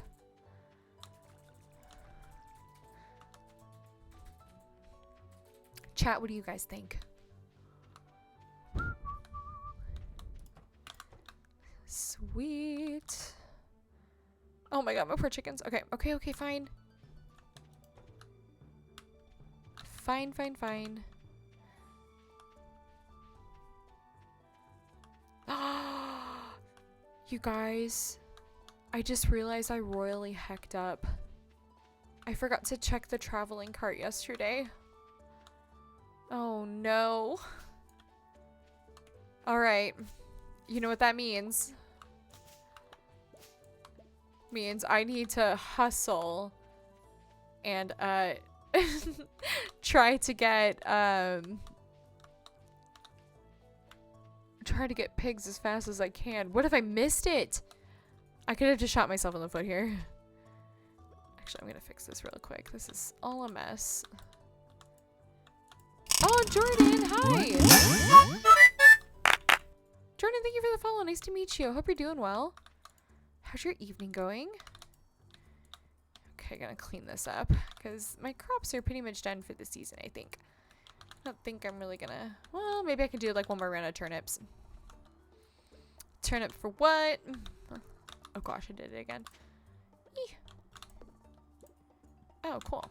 Chat, what do you guys think? Sweet. Oh my god, my poor chickens. Okay, okay, okay, fine. Fine, fine, fine. You guys, I just realized I royally hecked up. I forgot to check the traveling cart yesterday. Oh no. Alright. You know what that means. Means I need to hustle and try to get pigs as fast as I can. What if I missed it? I could have just shot myself in the foot here. Actually, I'm gonna fix this real quick. This is all a mess. Oh, Jordan, hi! Jordan, thank you for the follow. Nice to meet you. Hope you're doing well. How's your evening going? Okay, gonna clean this up because my crops are pretty much done for the season, I think. I don't think I'm really gonna... Well, maybe I can do like one more round of turnips. Turnip for what? Oh gosh, I did it again. Eeh. Oh, cool.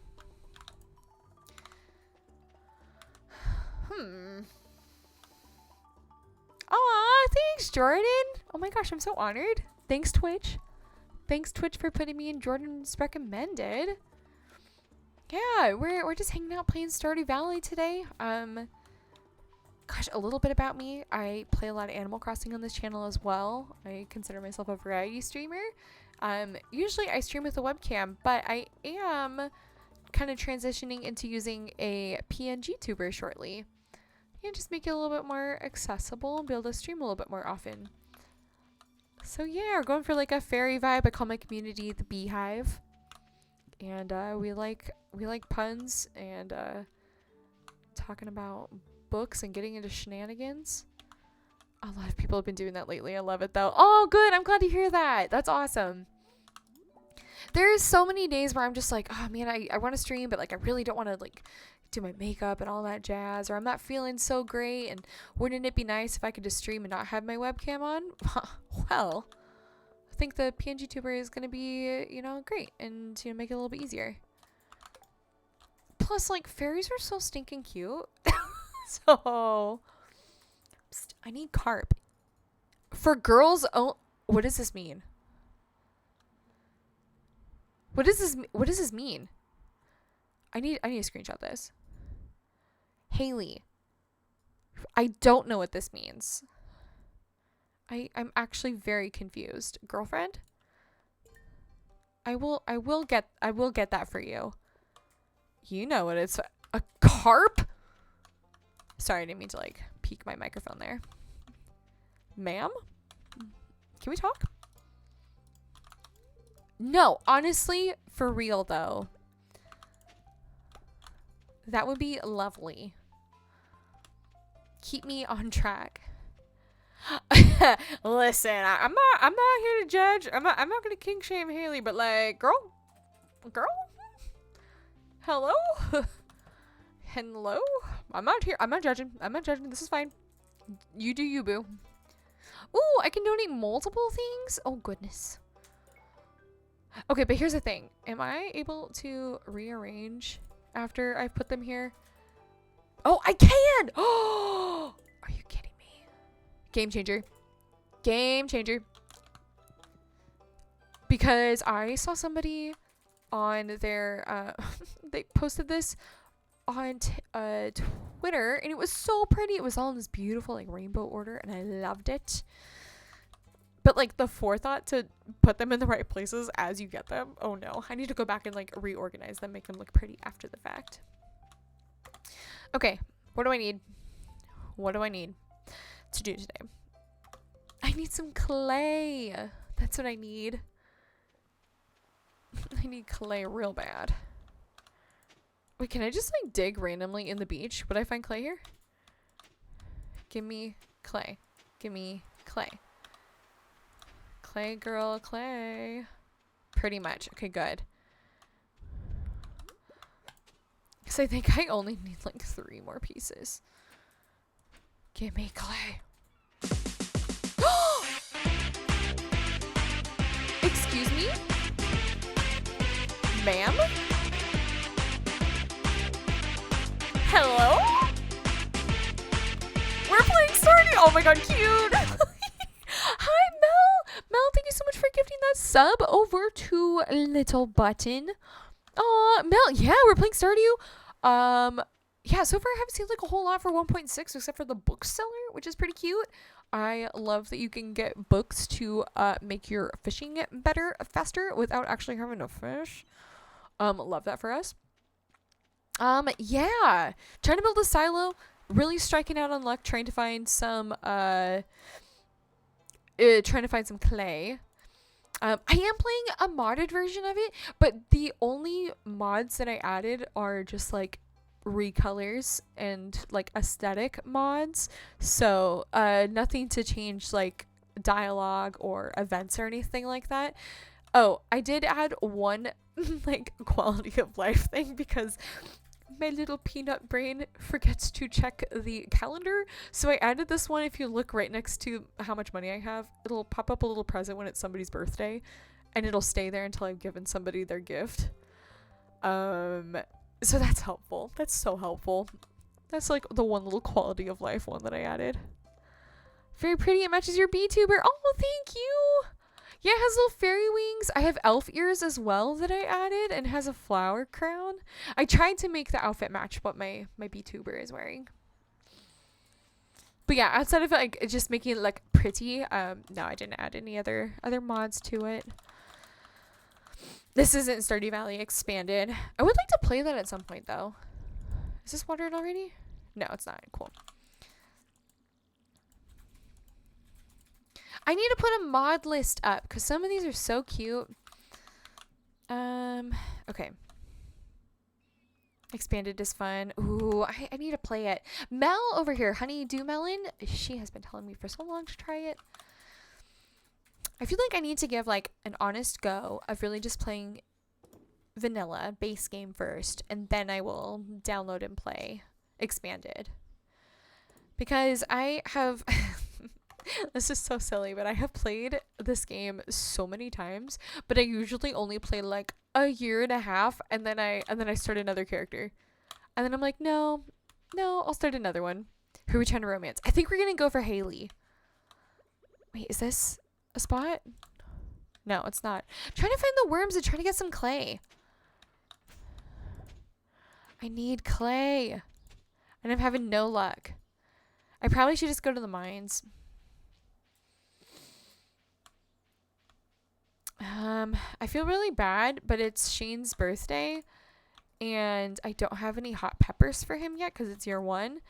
Aw, thanks, Jordan. Oh my gosh, I'm so honored. Thanks, Twitch. Thanks, Twitch, for putting me in Jordan's recommended. Yeah, we're just hanging out playing Stardew Valley today. Gosh, a little bit about me. I play a lot of Animal Crossing on this channel as well. I consider myself a variety streamer. Usually I stream with a webcam, but I am kind of transitioning into using a PNG tuber shortly. And just make it a little bit more accessible and be able to stream a little bit more often. So yeah, we're going for like a fairy vibe. I call my community the Beehive. And we like puns and talking about books and getting into shenanigans. A lot of people have been doing that lately. I love it though. Oh, good. I'm glad to hear that. That's awesome. There's so many days where I'm just like, oh man, I want to stream, but like I really don't want to like do my makeup and all that jazz, or I'm not feeling so great, and wouldn't it be nice if I could just stream and not have my webcam on? Well, I think the PNG tuber is going to be, you know, great and, you know, make it a little bit easier. Plus, like, fairies are so stinking cute. So, I need carp. For girls, oh, what does this mean? What does this mean? I need to screenshot this. Haley, I don't know what this means. I'm actually very confused. Girlfriend? I will get that for you. You know what it's a carp? Sorry, I didn't mean to like peek my microphone there. Ma'am? Can we talk? No, honestly, for real though. That would be lovely. Keep me on track. Listen, I'm not here to judge. I'm not gonna king shame Haley, but like, girl, hello, hello. I'm not here. I'm not judging. I'm not judging. This is fine. You do you, boo. Ooh, I can donate multiple things. Oh goodness. Okay, but here's the thing. Am I able to rearrange after I've put them here? Oh, I can! Oh, are you kidding me? Game changer. Game changer. Because I saw somebody on their, they posted this on Twitter, and it was so pretty. It was all in this beautiful, like, rainbow order, and I loved it. But, like, the forethought to put them in the right places as you get them, oh no. I need to go back and, like, reorganize them, make them look pretty after the fact. Okay, what do I need? What do I need to do today? I need some clay. That's what I need. I need clay real bad. Wait, can I just, like, dig randomly in the beach? Would I find clay here? Give me clay. Give me clay. Clay girl, clay. Pretty much. Okay, good. Because I think I only need like 3 more pieces. Give me clay. Excuse me? Ma'am? Hello? We're playing Stardew! Oh my god, cute! Hi, Mel! Mel, thank you so much for gifting that sub over to Little Button. Aw, Mel, yeah, we're playing Stardew. Yeah, so far I haven't seen like a whole lot for 1.6 except for the bookseller, which is pretty cute. I love that you can get books to make your fishing better, faster, without actually having to fish. Love that for us. Yeah, trying to build a silo, really striking out on luck, trying to find some clay. I am playing a modded version of it, but the only mods that I added are just like recolors and like aesthetic mods. So, nothing to change like dialogue or events or anything like that. Oh, I did add one like quality of life thing because my little peanut brain forgets to check the calendar. So I added this one. If you look right next to how much money I have, it'll pop up a little present when it's somebody's birthday, and it'll stay there until I've given somebody their gift. So that's helpful. That's so helpful. That's like the one little quality of life one that I added. Very pretty. It matches your VTuber. Oh, thank you. Yeah, it has little fairy wings. I have elf ears as well that I added, and has a flower crown. I tried to make the outfit match what my VTuber is wearing. But yeah, outside of like just making it look pretty, no, I didn't add any other mods to it. This isn't Stardew Valley expanded. I would like to play that at some point though. Is this watered already? No, it's not. Cool. I need to put a mod list up because some of these are so cute. Okay. Expanded is fun. Ooh, I need to play it. Mel over here, Honey Do Melon, she has been telling me for so long to try it. I feel like I need to give like an honest go of really just playing vanilla base game first, and then I will download and play expanded. Because I have this is so silly, but I have played this game so many times, but I usually only play like a year and a half, and then I start another character. And then I'm like, no, I'll start another one. Who are we trying to romance? I think we're gonna go for Haley. Wait, is this a spot? No, it's not. I'm trying to find the worms and trying to get some clay. I need clay. And I'm having no luck. I probably should just go to the mines. I feel really bad, but it's Shane's birthday, and I don't have any hot peppers for him yet because it's year 1.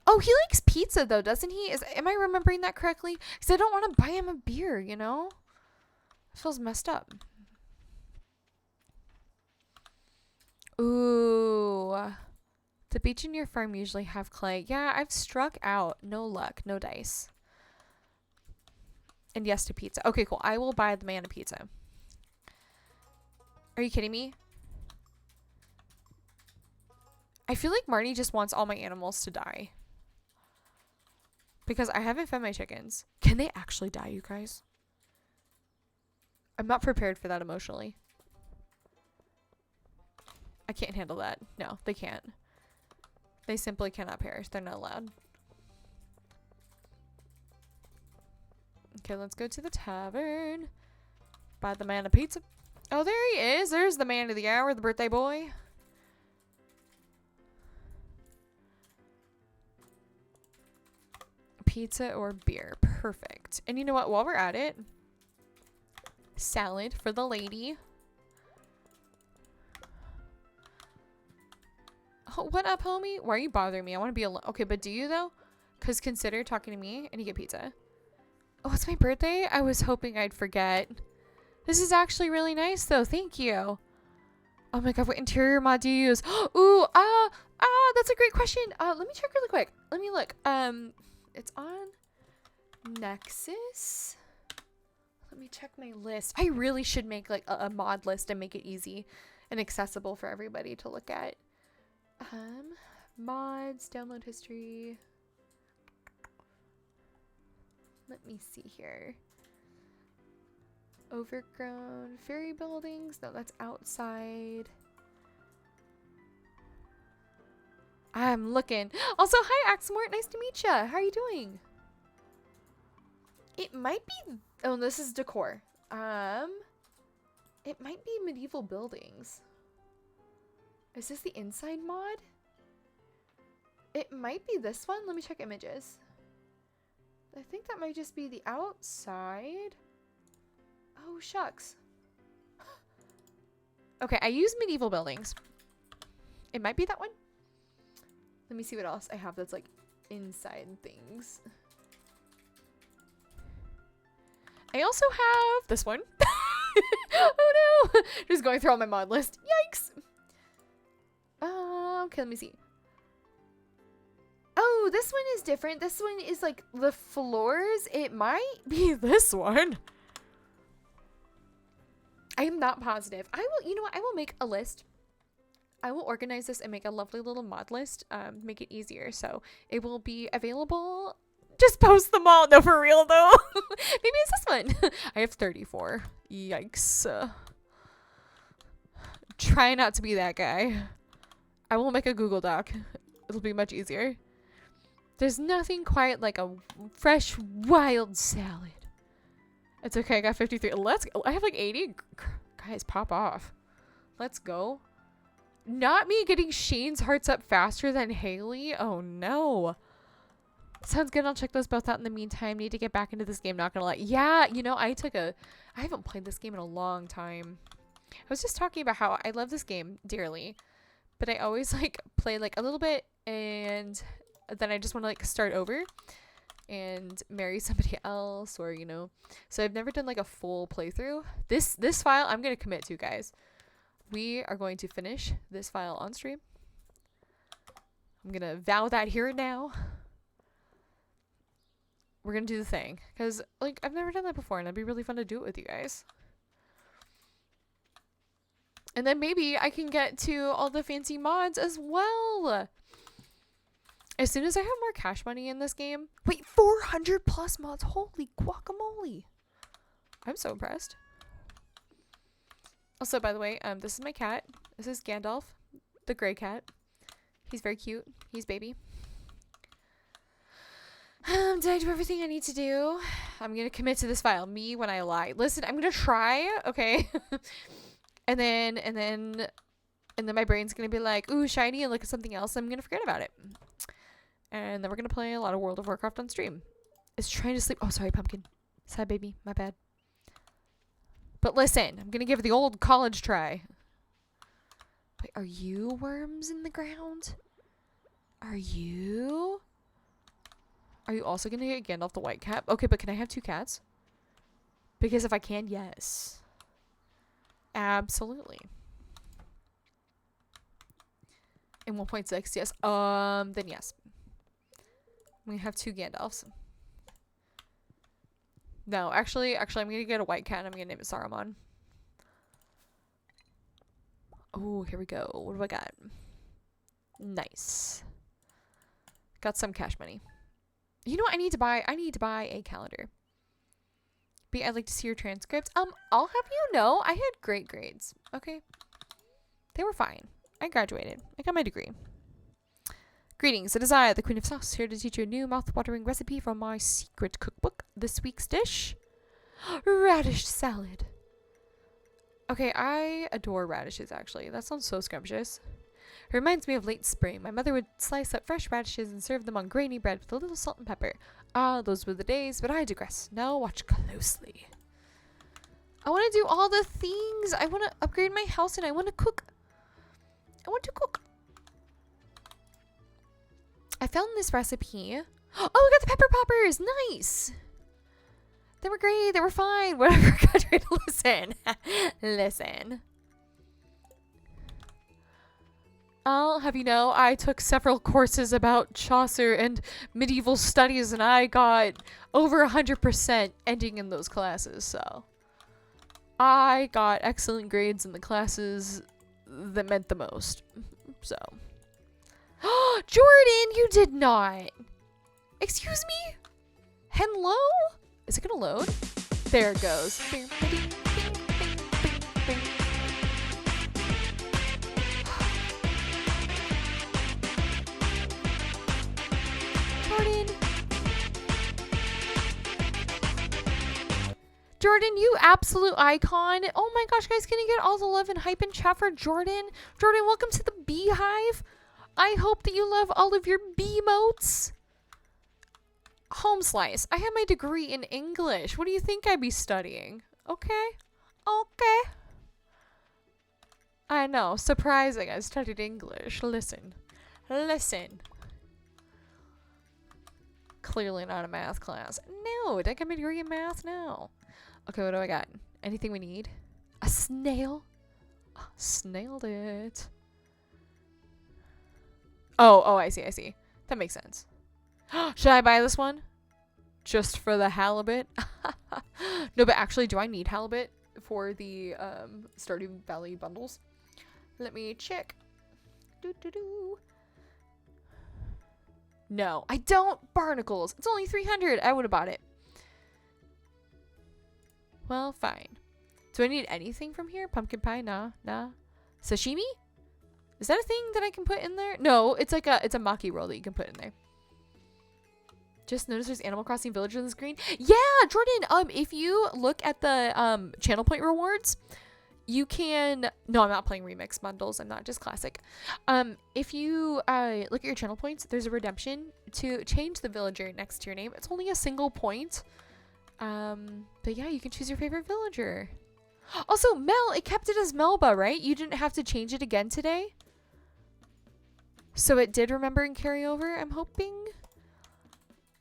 Oh, he likes pizza though, doesn't he? Am I remembering that correctly? Because I don't want to buy him a beer, you know? It feels messed up. Ooh. The beach in your farm usually have clay. Yeah, I've struck out. No luck. No dice. And yes to pizza. Okay, cool. I will buy the man a pizza. Are you kidding me? I feel like Marty just wants all my animals to die. Because I haven't fed my chickens. Can they actually die, you guys? I'm not prepared for that emotionally. I can't handle that. No, they can't. They simply cannot perish. They're not allowed. Okay, let's go to the tavern. Buy the man a pizza. Oh, there he is. There's the man of the hour, the birthday boy. Pizza or beer. Perfect. And you know what? While we're at it, salad for the lady. Oh, what up, homie? Why are you bothering me? I want to be alone. Okay, but do you, though? Because consider talking to me and you get pizza. Oh, it's my birthday? I was hoping I'd forget. This is actually really nice, though. Thank you. Oh my god, what interior mod do you use? Ooh, that's a great question. Let me check really quick. Let me look. It's on Nexus. Let me check my list. I really should make like a mod list and make it easy and accessible for everybody to look at. Mods, download history. Let me see here. Overgrown fairy buildings. No, that's outside. I'm looking. Also, hi, Axmort. Nice to meet ya. How are you doing? It might be... Oh, this is decor. It might be medieval buildings. Is this the inside mod? It might be this one. Let me check images. I think that might just be the outside. Oh, shucks. Okay, I use medieval buildings. It might be that one. Let me see what else I have that's like inside things. I also have this one. Oh no! Just going through all my mod list. Yikes! Okay, let me see. Oh, this one is different. This one is like the floors. It might be this one. I am not positive. I will, you know what? I will make a list. I will organize this and make a lovely little mod list. Make it easier. So it will be available. Just post them all. No, for real though. Maybe it's this one. I have 34. Yikes. Try not to be that guy. I will make a Google Doc. It'll be much easier. There's nothing quite like a fresh, wild salad. It's okay. I got 53. Let's go. I have like 80. Guys, pop off. Let's go. Not me getting Shane's hearts up faster than Haley. Oh, no. Sounds good. I'll check those both out in the meantime. Need to get back into this game. Not gonna lie. Yeah, you know, I haven't played this game in a long time. I was just talking about how I love this game dearly. But I always like play like a little bit and then I just want to like start over and marry somebody else or, you know. So I've never done like a full playthrough. This file I'm going to commit to, guys. We are going to finish this file on stream. I'm going to vow that here and now. We're going to do the thing. Because, like, I've never done that before. And it'd be really fun to do it with you guys. And then maybe I can get to all the fancy mods as well. As soon as I have more cash money in this game. Wait, 400 plus mods. Holy guacamole. I'm so impressed. Also, by the way, this is my cat. This is Gandalf, the gray cat. He's very cute. He's baby. Did I do everything I need to do? I'm going to commit to this file. Me when I lie. Listen, I'm going to try. Okay. and then my brain's going to be like, ooh, shiny, and look at something else. I'm going to forget about it. And then we're going to play a lot of World of Warcraft on stream. It's trying to sleep. Oh, sorry, pumpkin. Sad baby. My bad. But listen, I'm going to give it the old college try. Wait, are you worms in the ground? Are you? Are you also going to get Gandalf the white cat? Okay, but can I have 2 cats? Because if I can, yes. Absolutely. In 1.6, yes. Then yes. We have 2 Gandalfs. No, actually, I'm gonna get a white cat and I'm gonna name it Saruman. Oh, here we go. What do I got? Nice. Got some cash money. You know what I need to buy? I need to buy a calendar. B, I'd like to see your transcripts. I'll have you know, I had great grades. Okay. They were fine. I graduated. I got my degree. Greetings, it is I, the Queen of Sauce, here to teach you a new mouth-watering recipe from my secret cookbook. This week's dish, radish salad. Okay, I adore radishes, actually. That sounds so scrumptious. It reminds me of late spring. My mother would slice up fresh radishes and serve them on grainy bread with a little salt and pepper. Ah, those were the days, but I digress. Now watch closely. I want to do all the things. I want to upgrade my house and I want to cook. I want to cook. I found this recipe. Oh, we got the pepper poppers. Nice. They were great. They were fine. Whatever. Listen. Listen. I'll have you know, I took several courses about Chaucer and medieval studies, and I got over 100% ending in those classes, so. I got excellent grades in the classes that meant the most, so. Jordan, you did not. Excuse me? Hello? Is it gonna load? There it goes. Jordan, you absolute icon. Oh my gosh, guys, can you get all the love and hype and chat for Jordan? Jordan, welcome to the Beehive. I hope that you love all of your bee motes. Home slice. I have my degree in English. What do you think I'd be studying? Okay. Okay. I know. Surprising. I studied English. Listen. Listen. Clearly not a math class. No. Did I get my degree in math? No. Okay, what do I got? Anything we need? A snail? Oh, snailed it. Oh, I see. That makes sense. Should I buy this one? Just for the halibut? No, but actually, do I need halibut for the Stardew Valley bundles? Let me check. No, I don't. Barnacles. It's only 300. I would have bought it. Well, fine. Do I need anything from here? Pumpkin pie? Nah. Sashimi? Is that a thing that I can put in there? No, it's like it's a maki roll that you can put in there. Just noticed there's Animal Crossing Village on the screen. Yeah, Jordan, if you look at the channel point rewards, you can no, I'm not playing remix bundles. I'm not just classic. If you look at your channel points, there's a redemption to change the villager next to your name. It's only a single point. But yeah, you can choose your favorite villager. Also, Mel, it kept it as Melba, right? You didn't have to change it again today? So it did remember and carry over, I'm hoping?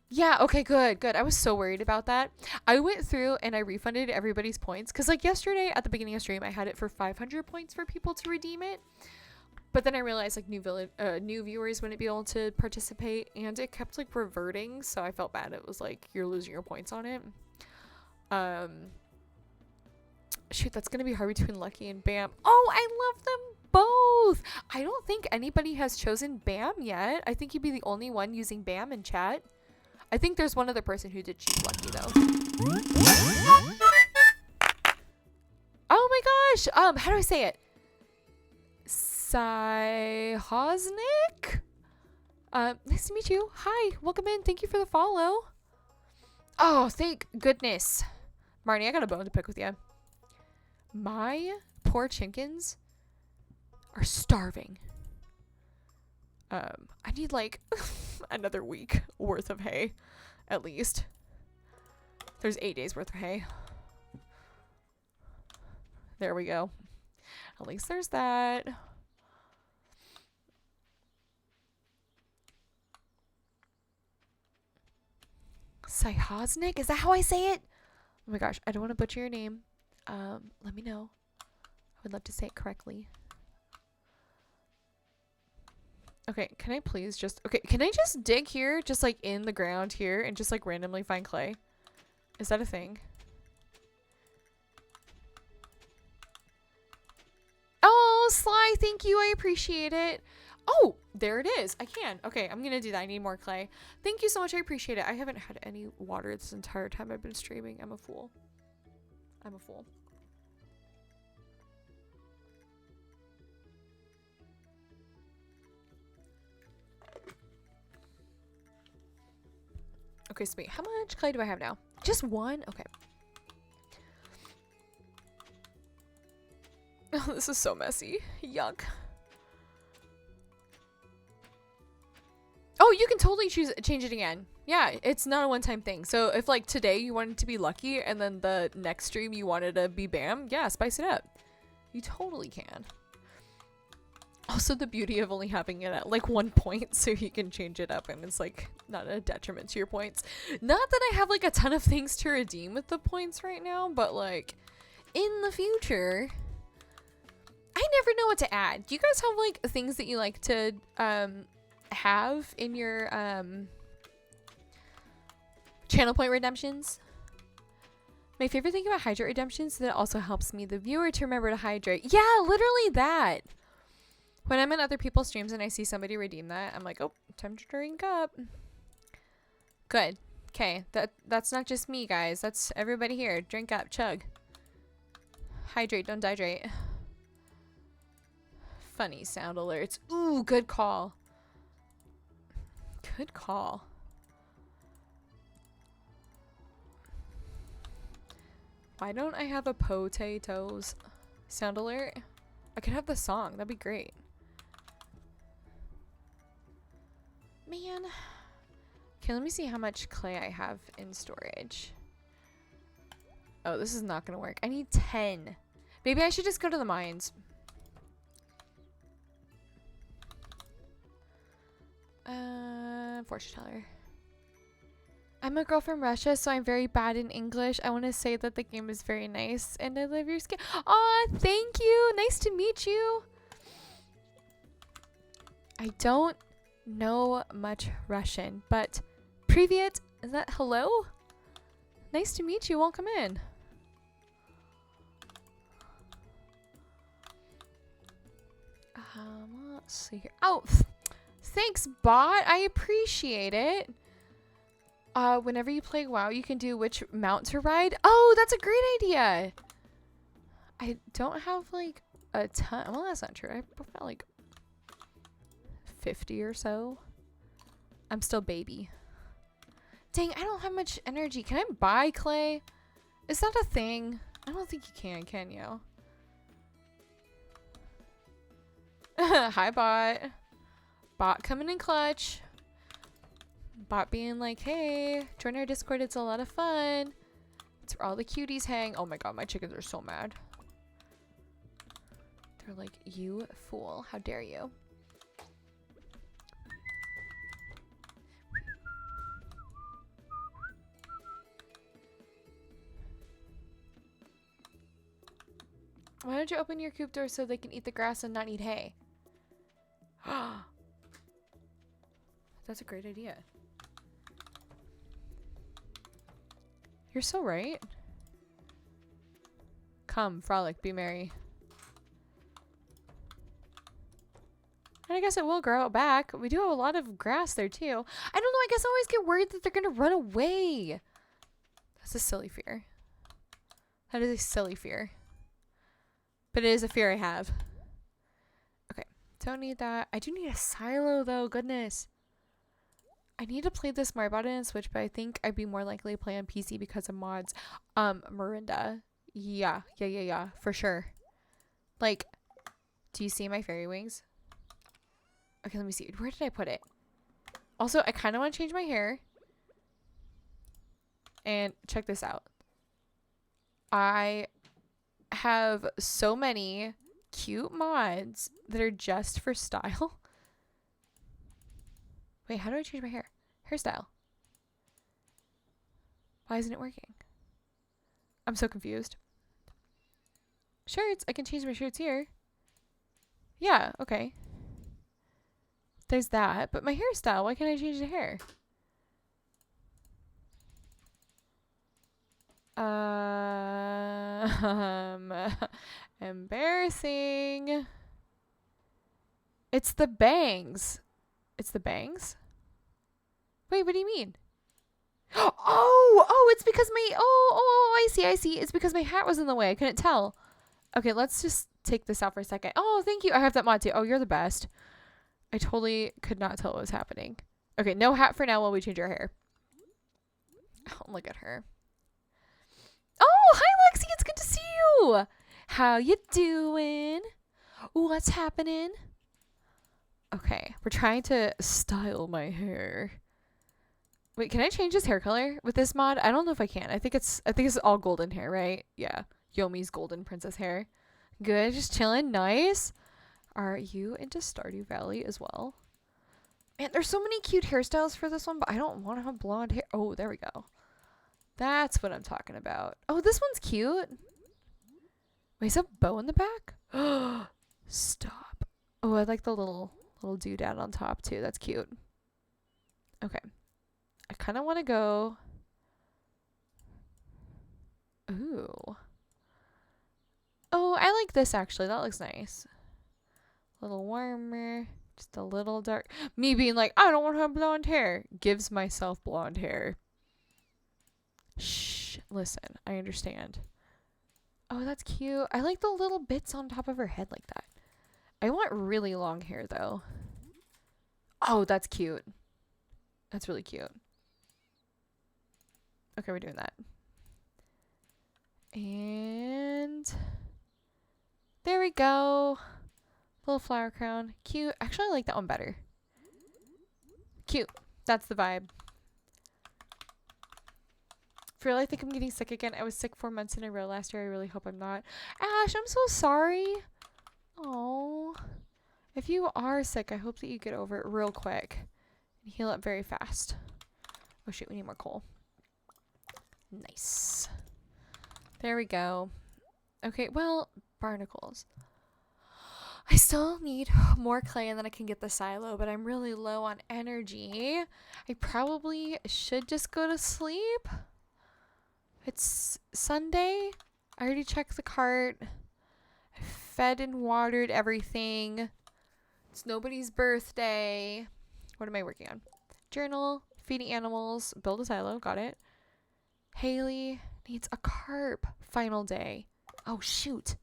Yeah, okay, good. I was so worried about that. I went through and I refunded everybody's points. Because like yesterday at the beginning of stream, I had it for 500 points for people to redeem it. But then I realized like new viewers wouldn't be able to participate. And it kept like reverting. So I felt bad. It was like, you're losing your points on it. Shoot, that's going to be hard between Lucky and Bam. Oh, I love them both. I don't think anybody has chosen Bam yet. I think you'd be the only one using Bam in chat. I think there's one other person who did choose Lucky, though. Oh my gosh. How do I say it? Sihosnik? Nice to meet you. Hi. Welcome in. Thank you for the follow. Oh, thank goodness. Marnie, I got a bone to pick with you. My poor chickens are starving. I need like another week worth of hay, at least. There's 8 days worth of hay. There we go. At least there's that. Sihosnik? Is that how I say it? Oh my gosh, I don't want to butcher your name. Let me know. I would love to say it correctly. Okay, can I please just... Okay, can I just dig here, just like in the ground here, and just like randomly find clay? Is that a thing? Oh, Sly, thank you. I appreciate it. Oh, there it is. I can. Okay, I'm gonna do that. I need more clay. Thank you so much. I appreciate it. I haven't had any water this entire time I've been streaming. I'm a fool. I'm a fool. Okay, sweet. How much clay do I have now? Just one? Okay. Oh, this is so messy. Yuck. Oh, you can totally change it again. Yeah, it's not a one-time thing. So if like today you wanted to be lucky and then the next stream you wanted to be bam, yeah, spice it up. You totally can. Also the beauty of only having it at like 1 point so you can change it up and it's like not a detriment to your points. Not that I have like a ton of things to redeem with the points right now, but like in the future, I never know what to add. Do you guys have like things that you like to have in your channel point redemptions? My favorite thing about hydrate redemptions is that it also helps me, the viewer, to remember to hydrate. Yeah, literally that. When I'm in other people's streams and I see somebody redeem that, I'm like, oh, time to drink up. Good. Okay, that's not just me, guys. That's everybody here. Drink up, chug. Hydrate, don't dehydrate. Funny sound alerts. Ooh, good call. Good call. Why don't I have a potatoes sound alert? I could have the song. That'd be great. Man. Okay, let me see how much clay I have in storage. Oh, this is not gonna work. I need 10. Maybe I should just go to the mines. Fortune teller. I'm a girl from Russia, so I'm very bad in English. I want to say that the game is very nice and I love your skin. Aw, thank you. Nice to meet you. I don't know much Russian, but Privyet, is that hello? Nice to meet you. Welcome in. Let's see here. Oh, thanks, bot. I appreciate it. Whenever you play WoW, you can do which mount to ride. Oh, that's a great idea. I don't have like a ton. Well, that's not true. I've got like 50 or so. I'm still baby. Dang, I don't have much energy. Can I buy clay? Is that a thing? I don't think you can you? Hi, bot. Bot coming in clutch. Bot being like, hey, join our Discord. It's a lot of fun. It's where all the cuties hang. Oh my god, my chickens are so mad. They're like, you fool. How dare you? Why don't you open your coop door so they can eat the grass and not eat hay? That's a great idea. You're so right. Come, frolic, be merry. And I guess it will grow out back. We do have a lot of grass there too. I don't know, I guess I always get worried that they're gonna run away. That's a silly fear. That is a silly fear. But it is a fear I have. Okay, don't need that. I do need a silo though, goodness. I need to play this more. I bought it on Switch, but I think I'd be more likely to play on PC because of mods. Marinda. Yeah, for sure. Like, do you see my fairy wings? Okay, let me see. Where did I put it? Also, I kind of want to change my hair. And check this out. I have so many cute mods that are just for style. Wait, how do I change my hair? Hairstyle. Why isn't it working? I'm so confused. Shirts. I can change my shirts here. Yeah, okay. There's that. But my hairstyle, why can't I change the hair? Embarrassing. It's the bangs. It's the bangs? Wait, what do you mean? Oh, it's because I see. It's because my hat was in the way. I couldn't tell. Okay, let's just take this out for a second. Oh, thank you. I have that mod too. Oh, you're the best. I totally could not tell what was happening. Okay, no hat for now while we change our hair. Oh, look at her. Oh, hi Lexi. It's good to see you. How you doing? What's happening? Okay, we're trying to style my hair. Wait, can I change his hair color with this mod? I don't know if I can. I think it's all golden hair, right? Yeah. Yomi's golden princess hair. Good, just chilling. Nice. Are you into Stardew Valley as well? Man, there's so many cute hairstyles for this one, but I don't want to have blonde hair. Oh, there we go. That's what I'm talking about. Oh, this one's cute. Wait, is that a bow in the back? Stop. Oh, I like the little doodad on top too. That's cute. Okay. I kind of want to go. Ooh. Oh, I like this actually. That looks nice. A little warmer. Just a little dark. Me being like, I don't want to have blonde hair. Gives myself blonde hair. Shh. Listen, I understand. Oh, that's cute. I like the little bits on top of her head like that. I want really long hair though. Oh, that's cute. That's really cute. Okay, we're doing that. And there we go. Little flower crown. Cute. Actually, I like that one better. Cute. That's the vibe. I really think I'm getting sick again. I was sick 4 months in a row last year. I really hope I'm not. Ash, I'm so sorry. Oh. If you are sick, I hope that you get over it real quick and heal up very fast. Oh shoot, we need more coal. Nice. There we go. Okay, well, barnacles. I still need more clay and then I can get the silo, but I'm really low on energy. I probably should just go to sleep. It's Sunday. I already checked the cart. I fed and watered everything. It's nobody's birthday. What am I working on? Journal, feeding animals, build a silo, got it. Haley needs a carp. Final day. Oh shoot.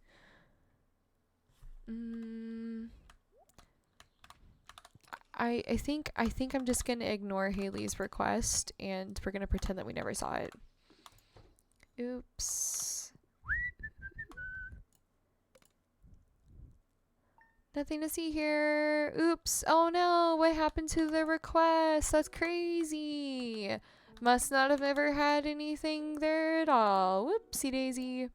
I think I'm just gonna ignore Haley's request and we're gonna pretend that we never saw it. Oops. Nothing to see here. Oops. Oh no, what happened to the request? That's crazy. Must not have ever had anything there at all. Whoopsie daisy.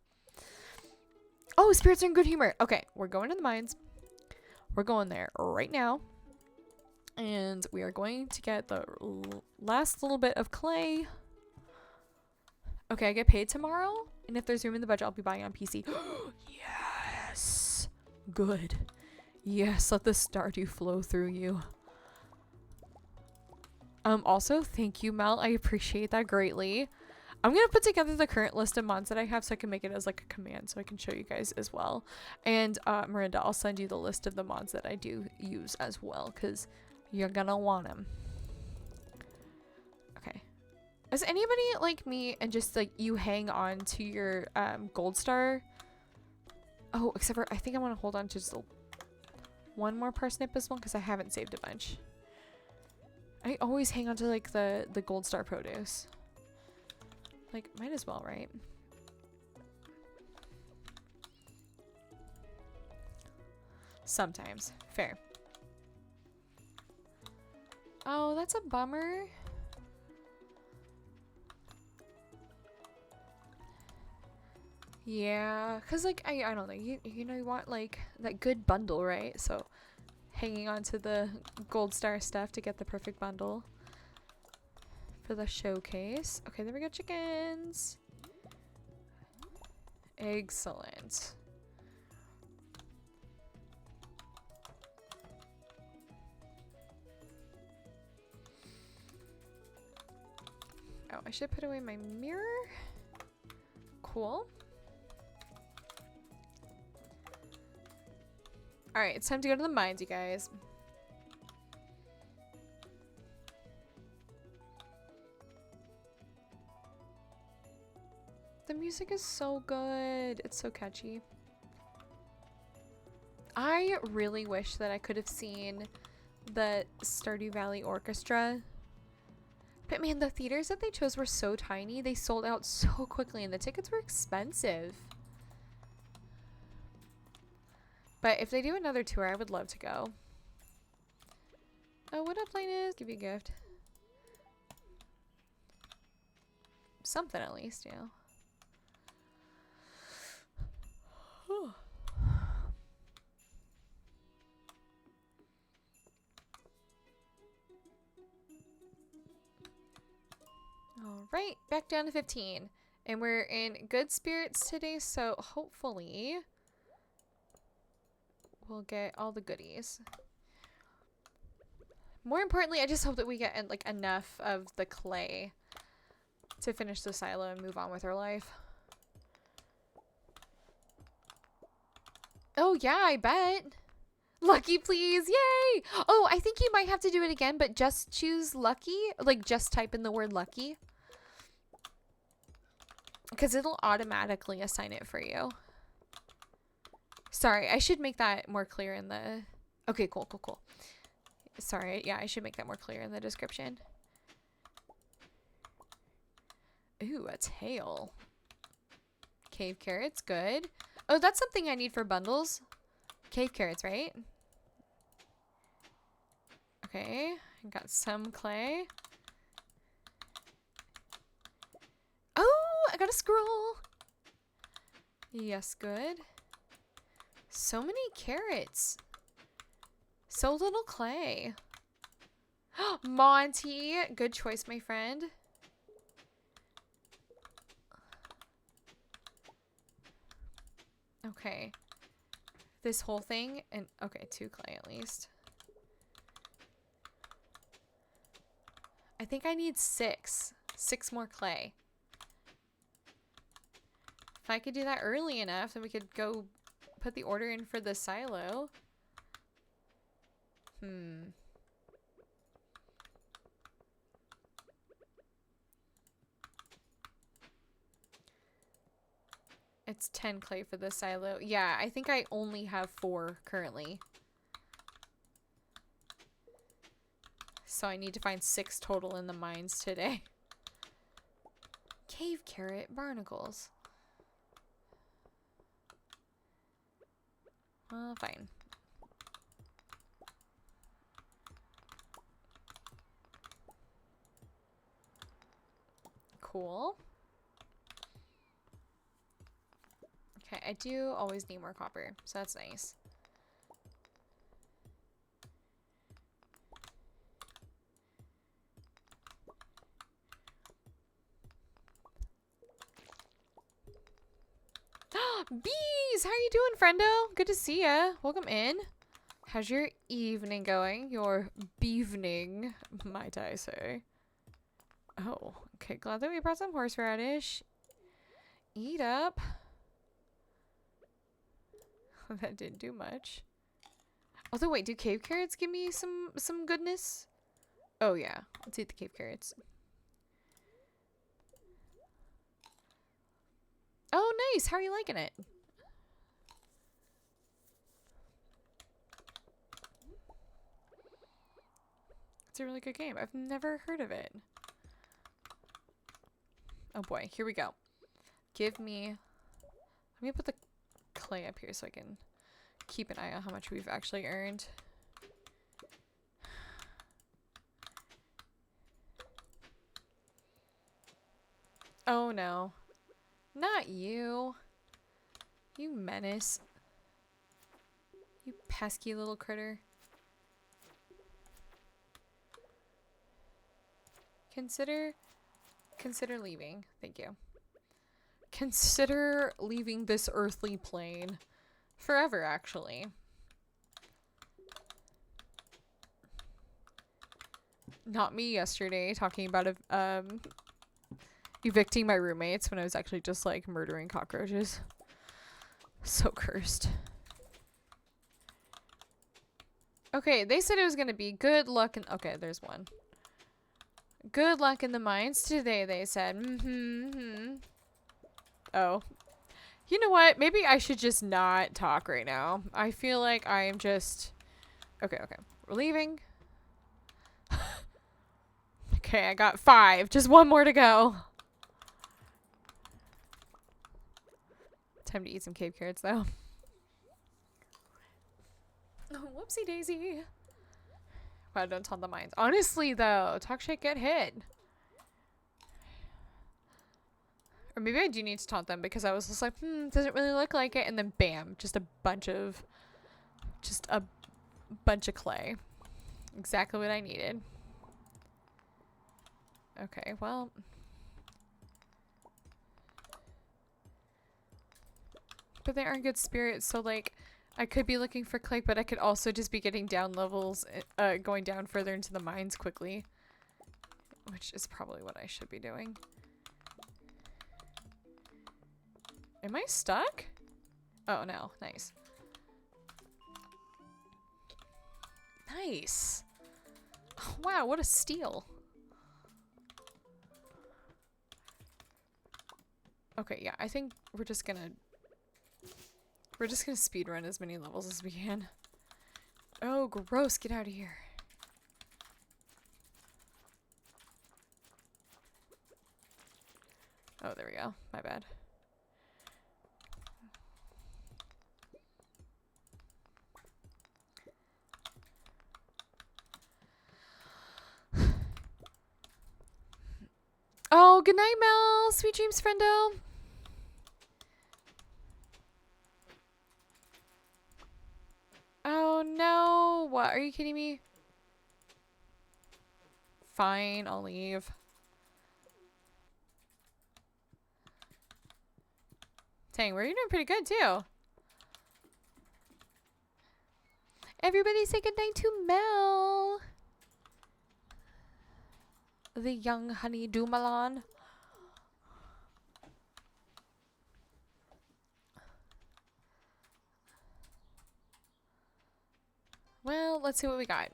Oh, spirits are in good humor. Okay, we're going to the mines. We're going there right now. And we are going to get the last little bit of clay. Okay, I get paid tomorrow. And if there's room in the budget, I'll be buying on PC. Yes. Good. Yes, let the Stardew flow through you. Also, thank you, Mel. I appreciate that greatly. I'm going to put together the current list of mods that I have so I can make it as like a command so I can show you guys as well. And Miranda, I'll send you the list of the mods that I do use as well because you're going to want them. Okay. Is anybody like me and just like you hang on to your gold star? Oh, except for I think I want to hold on to just one more parsnip as well because I haven't saved a bunch. I always hang on to like the gold star produce. Like, might as well, right? Sometimes. Fair. Oh, that's a bummer. Yeah, because like, I don't know, you know, you want like that good bundle, right? So hanging on to the gold star stuff to get the perfect bundle for the showcase. Okay, there we go, chickens. Excellent. Oh, I should put away my mirror. Cool. Alright, it's time to go to the mines, you guys. The music is so good. It's so catchy. I really wish that I could have seen the Stardew Valley Orchestra. But man, the theaters that they chose were so tiny. They sold out so quickly and the tickets were expensive. But if they do another tour, I would love to go. Oh, what up, Linus? Give you a gift. Something at least, you know. Alright, back down to 15. And we're in good spirits today, so hopefully we'll get all the goodies. More importantly, I just hope that we get like enough of the clay to finish the silo and move on with our life. Oh yeah, I bet. Lucky, please. Yay! Oh, I think you might have to do it again, but just choose lucky. Like, just type in the word lucky. Because it'll automatically assign it for you. Sorry, I should make that more clear in the... Okay, cool, cool, cool. Sorry, yeah, I should make that more clear in the description. Ooh, a tail. Cave carrots, good. Oh, that's something I need for bundles. Cave carrots, right? Okay, I got some clay. Oh, I got a scroll. Yes, good. So many carrots. So little clay. Monty, good choice, my friend. Okay. This whole thing, and okay, 2 clay at least. I think I need 6. 6 more clay. If I could do that early enough, then we could go put the order in for the silo. It's 10 clay for the silo. Yeah, I think I only have 4 currently. So I need to find 6 total in the mines today. Cave carrot barnacles. Well, fine. Cool. Okay, I do always need more copper, so that's nice. Bees! How you doing, friendo? Good to see ya. Welcome in. How's your evening going? Your beevening, might I say. Oh, okay. Glad that we brought some horseradish. Eat up. That didn't do much. Although, wait, do cave carrots give me some goodness? Oh, yeah. Let's eat the cave carrots. Oh, nice. How are you liking it? It's a really good game. I've never heard of it. Oh boy, here we go. Give me... Let me put the clay up here so I can keep an eye on how much we've actually earned. Oh no. Not you. You menace. You pesky little critter. Consider leaving. Thank you. Consider leaving this earthly plane. Forever, actually. Not me yesterday talking about evicting my roommates when I was actually just like murdering cockroaches. So cursed. Okay, they said it was gonna be good luck and okay, there's one. Good luck in the mines today, they said. Oh. You know what? Maybe I should just not talk right now. I feel like I am just... Okay. We're leaving. Okay, I got 5. Just 1 more to go. Time to eat some cave carrots, though. Oh, whoopsie daisy. Wow, don't taunt the mines. Honestly, though, talk shit, get hit. Or maybe I do need to taunt them because I was just like, doesn't really look like it. And then bam, just a bunch of clay. Exactly what I needed. Okay, well. But they aren't good spirits, so like, I could be looking for clay, but I could also just be getting down levels, going down further into the mines quickly. Which is probably what I should be doing. Am I stuck? Oh no, nice. Nice. Oh, wow, what a steal. Okay, yeah, I think we're just gonna speedrun as many levels as we can. Oh, gross, get out of here. Oh, there we go. My bad. Oh, good night, Mel. Sweet dreams, friendo. Oh, no. What? Are you kidding me? Fine, I'll leave. Dang, we're doing pretty good, too. Everybody say goodnight to Mel. The young honey Dumoulin. Well, let's see what we got.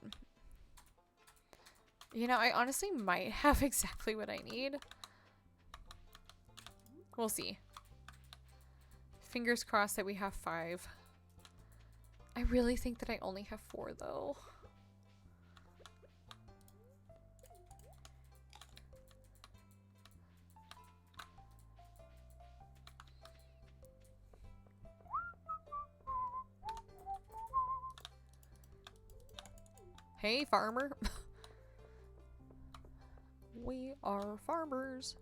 You know, I honestly might have exactly what I need. We'll see. Fingers crossed that we have 5. I really think that I only have 4, though. Hey, farmer. We are farmers.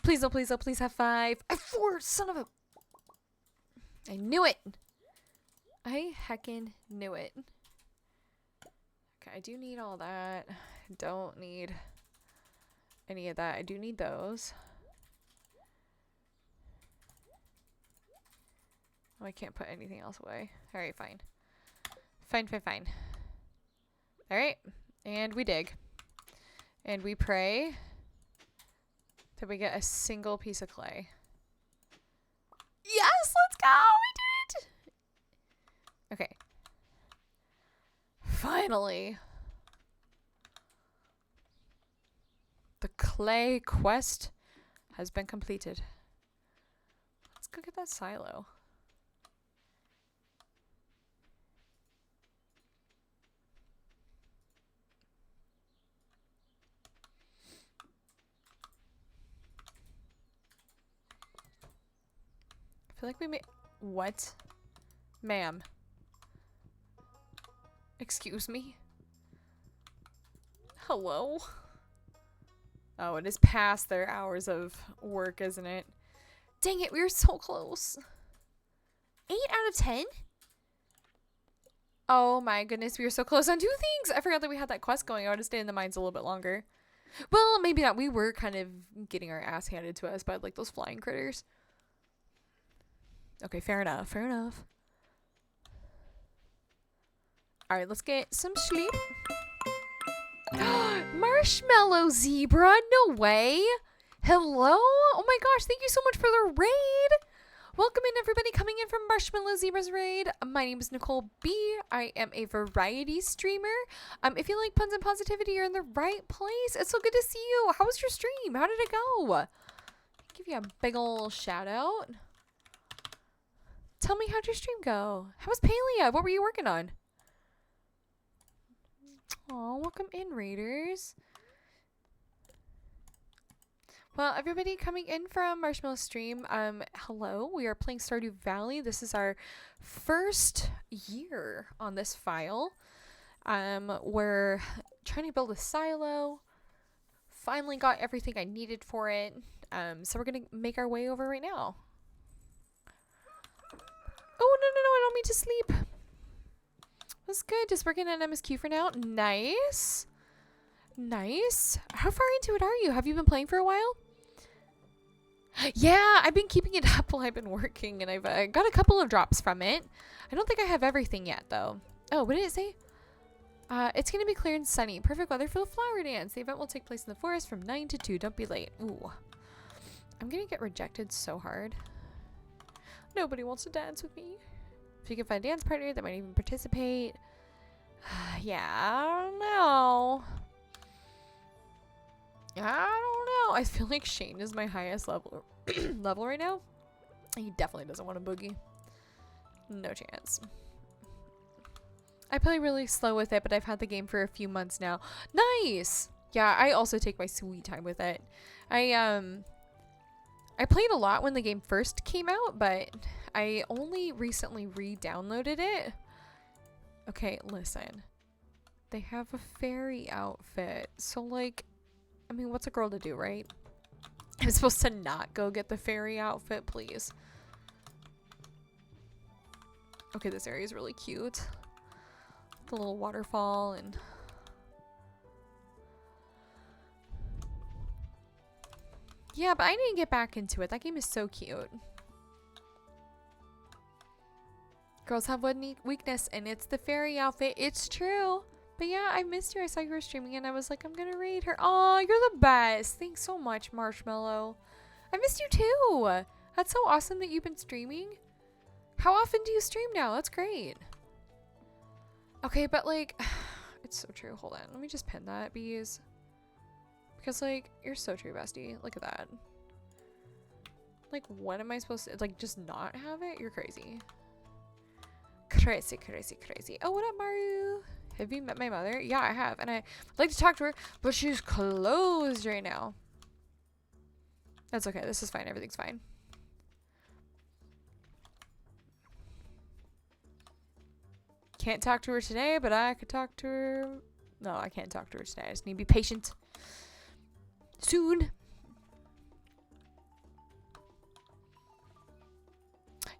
Please, oh, please, oh, please have 5. I have 4, son of a... I knew it. I heckin' knew it. Okay, I do need all that. Don't need any of that. I do need those. Oh, I can't put anything else away. Alright, fine. Fine. Alright. And we dig. And we pray that we get a single piece of clay. Yes! Let's go! We did it! Okay. Finally. The clay quest has been completed. Let's go get that silo. I feel like we made... What? Ma'am. Excuse me? Hello? Oh, it is past their hours of work, isn't it? Dang it, we were so close. 8 out of 10? Oh my goodness, we were so close on 2 things! I forgot that we had that quest going. I would have stayed in the mines a little bit longer. Well, maybe not. We were kind of getting our ass handed to us by like those flying critters. Okay, fair enough. Fair enough. All right, let's get some sleep. Marshmallow zebra? No way. Hello? Oh my gosh, thank you so much for the raid. Welcome in everybody coming in from Marshmallow Zebra's raid. My name is ConcernedApe. I am a variety streamer. If you like puns and positivity, you're in the right place. It's so good to see you. How was your stream? How did it go? Give you a big ol' shout out. Tell me, how'd your stream go? How was Palea? What were you working on? Aw, welcome in, raiders. Well, everybody coming in from Marshmallow stream, hello. We are playing Stardew Valley. This is our first year on this file. We're trying to build a silo. Finally got everything I needed for it. So we're gonna make our way over right now. Oh, no, I don't mean to sleep. That's good. Just working on MSQ for now. Nice. Nice. How far into it are you? Have you been playing for a while? Yeah, I've been keeping it up while I've been working, and I've got a couple of drops from it. I don't think I have everything yet, though. Oh, what did it say? It's going to be clear and sunny. Perfect weather for the flower dance. The event will take place in the forest from 9 to 2. Don't be late. Ooh. I'm going to get rejected so hard. Nobody wants to dance with me. If you can find a dance partner that might even participate. Yeah, I don't know. I feel like Shane is my highest level level right now. He definitely doesn't want a boogie. No chance. I play really slow with it, but I've had the game for a few months now. Nice! Yeah, I also take my sweet time with it. I played a lot when the game first came out, but I only recently re-downloaded it. Okay, listen. They have a fairy outfit. So, like, I mean, what's a girl to do, right? I'm supposed to not go get the fairy outfit, please. Okay, this area is really cute. The little waterfall and... Yeah, but I need to get back into it. That game is so cute. Girls have one weakness, and it's the fairy outfit. It's true. But yeah, I missed you. I saw you were streaming, and I was like, I'm gonna raid her. Oh, you're the best. Thanks so much, Marshmallow. I missed you too. That's so awesome that you've been streaming. How often do you stream now? That's great. Okay, but like, it's so true. Hold on. Let me just pin that, bees. Because, like, you're so true, bestie. Look at that. Like, what am I supposed to, like, just not have it? You're crazy. Crazy, crazy, crazy. Oh, what up, Maru? Have you met my mother? Yeah, I have. And I'd like to talk to her, but she's closed right now. That's okay. This is fine. Everything's fine. Can't talk to her today, but I could talk to her. No, I can't talk to her today. I just need to be patient. Soon.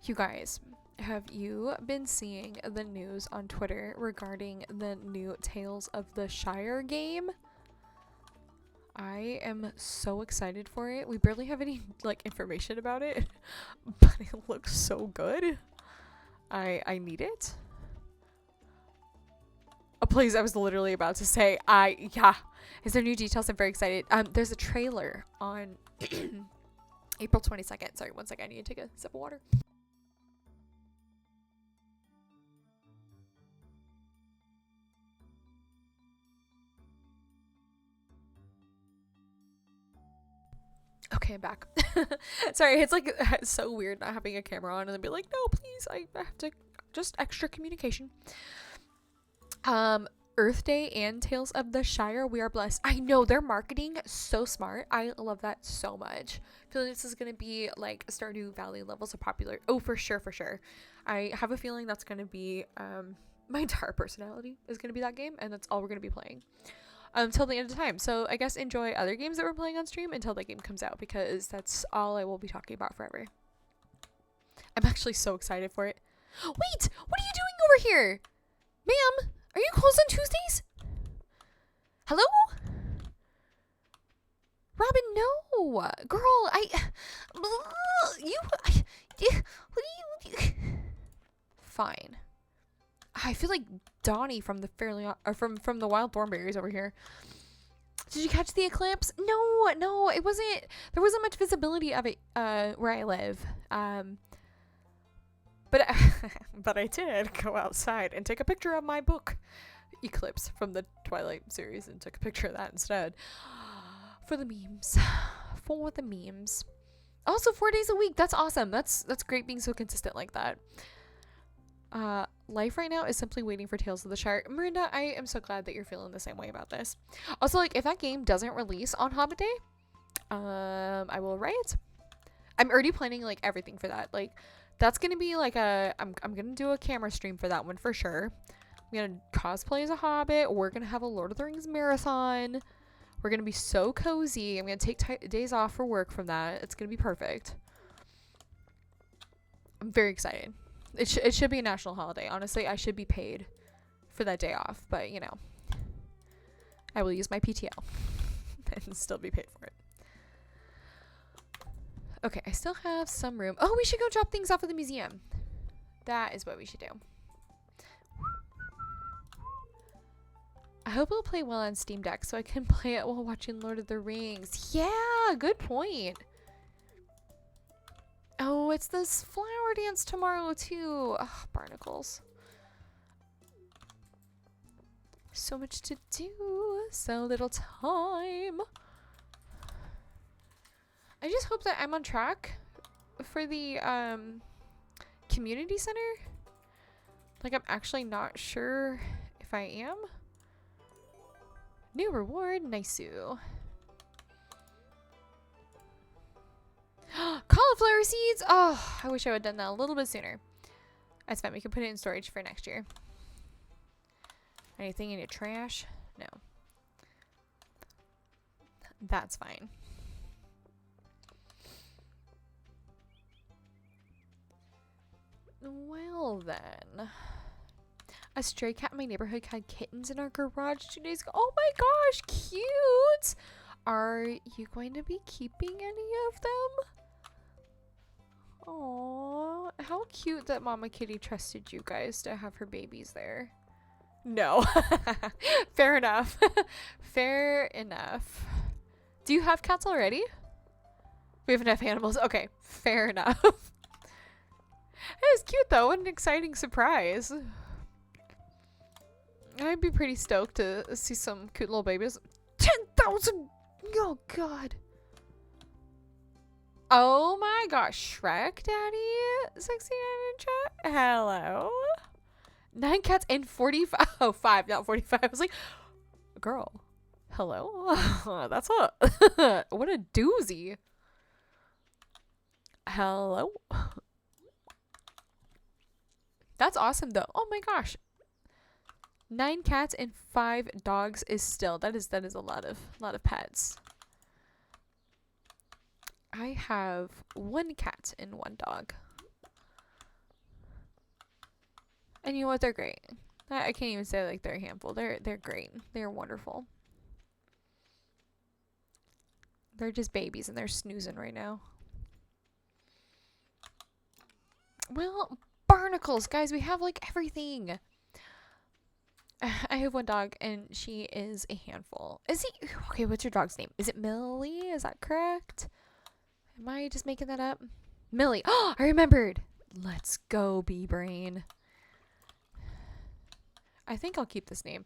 You guys, have you been seeing the news on Twitter regarding the new Tales of the Shire game? I am so excited for it. We barely have any like information about it, but it looks so good. I need it. Oh, please, I was literally about to say, yeah. Is there new details? I'm very excited. There's a trailer on April 22nd. Sorry, one second. I need to take a sip of water. Okay, I'm back. Sorry, it's like it's so weird not having a camera on and then be like, no, please, I have to, just extra communication. Earth Day and Tales of the Shire, we are blessed. I know, their marketing so smart. I love that so much. I feel like this is gonna be like Stardew Valley levels of popular. Oh, for sure, for sure. I have a feeling that's gonna be my entire personality is gonna be that game, and that's all we're gonna be playing until the end of time. So I guess enjoy other games that we're playing on stream until that game comes out, because that's all I will be talking about forever. I'm actually so excited for it. Wait, what are you doing over here? Ma'am, are you closed on Tuesdays? Hello? No, girl, you, what do you, fine. I feel like Donnie from the from the Wild Thornberries over here. Did you catch the eclipse? No, it wasn't. There wasn't much visibility of it where I live. But but I did go outside and take a picture of my book, Eclipse, from the Twilight series, and took a picture of that instead. For the memes. For the memes. Also 4 days a week. That's awesome. That's great being so consistent like that. Life right now is simply waiting for Tales of the Shire. Miranda, I am so glad that you're feeling the same way about this. Also, like, if that game doesn't release on Hobbit Day, I will riot. I'm already planning, like, everything for that. Like, that's gonna be, like, I'm gonna do a camera stream for that one for sure. I'm gonna cosplay as a Hobbit. We're gonna have a Lord of the Rings marathon. We're gonna be so cozy. I'm gonna take days off for work from that. It's gonna be perfect. I'm very excited. It should be a national holiday. Honestly, I should be paid for that day off. But, you know, I will use my PTO and still be paid for it. Okay, I still have some room. Oh, we should go drop things off at the museum. That is what we should do. I hope it'll play well on Steam Deck so I can play it while watching Lord of the Rings. Yeah, good point. Oh, it's this flower dance tomorrow too. Ugh, barnacles. So much to do, so little time. I just hope that I'm on track for the community center. Like, I'm actually not sure if I am. New reward, Nisu. Cauliflower seeds! Oh, I wish I would have done that a little bit sooner. That's fine. We can put it in storage for next year. Anything in your trash? No. That's fine. Well then. A stray cat in my neighborhood had kittens in our garage 2 days ago. Oh my gosh, cute! Are you going to be keeping any of them? Aww, how cute that Mama Kitty trusted you guys to have her babies there. No. Fair enough. Fair enough. Do you have cats already? We have enough animals. Okay, fair enough. It was cute though. What an exciting surprise. I'd be pretty stoked to see some cute little babies. 10,000! Oh god. Oh my gosh, Shrek Daddy 69 in chat. Hello. 9 cats and 45. Oh, 5, not 45. I was like, girl, hello. That's a what a doozy. Hello. That's awesome though. Oh my gosh. 9 cats and 5 dogs is still that is a lot of pets. I have 1 cat and 1 dog. And you know what? They're great. I can't even say like they're a handful. They're great. They're wonderful. They're just babies and they're snoozing right now. Well, barnacles, guys, we have like everything. I have 1 dog and she is a handful. Is he okay? What's your dog's name? Is it Millie? Is that correct? Am I just making that up? Millie. Oh, I remembered. Let's go, B-Brain. I think I'll keep this name.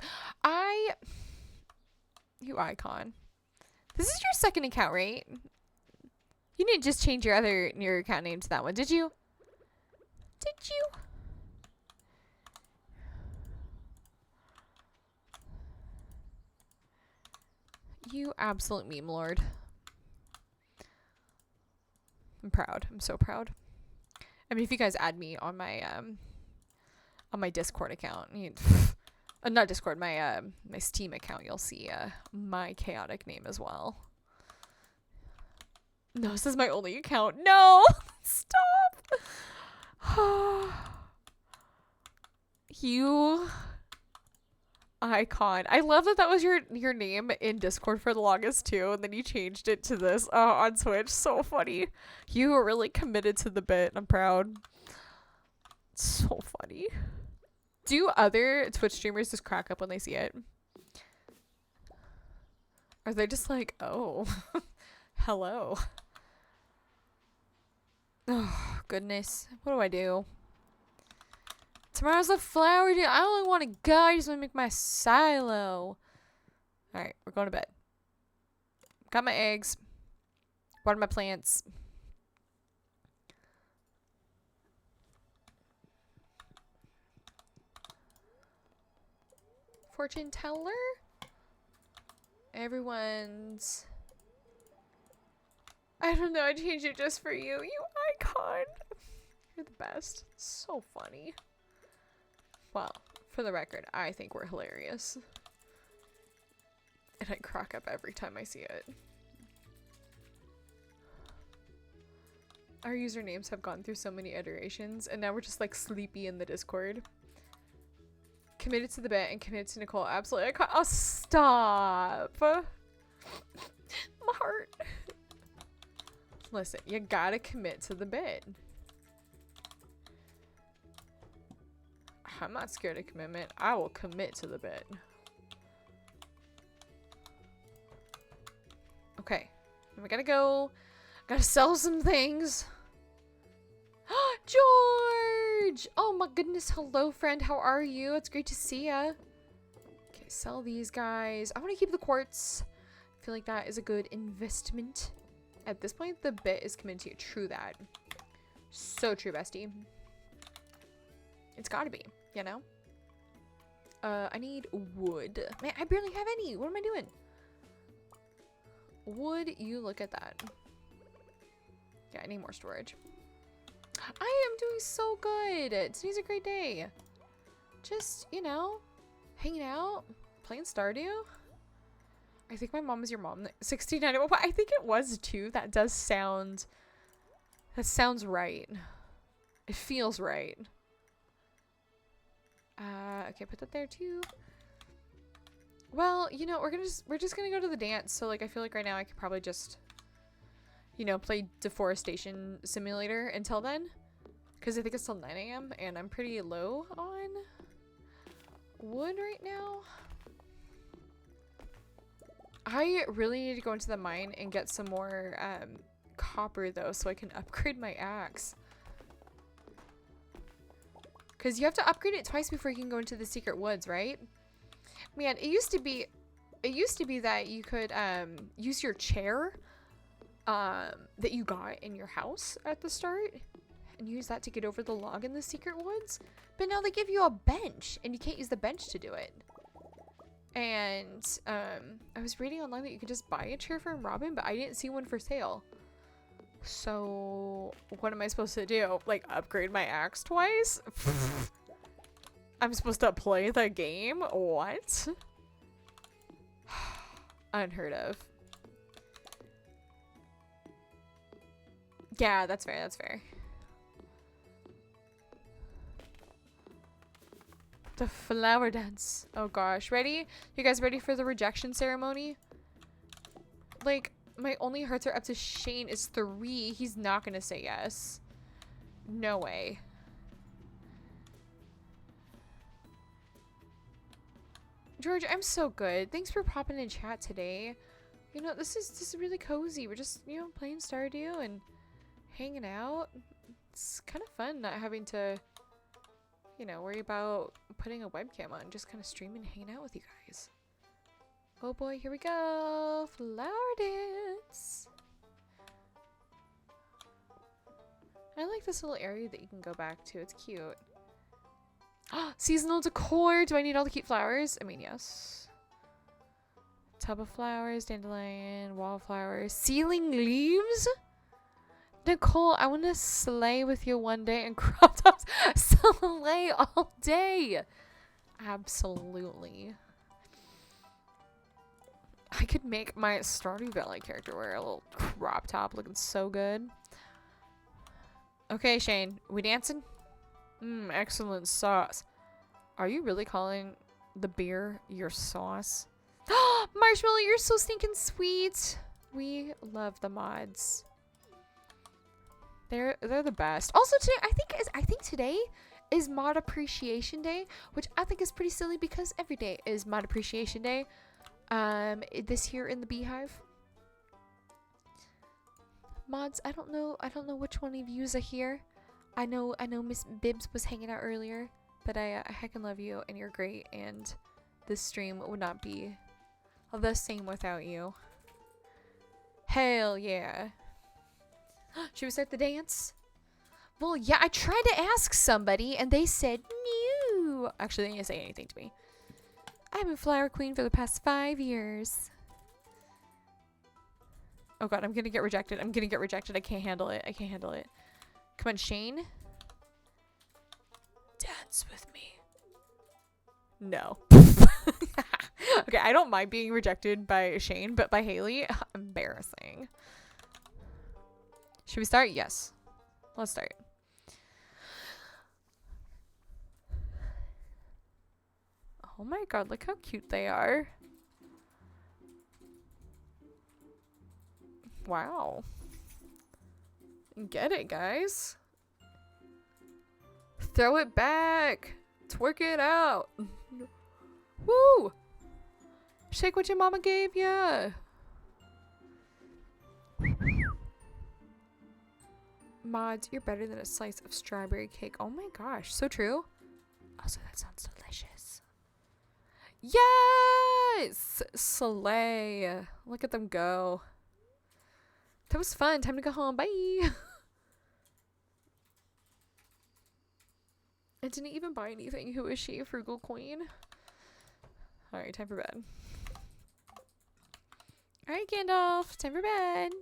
You icon. This is your 2nd account, right? You didn't just change your account name to that one, did you? Did you? You absolute meme lord. I'm proud. I'm so proud. I mean, if you guys add me on my Discord account, not Discord, my Steam account, you'll see my chaotic name as well. No, this is my only account. No, stop. icon. I love that that was your name in Discord for the longest too, and then you changed it to this on Twitch. So funny. You were really committed to the bit. I'm proud. So funny. Do other Twitch streamers just crack up when they see it? Are they just like, oh, hello? Oh, goodness. What do I do? Tomorrow's a flower day. I only want to go. I just want to make my silo. Alright, we're going to bed. Got my eggs. Water my plants. Fortune teller? Everyone's... I don't know. I changed it just for you. You icon. You're the best. So funny. Well, for the record, I think we're hilarious. And I crack up every time I see it. Our usernames have gone through so many iterations, and now we're just like sleepy in the Discord. Committed to the bit and committed to Nicole. Absolutely. Oh, stop. My heart. Listen, you gotta commit to the bit. I'm not scared of commitment. I will commit to the bit. Okay. We gotta go. Gotta sell some things. George! Oh my goodness. Hello, friend. How are you? It's great to see ya. Okay, sell these guys. I want to keep the quartz. I feel like that is a good investment. At this point, the bit is committed to you. True that. So true, bestie. It's gotta be, you know? I need wood. Man, I barely have any. What am I doing? Would you look at that? Yeah, I need more storage. I am doing so good. Today's a great day. Just, you know, hanging out, playing Stardew. I think my mom is your mom. 1691. I think it was too. That does sound... That sounds right. It feels right. Okay, put that there too. Well, you know, we're just gonna go to the dance. So like, I feel like right now I could probably just, you know, play Deforestation Simulator until then, because I think it's till 9 a.m. and I'm pretty low on wood right now. I really need to go into the mine and get some more copper though, so I can upgrade my axe. Because you have to upgrade it twice before you can go into the secret woods, right? Man, it used to be that you could use your chair that you got in your house at the start and use that to get over the log in the secret woods. But now they give you a bench and you can't use the bench to do it. And I was reading online that you could just buy a chair from Robin, but I didn't see one for sale. So what am I supposed to do? Like, upgrade my axe twice? I'm supposed to play the game? What? Unheard of. Yeah, that's fair, that's fair. The flower dance. Oh gosh. Ready? You guys ready for the rejection ceremony? Like, my only hearts are up to Shane is 3. He's not gonna say yes. No way. George, I'm so good. Thanks for popping in chat today. You know, this is really cozy. We're just, you know, playing Stardew and hanging out. It's kind of fun not having to, you know, worry about putting a webcam on. Just kind of streaming and hanging out with you guys. Oh boy, here we go. Flower dance. I like this little area that you can go back to. It's cute. Seasonal decor. Do I need all the cute flowers? I mean, yes. Tub of flowers, dandelion, wallflowers, ceiling leaves. Nicole, I want to slay with you one day and crop tops. Slay all day. Absolutely. I could make my Stardew Valley character wear a little crop top looking so good. Okay, Shane. We dancing? Excellent sauce. Are you really calling the beer, your sauce. Marshmallow, you're so stinking sweet. We love the mods. They're the best. Also today, I think today is Mod Appreciation Day, which I think is pretty silly because every day is Mod Appreciation Day. This here in the Beehive. Mods, I don't know which one of yous are here. I know Miss Bibbs was hanging out earlier, but I heckin' love you and you're great, and this stream would not be the same without you. Hell yeah. Should we start the dance? Well, yeah, I tried to ask somebody and they said no. Actually, they didn't say anything to me. I've been Flower Queen for the past 5 years. Oh god, I'm gonna get rejected. I'm gonna get rejected. I can't handle it. I can't handle it. Come on, Shane. Dance with me. No. Okay, I don't mind being rejected by Shane, but by Haley, embarrassing. Should we start? Yes. Let's start. Oh my god, look how cute they are. Wow. Get it, guys. Throw it back. Twerk it out. Woo! Shake what your mama gave ya. Mods, you're better than a slice of strawberry cake. Oh my gosh, so true. Also, that sounds delicious. Yes! Slay. Look at them go. That was fun. Time to go home. Bye. I didn't even buy anything. Who is she? A frugal queen? Alright, time for bed. Alright, Gandalf. Time for bed.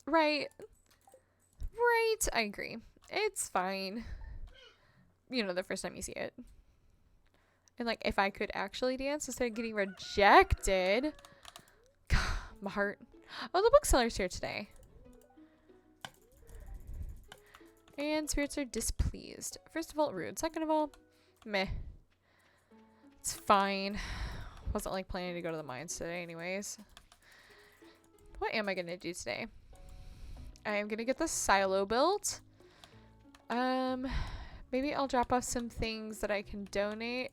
Right. Right. I agree. It's fine. You know, the first time you see it. And, like, if I could actually dance instead of getting rejected. God, my heart. Oh, the bookseller's here today. And spirits are displeased. First of all, rude. Second of all, meh. It's fine. Wasn't, like, planning to go to the mines today anyways. What am I going to do today? I am gonna get the silo built. Maybe I'll drop off some things that I can donate.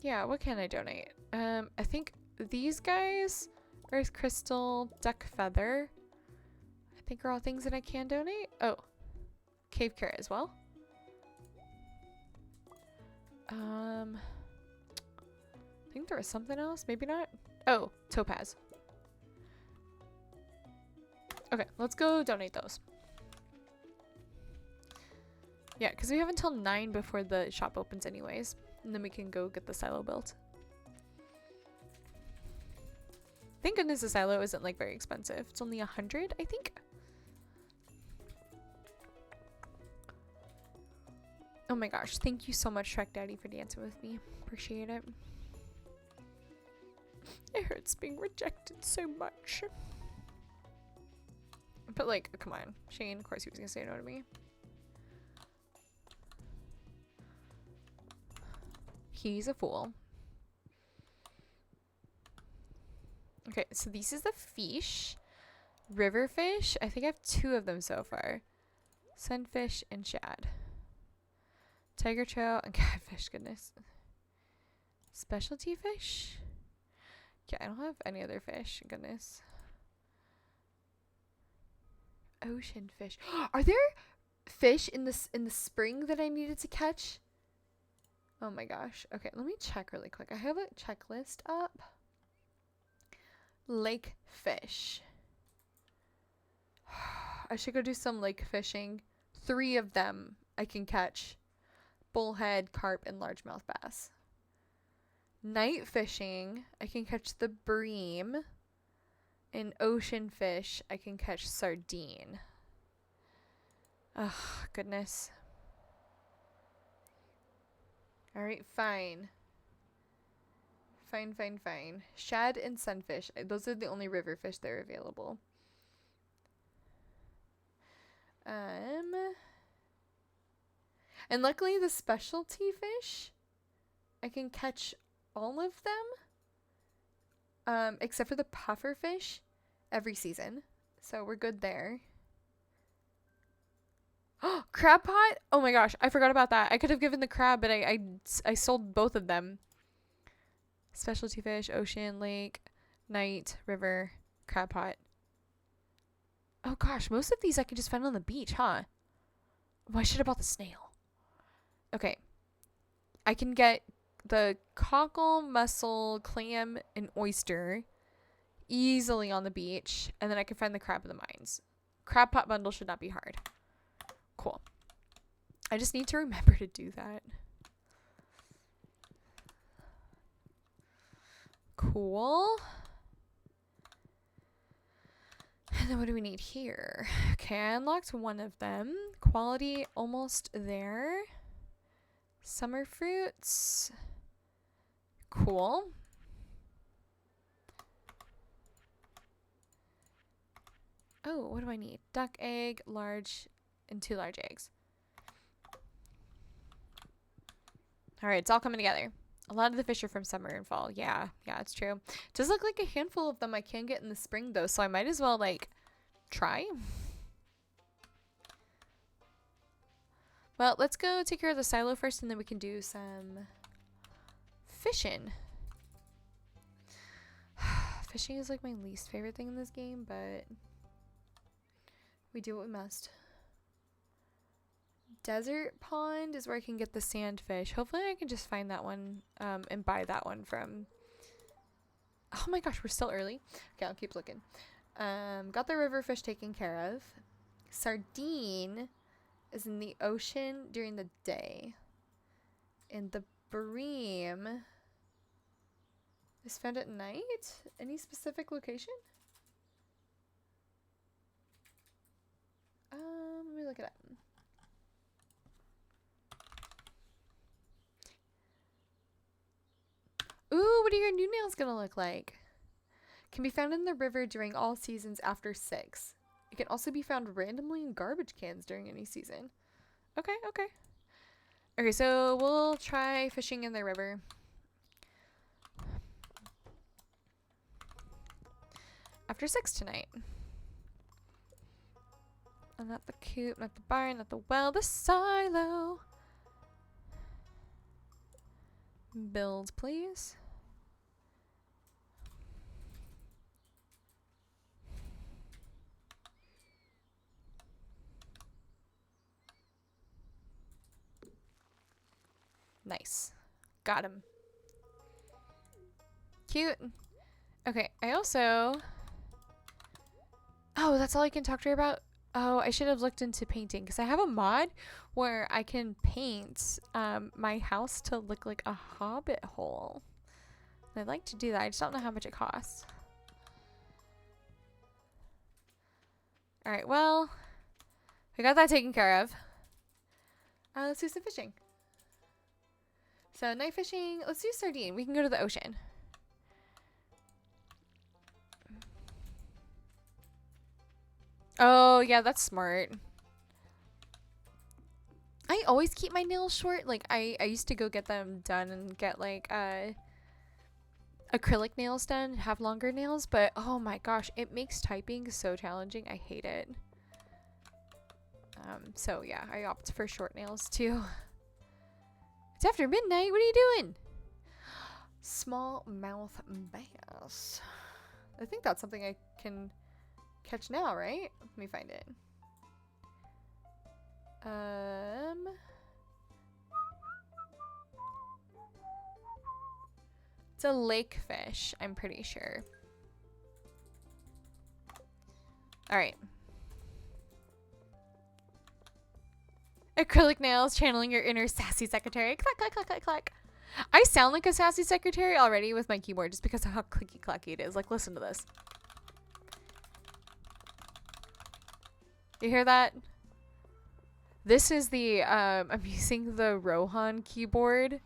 Yeah, what can I donate? I think these guys, Earth Crystal, Duck Feather, I think are all things that I can donate. Oh, Cave Carrot as well. I think there was something else, maybe not. Oh, Topaz. Okay, let's go donate those. Yeah, because we have until 9 before the shop opens anyways. And then we can go get the silo built. Thank goodness the silo isn't like very expensive. It's only 100, I think. Oh my gosh, thank you so much, Shrek Daddy, for dancing with me. Appreciate it. It hurts being rejected so much. But, like, come on. Shane, of course he was gonna say no to me. He's a fool. Okay, so this is the fish. River fish. I think I have 2 of them so far. Sunfish and shad. Tiger trout and catfish, goodness. Specialty fish? Yeah, I don't have any other fish, goodness. Ocean fish. Are there fish in the spring that I needed to catch? Oh my gosh. Okay, let me check really quick. I have a checklist up. Lake fish. I should go do some lake fishing. 3 of them I can catch. Bullhead, carp, and largemouth bass. Night fishing, I can catch the bream. In ocean fish, I can catch sardine. Ugh, goodness. Alright, fine. Fine. Shad and sunfish. Those are the only river fish that are available. And luckily the specialty fish, I can catch all of them, except for the puffer fish every season. So we're good there. Oh, crab pot? Oh my gosh, I forgot about that. I could have given the crab, but I sold both of them. Specialty fish, ocean, lake, night, river, crab pot. Oh gosh, most of these I can just find on the beach, huh? Well, I should have bought the snail. Okay. I can get the cockle, mussel, clam, and oyster easily on the beach. And then I can find the crab in the mines. Crab pot bundle should not be hard. Cool. I just need to remember to do that. Cool. And then what do we need here? Okay, I unlocked one of them. Quality almost there. Summer fruits. Cool. Oh, what do I need? Duck egg, large, and 2 large eggs. Alright, it's all coming together. A lot of the fish are from summer and fall. Yeah, it's true. It does look like a handful of them I can get in the spring, though, so I might as well, like, try. Well, let's go take care of the silo first, and then we can do some fishing. Fishing is, like, my least favorite thing in this game, but we do what we must. Desert pond is where I can get the sandfish. Hopefully I can just find that one and buy that one from... Oh my gosh, we're still early. Okay, I'll keep looking. Got the river fish taken care of. Sardine is in the ocean during the day. And the bream is found at night? Any specific location? Let me look it up. Ooh, what are your new nails gonna look like? Can be found in the river during all seasons after 6. It can also be found randomly in garbage cans during any season. Okay. Okay, so we'll try fishing in the river. After 6 tonight. And not the coop, not the barn, not the well, the silo. Build, please. Nice. Got him. Cute. Okay, I also... Oh, that's all I can talk to her about? Oh, I should have looked into painting, because I have a mod where I can paint my house to look like a hobbit hole. And I'd like to do that. I just don't know how much it costs. Alright, well, we got that taken care of. Let's do some fishing. So, night fishing. Let's do sardine. We can go to the ocean. Oh, yeah, that's smart. I always keep my nails short. Like, I used to go get them done and get, like, acrylic nails done, have longer nails. But, oh my gosh, it makes typing so challenging. I hate it. So, yeah, I opt for short nails, too. It's after midnight. What are you doing? Smallmouth bass. I think that's something I can... catch now, right? Let me find it. It's a lake fish, I'm pretty sure. Alright. Acrylic nails, channeling your inner sassy secretary. Clack, clack, clack, clack, clack. I sound like a sassy secretary already with my keyboard just because of how clicky clacky it is. Like, listen to this. You hear that? This is the, I'm using the Rohan keyboard,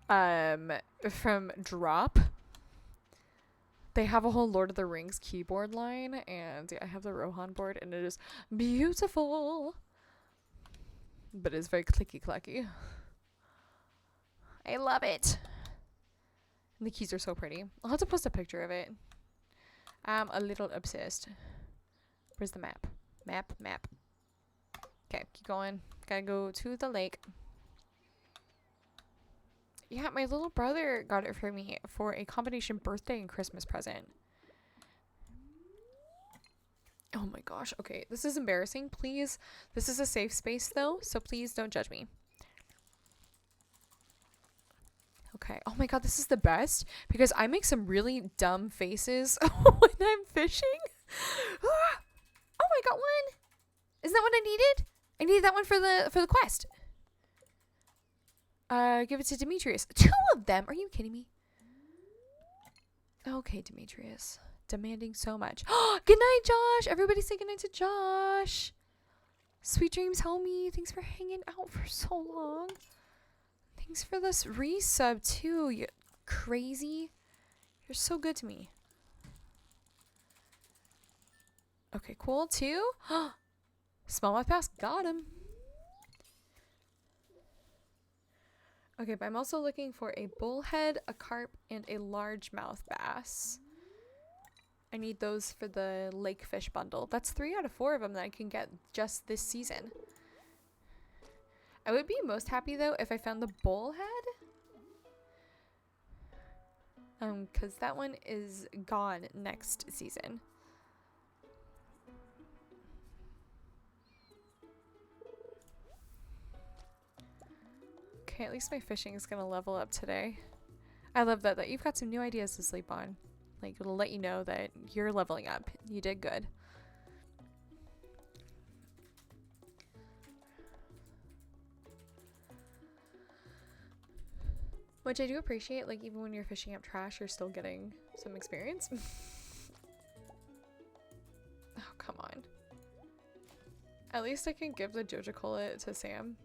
from Drop. They have a whole Lord of the Rings keyboard line, and I have the Rohan board, and it is beautiful. but it's very clicky clacky. I love it. And the keys are so pretty. I'll have to post a picture of it. I'm a little obsessed. Where's the map? Map. Okay, keep going. Gotta go to the lake. Yeah, my little brother got it for me for a combination birthday and Christmas present. Oh my gosh. Okay, this is embarrassing. Please. This is a safe space though, so please don't judge me. Okay. Oh my god, this is the best because I make some really dumb faces when I'm fishing. Oh, I got one. Isn't that what I needed? I needed that one for the quest. Give it to Demetrius. 2 of them? Are you kidding me? Okay, Demetrius. Demanding so much. Good night, Josh. Everybody say good night to Josh. Sweet dreams, homie. Thanks for hanging out for so long. Thanks for this resub too. You crazy. You're so good to me. Okay, cool. 2. Smallmouth bass. Got him. Okay, but I'm also looking for a bullhead, a carp, and a largemouth bass. I need those for the lake fish bundle. That's 3 out of 4 of them that I can get just this season. I would be most happy though if I found the bullhead. Cause that one is gone next season. Okay, at least my fishing is gonna level up today. I love that you've got some new ideas to sleep on. Like, it'll let you know that you're leveling up. You did good. Which I do appreciate, like, even when you're fishing up trash, you're still getting some experience. Oh, come on. At least I can give the Jeff Kaale to Sam.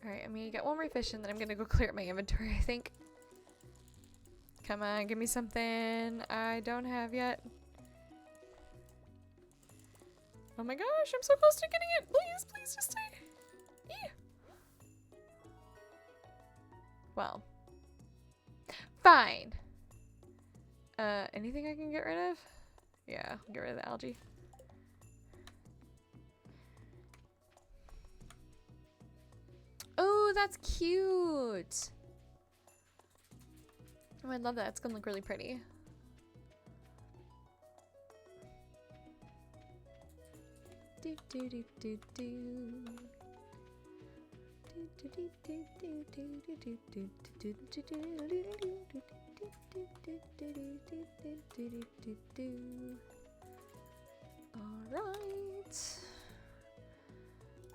Alright, I'm gonna get one more fish and then I'm gonna go clear up my inventory, I think. Come on, give me something I don't have yet. Oh my gosh, I'm so close to getting it. Please, please just stay. Yeah. Well. Fine. Anything I can get rid of? Yeah, I'll get rid of the algae. Oh, that's cute. Oh, I love that. It's gonna look really pretty. Do do do do do. All right.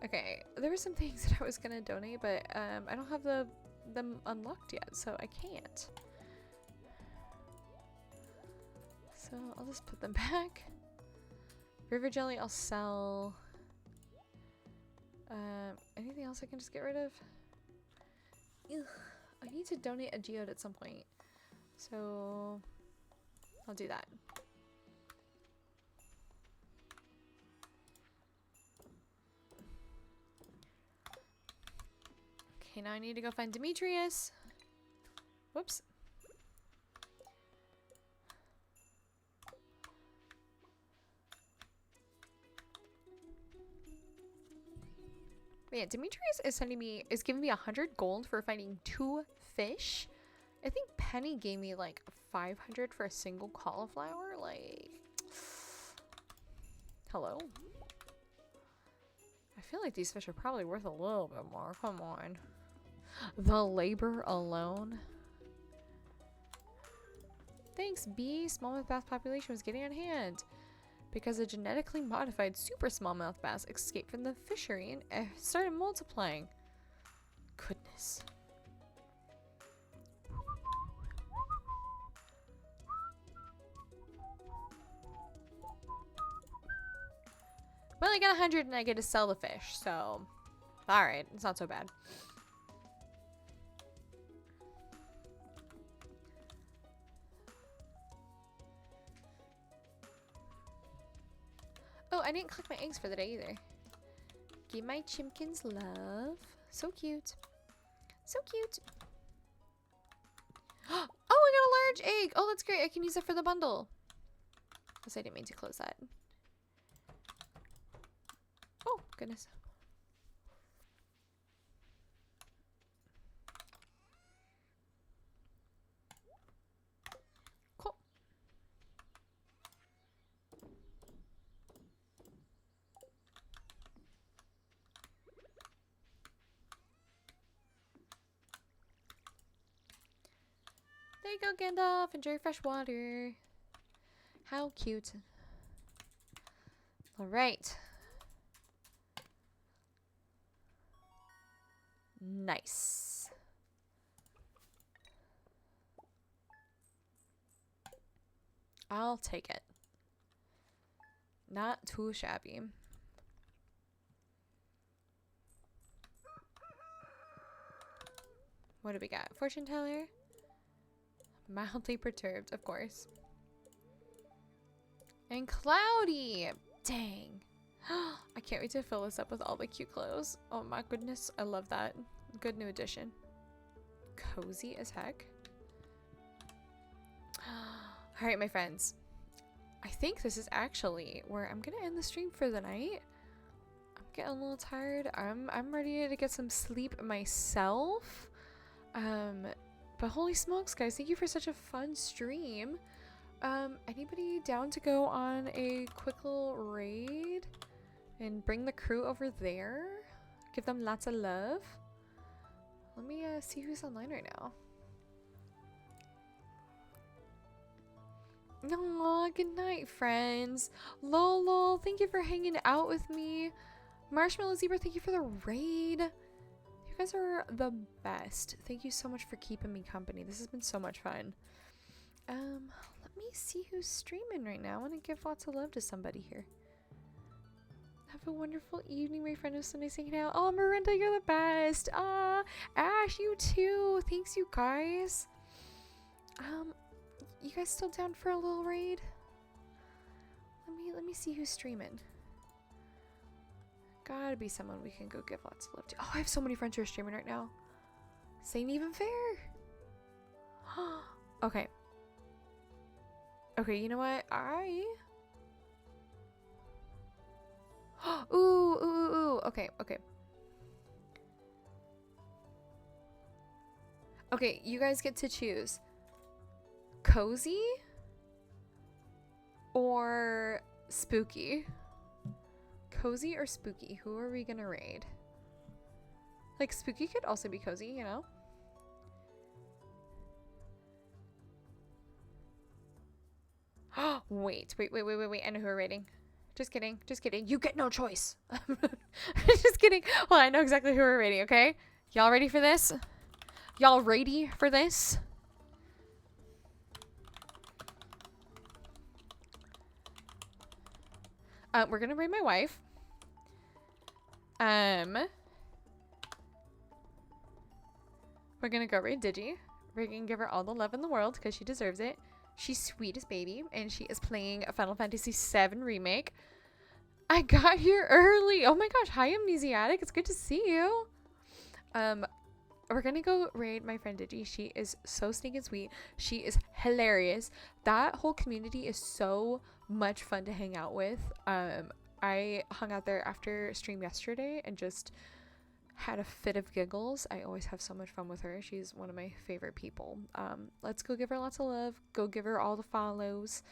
Okay, there were some things that I was gonna donate, but I don't have them unlocked yet, so I can't. So I'll just put them back. River jelly I'll sell. Anything else I can just get rid of? Ugh, I need to donate a geode at some point, so I'll do that. Okay, now I need to go find Demetrius. Whoops. Man, Demetrius is giving me 100 gold for finding 2 fish. I think Penny gave me like 500 for a single cauliflower. Like, hello? I feel like these fish are probably worth a little bit more. Come on. The labor alone. Thanks, B. Smallmouth bass population was getting on hand because a genetically modified super smallmouth bass escaped from the fishery and started multiplying. Goodness. Well, I got 100 and I get to sell the fish, so alright, it's not so bad. I didn't collect my eggs for the day either. Give my chimkins love. So cute. So cute. Oh, I got a large egg. Oh, that's great. I can use it for the bundle. Guess I didn't mean to close that. Oh, goodness. Cool. There you go, Gandalf. Enjoy fresh water. How cute. All right. Nice. I'll take it. Not too shabby. What do we got? Fortune teller? Mildly perturbed, of course. And cloudy! Dang. I can't wait to fill this up with all the cute clothes. Oh my goodness, I love that. Good new addition. Cozy as heck. Alright, my friends. I think this is actually where I'm gonna end the stream for the night. I'm getting a little tired. I'm ready to get some sleep myself. But holy smokes, guys, thank you for such a fun stream. Anybody down to go on a quick little raid and bring the crew over there? Give them lots of love. Let me see who's online right now. Aw, good night, friends. Lolo, thank you for hanging out with me. Marshmallow Zebra, thank you for the raid. You guys are the best. Thank you so much for keeping me company. This has been so much fun. Let me see who's streaming right now. I want to give lots of love to somebody here. Have a wonderful evening, my friend. It was so nice hanging out. Oh, Miranda, you're the best. Ash, you too. Thanks, you guys. You guys still down for a little raid? Let me see who's streaming. Gotta be someone we can go give lots of love to. Oh, I have so many friends who are streaming right now. This ain't even fair. Okay. Okay, you know what? Ooh. Okay. Okay, you guys get to choose. Cozy or spooky? Cozy or spooky? Who are we gonna raid? Like, spooky could also be cozy, you know? Wait. I know who we're raiding. Just kidding. You get no choice. Just kidding. Well, I know exactly who we're raiding, okay? Y'all ready for this? Y'all ready for this? We're gonna raid my wife. We're gonna go raid Digi. We're gonna give her all the love in the world because she deserves it. She's sweet as baby, and she is playing a Final Fantasy VII Remake. I got here early. Oh my gosh, hi Amnesiatic. It's good to see you. We're gonna go raid my friend Digi. She is so stinking sweet. She is hilarious. That whole community is so much fun to hang out with. I hung out there after stream yesterday and just had a fit of giggles. I always have so much fun with her. She's one of my favorite people. Let's go give her lots of love. Go give her all the follows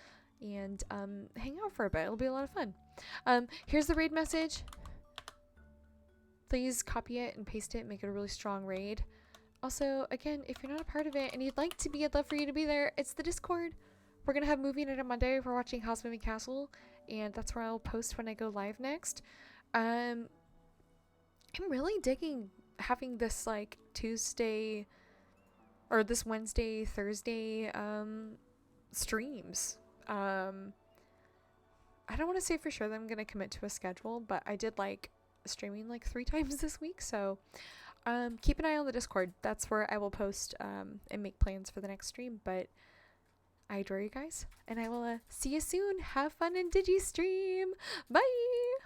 and hang out for a bit. It'll be a lot of fun. Here's the raid message. Please copy it and paste it. Make it a really strong raid. Also, again, if you're not a part of it and you'd like to be, I'd love for you to be there. It's the Discord. We're going to have movie night on Monday. We're watching House Moving Castle, and that's where I'll post when I go live next. I'm really digging having this, like, Tuesday or this Wednesday, Thursday streams. I don't want to say for sure that I'm going to commit to a schedule, but I did, like, streaming, like, 3 times this week, so keep an eye on the Discord. That's where I will post and make plans for the next stream, but I adore you guys, and I will see you soon. Have fun in Digistream. Bye!